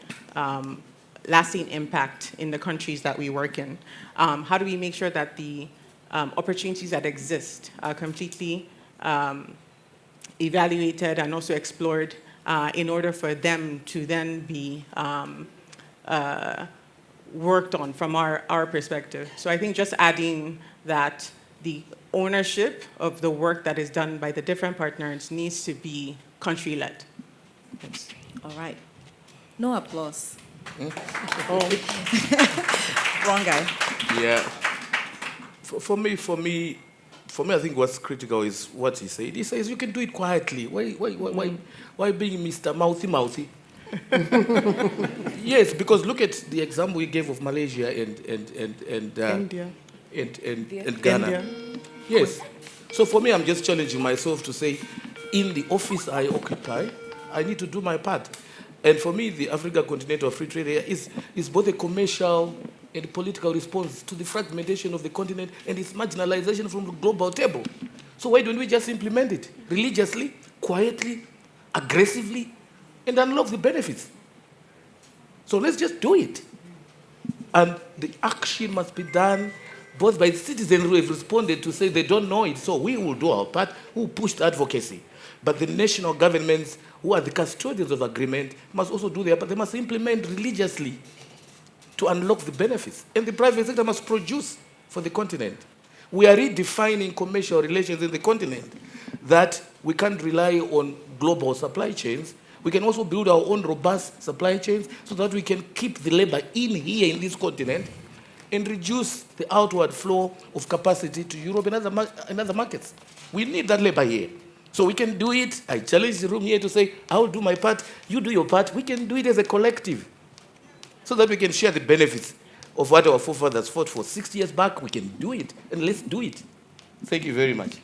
impact in the countries that we work in? How do we make sure that the opportunities that exist are completely evaluated and also explored in order for them to then be worked on from our perspective. So I think just adding that the ownership of the work that is done by the different partners needs to be country-led. Thanks. All right. No applause. Oh. Wrong guy. Yeah. For me, I think what's critical is what he said. He says you can do it quietly. Why being Mr. Mouthy? Yes, because look at the example we gave of Malaysia and India. and Ghana. India. Yes. So for me, I'm just challenging myself to say, in the office I occupy, I need to do my part. And for me, the Africa Continental Free Trade Area is both a commercial and political response to the fragmentation of the continent and its marginalization from the global table. So why don't we just implement it religiously, quietly, aggressively, and unlock the benefits? So let's just do it. And the action must be done both by the citizens who have responded to say they don't know it, so we will do our part, who pushed advocacy. But the national governments, who are the custodians of agreement, must also do their part. They must implement religiously to unlock the benefits. And the private sector must produce for the continent. We are redefining commercial relations in the continent, that we can't rely on global supply chains. We can also build our own robust supply chains so that we can keep the labor in here in this continent and reduce the outward flow of capacity to Europe and other markets. We need that labor here. So we can do it. I challenge the room here to say, I'll do my part, you do your part. We can do it as a collective so that we can share the benefits of what our forefathers fought for 60 years back. We can do it, and let's do it. Thank you very much.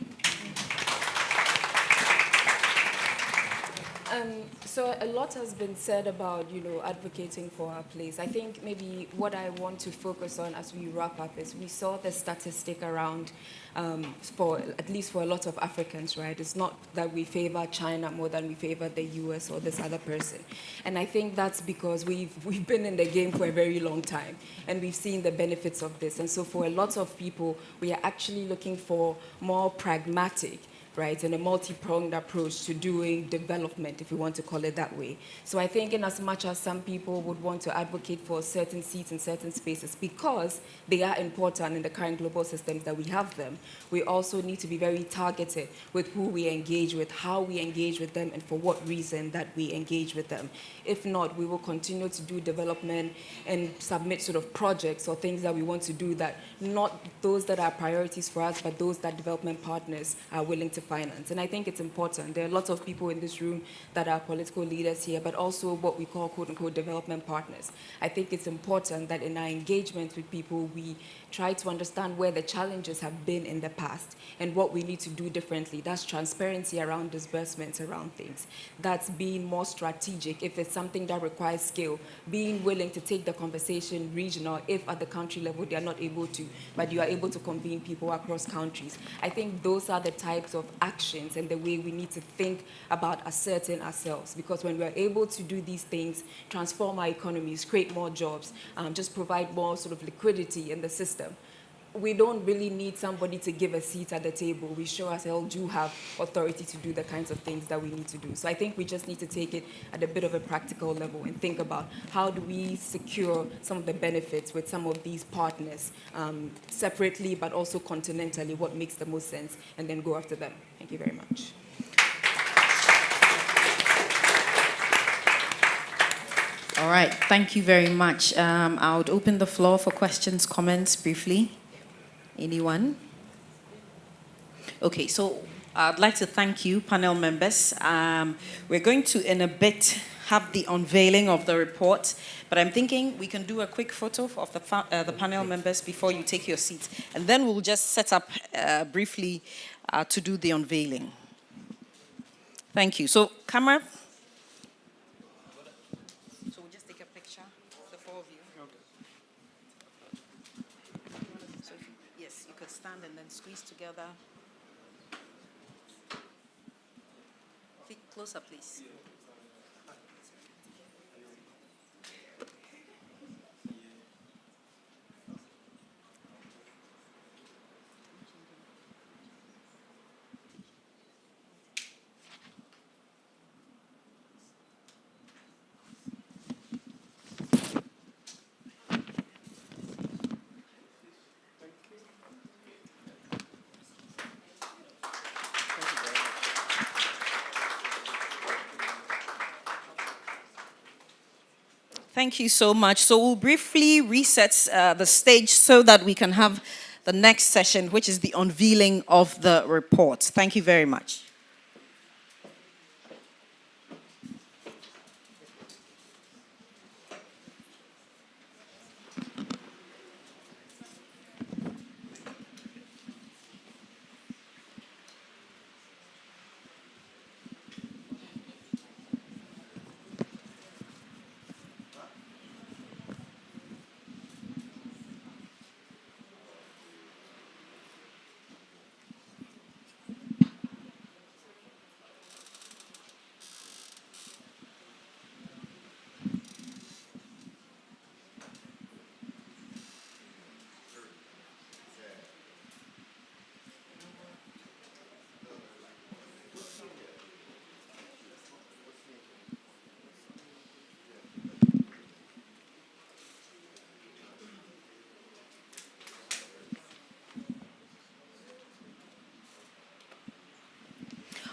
So a lot has been said about, advocating for our place. I think maybe what I want to focus on as we wrap up is we saw the statistic around, at least for a lot of Africans, right? It's not that we favor China more than we favor the US or this other person. And I think that's because we've been in the game for a very long time, and we've seen the benefits of this. And so for a lot of people, we are actually looking for more pragmatic, right, and a multi-pronged approach to doing development, if we want to call it that way. So I think in as much as some people would want to advocate for certain seats in certain spaces because they are important in the current global systems that we have them, we also need to be very targeted with who we engage with, how we engage with them, and for what reason that we engage with them. If not, we will continue to do development and submit sort of projects or things that we want to do that not those that are priorities for us, but those that development partners are willing to finance. And I think it's important. There are lots of people in this room that are political leaders here, but also what we call quote-unquote development partners. I think it's important that in our engagement with people, we try to understand where the challenges have been in the past and what we need to do differently. That's transparency around disbursements, around things. That's being more strategic if it's something that requires scale, being willing to take the conversation regional if at the country level they are not able to, but you are able to convene people across countries. I think those are the types of actions and the way we need to think about asserting ourselves. Because when we're able to do these things, transform our economies, create more jobs, just provide more sort of liquidity in the system, we don't really need somebody to give a seat at the table. We sure as hell do have authority to do the kinds of things that we need to do. So I think we just need to take it at a bit of a practical level and think about how do we secure some of the benefits with some of these partners separately, but also continentally, what makes the most sense, and then go after them. Thank you very much. All right, thank you very much. I would open the floor for questions, comments briefly. Anyone? Okay, so I'd like to thank you, panel members. We're going to, in a bit, have the unveiling of the report, but I'm thinking we can do a quick photo of the panel members before you take your seats, and then we'll just set up briefly to do the unveiling. Thank you. So, camera. So we'll just take a picture, the four of you. So, yes, you could stand and then squeeze together. Closer, please. Thank you so much. So we'll briefly reset the stage so that we can have the next session, which is the unveiling of the report. Thank you very much.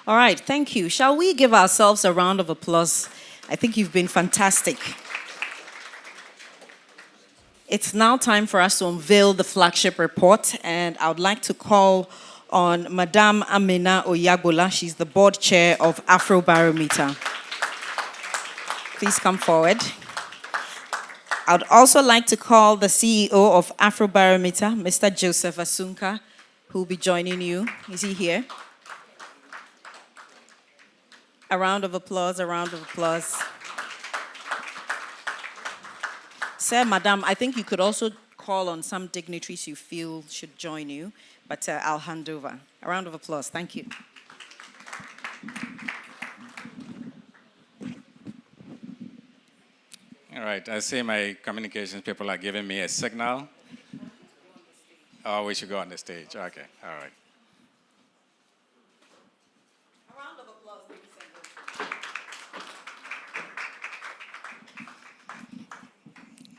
All right, thank you. Shall we give ourselves a round of applause? I think you've been fantastic. It's now time for us to unveil the flagship report, and I would like to call on Madame Amina J. She's the board chair of Afrobarometer. Please come forward. I would also like to call the CEO of Afrobarometer, Mr. Joseph Asunka, who will be joining you. Is he here? A round of applause, a round of applause. Sir, Madam, I think you could also call on some dignitaries you feel should join you, but I'll hand over. A round of applause, thank you. All right, I see my communications people are giving me a signal. Oh, we should go on the stage. Okay, all right.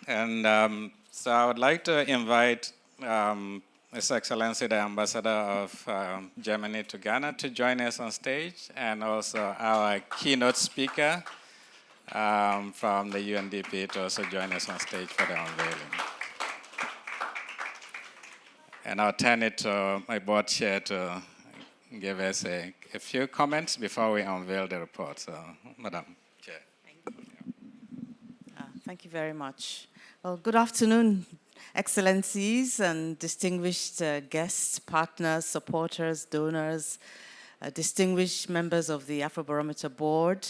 And so I would like to invite His Excellency the Ambassador of Germany to Ghana to join us on stage, and also our keynote speaker from the UNDP to also join us on stage for the unveiling. And I'll turn it to my board chair to give us a few comments before we unveil the report. So, Madam Chair. Thank you very much. Well, good afternoon, Excellencies and distinguished guests, partners, supporters, donors, distinguished members of the Afrobarometer board,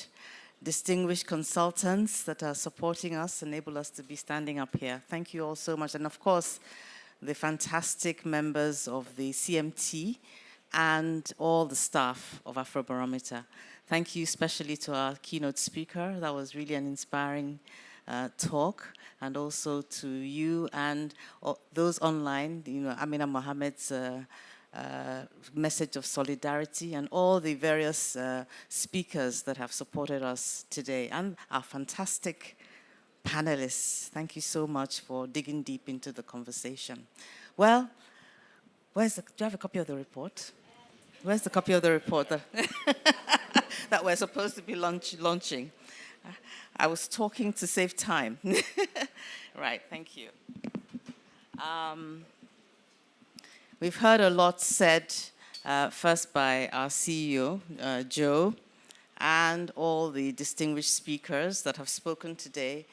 distinguished consultants that are supporting us, enable us to be standing up here. Thank you all so much. And of course, the fantastic members of the CMT and all the staff of Afrobarometer. Thank you especially to our keynote speaker. That was really an inspiring talk, and also to you and those online, Amina Mohammed's message of solidarity, and all the various speakers that have supported us today, and our fantastic panelists. Thank you so much for digging deep into the conversation. Well, do you have a copy of the report? Where's the copy of the report that we're supposed to be launching? I was talking to save time. Right, thank you. We've heard a lot said, first by our CEO, Joe, and all the distinguished speakers that have spoken today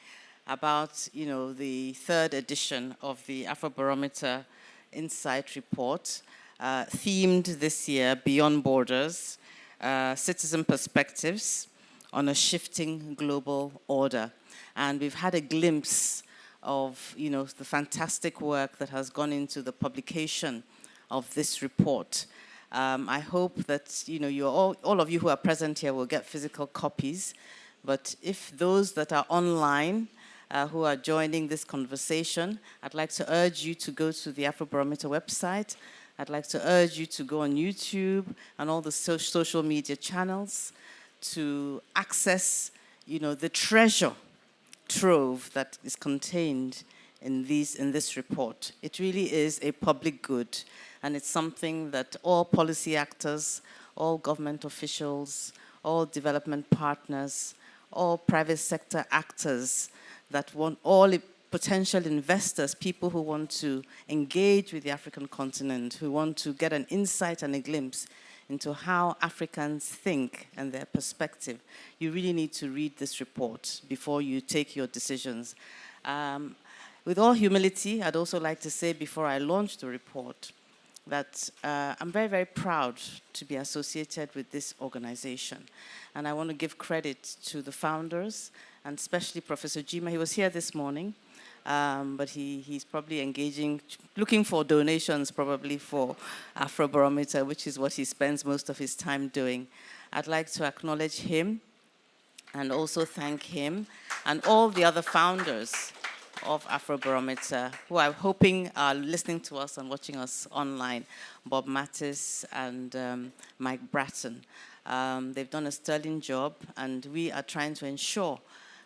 about, the third edition of the Afrobarometer Insight Report, themed this year, Beyond Borders, Citizen Perspectives on a Shifting Global Order. And we've had a glimpse of, the fantastic work that has gone into the publication of this report. I hope that, all of you who are present here will get physical copies. But if those that are online, who are joining this conversation, I'd like to urge you to go to the Afrobarometer website. I'd like to urge you to go on YouTube and all the social media channels to access, the treasure trove that is contained in this report. It really is a public good, and it's something that all policy actors, all government officials, all development partners, all private sector actors that want, all potential investors, people who want to engage with the African continent, who want to get an insight and a glimpse into how Africans think and their perspective. You really need to read this report before you take your decisions. With all humility, I'd also like to say before I launch the report that I'm very, very proud to be associated with this organization. And I want to give credit to the founders, and especially Professor Jima. He was here this morning, but he's probably engaging, looking for donations probably for Afrobarometer, which is what he spends most of his time doing. I'd like to acknowledge him and also thank him and all the other founders of Afrobarometer, who I'm hoping are listening to us and watching us online, Bob Mattis and Mike Bratton. They've done a sterling job, and we are trying to ensure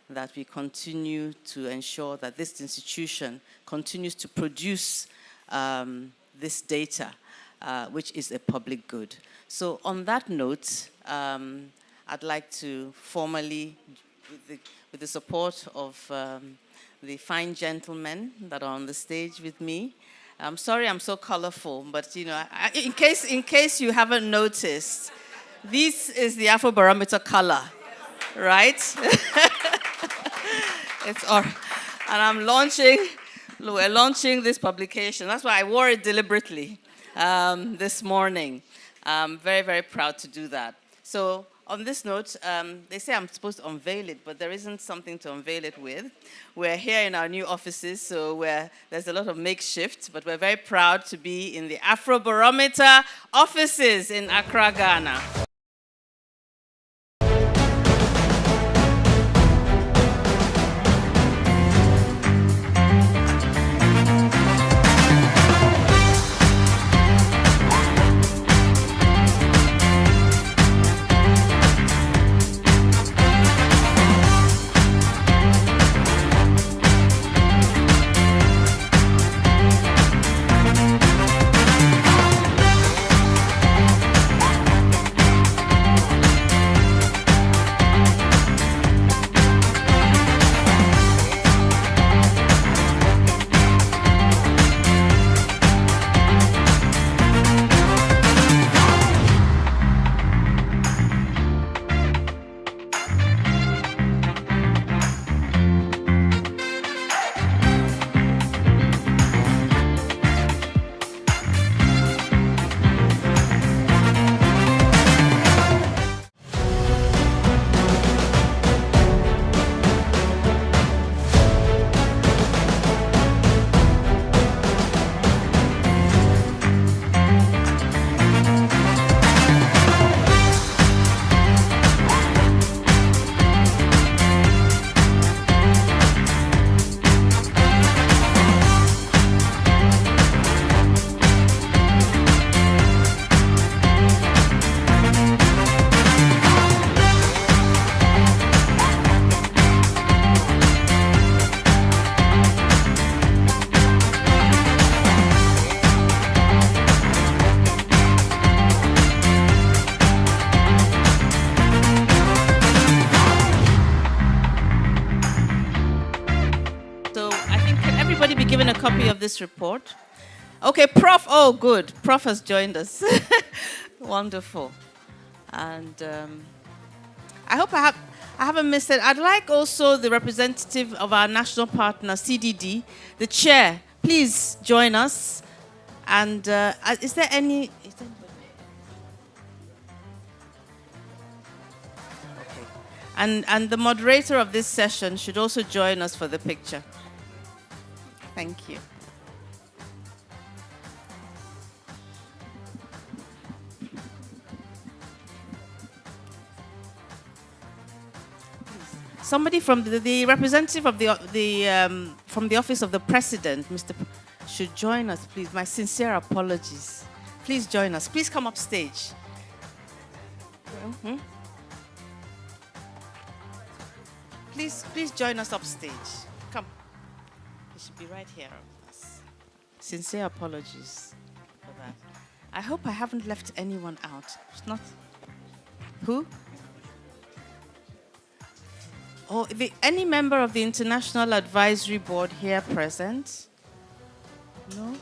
that we continue to ensure that this institution continues to produce this data, which is a public good. So on that note, I'd like to formally, with the support of the fine gentlemen that are on the stage with me. I'm sorry I'm so colorful, but in case you haven't noticed, this is the Afrobarometer color, right? And we're launching this publication. That's why I wore it deliberately this morning. I'm very, very proud to do that. So on this note, they say I'm supposed to unveil it, but there isn't something to unveil it with. We're here in our new offices, so there's a lot of makeshift, but we're very proud to be in the Afrobarometer offices in Accra, Ghana. everybody be given a copy of this report? Okay, Prof. Oh, good. Prof has joined us. Wonderful. And I hope I haven't missed it. I'd like also the representative of our national partner, CDD, the chair. Please join us. And is there any... And the moderator of this session should also join us for the picture. Thank you. Somebody from the representative of from the office of the president, Mr. should join us, please. My sincere apologies. Please join us. Please come up stage. Mm-hmm. Please join us upstage. Come. He should be right here with us. Sincere apologies for that. I hope I haven't left anyone out. It's not. Who? Oh, any member of the International Advisory Board here present? No?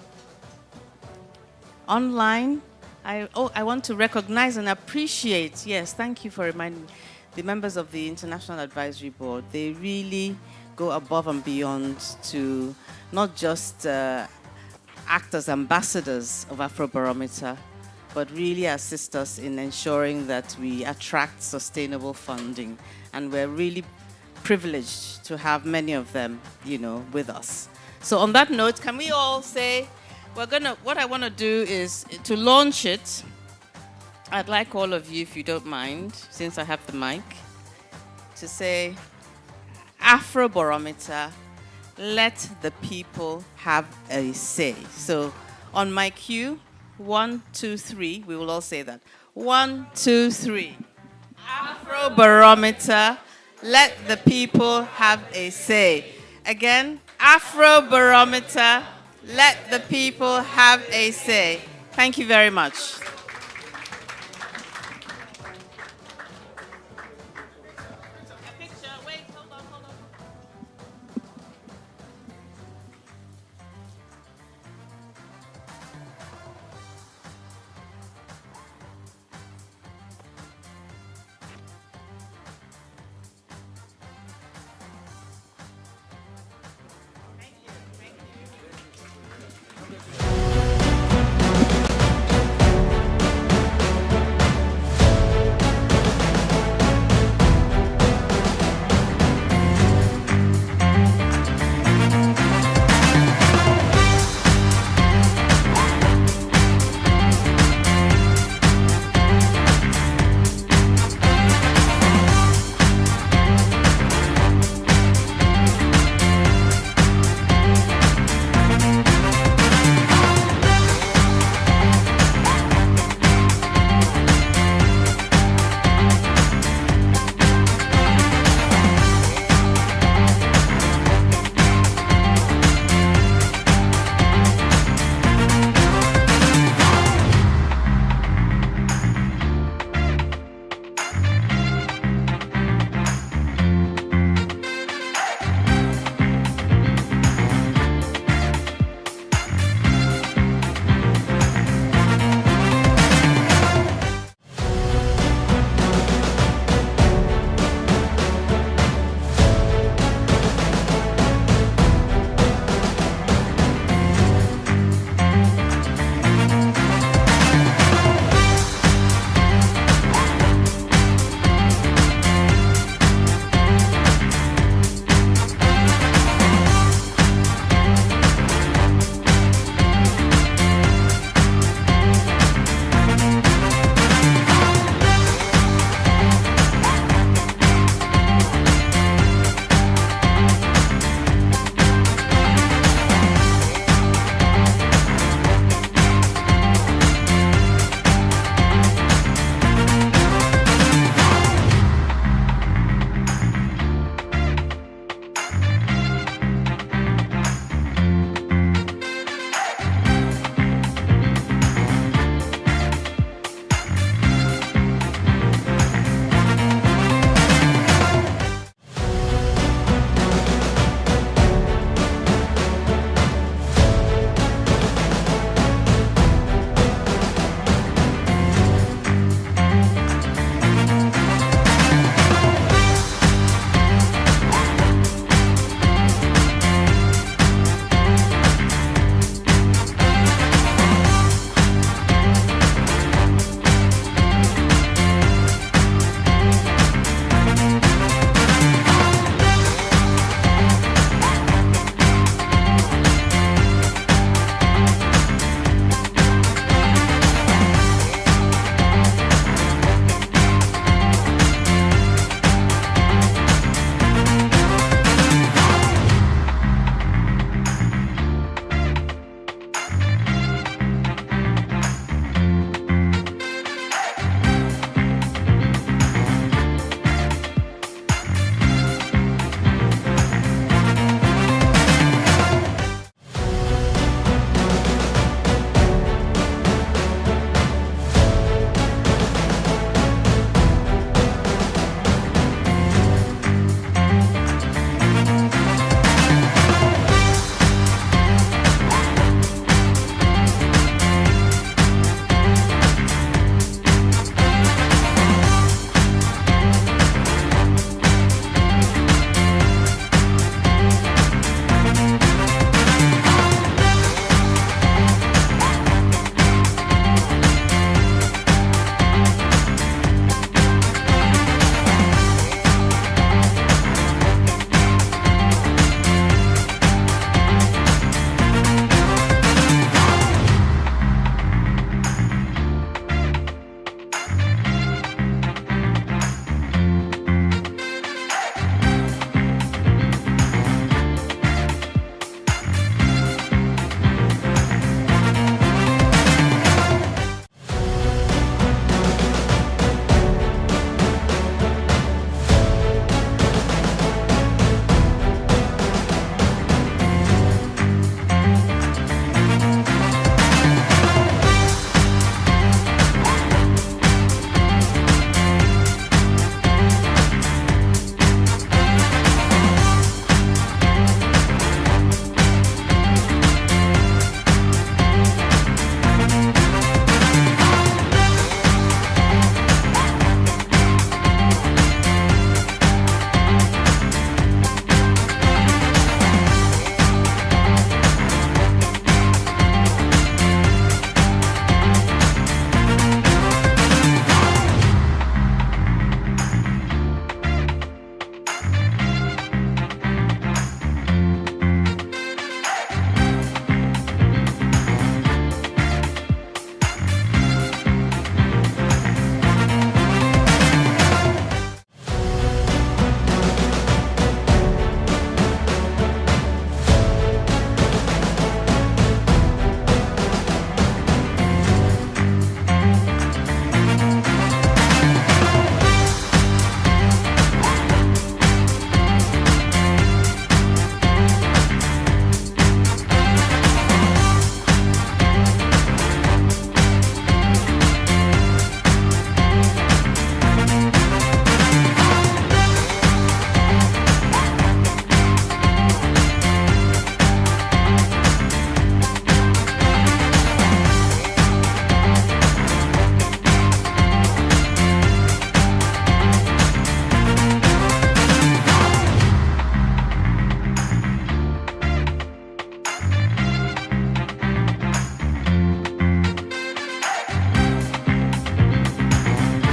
Online? I want to recognize and appreciate. Yes, thank you for reminding me. The members of the International Advisory Board, they really go above and beyond to not just act as ambassadors of Afrobarometer, but really assist us in ensuring that we attract sustainable funding. And we're really privileged to have many of them, with us. So on that note, can we all say, what I want to do is to launch it. I'd like all of you, if you don't mind, since I have the mic, to say, Afrobarometer, let the people have a say. So on my cue, 1, 2, 3, we will all say that. 1, 2, 3. Afrobarometer, let the people have a say. Again, Afrobarometer, let the people have a say. Thank you very much.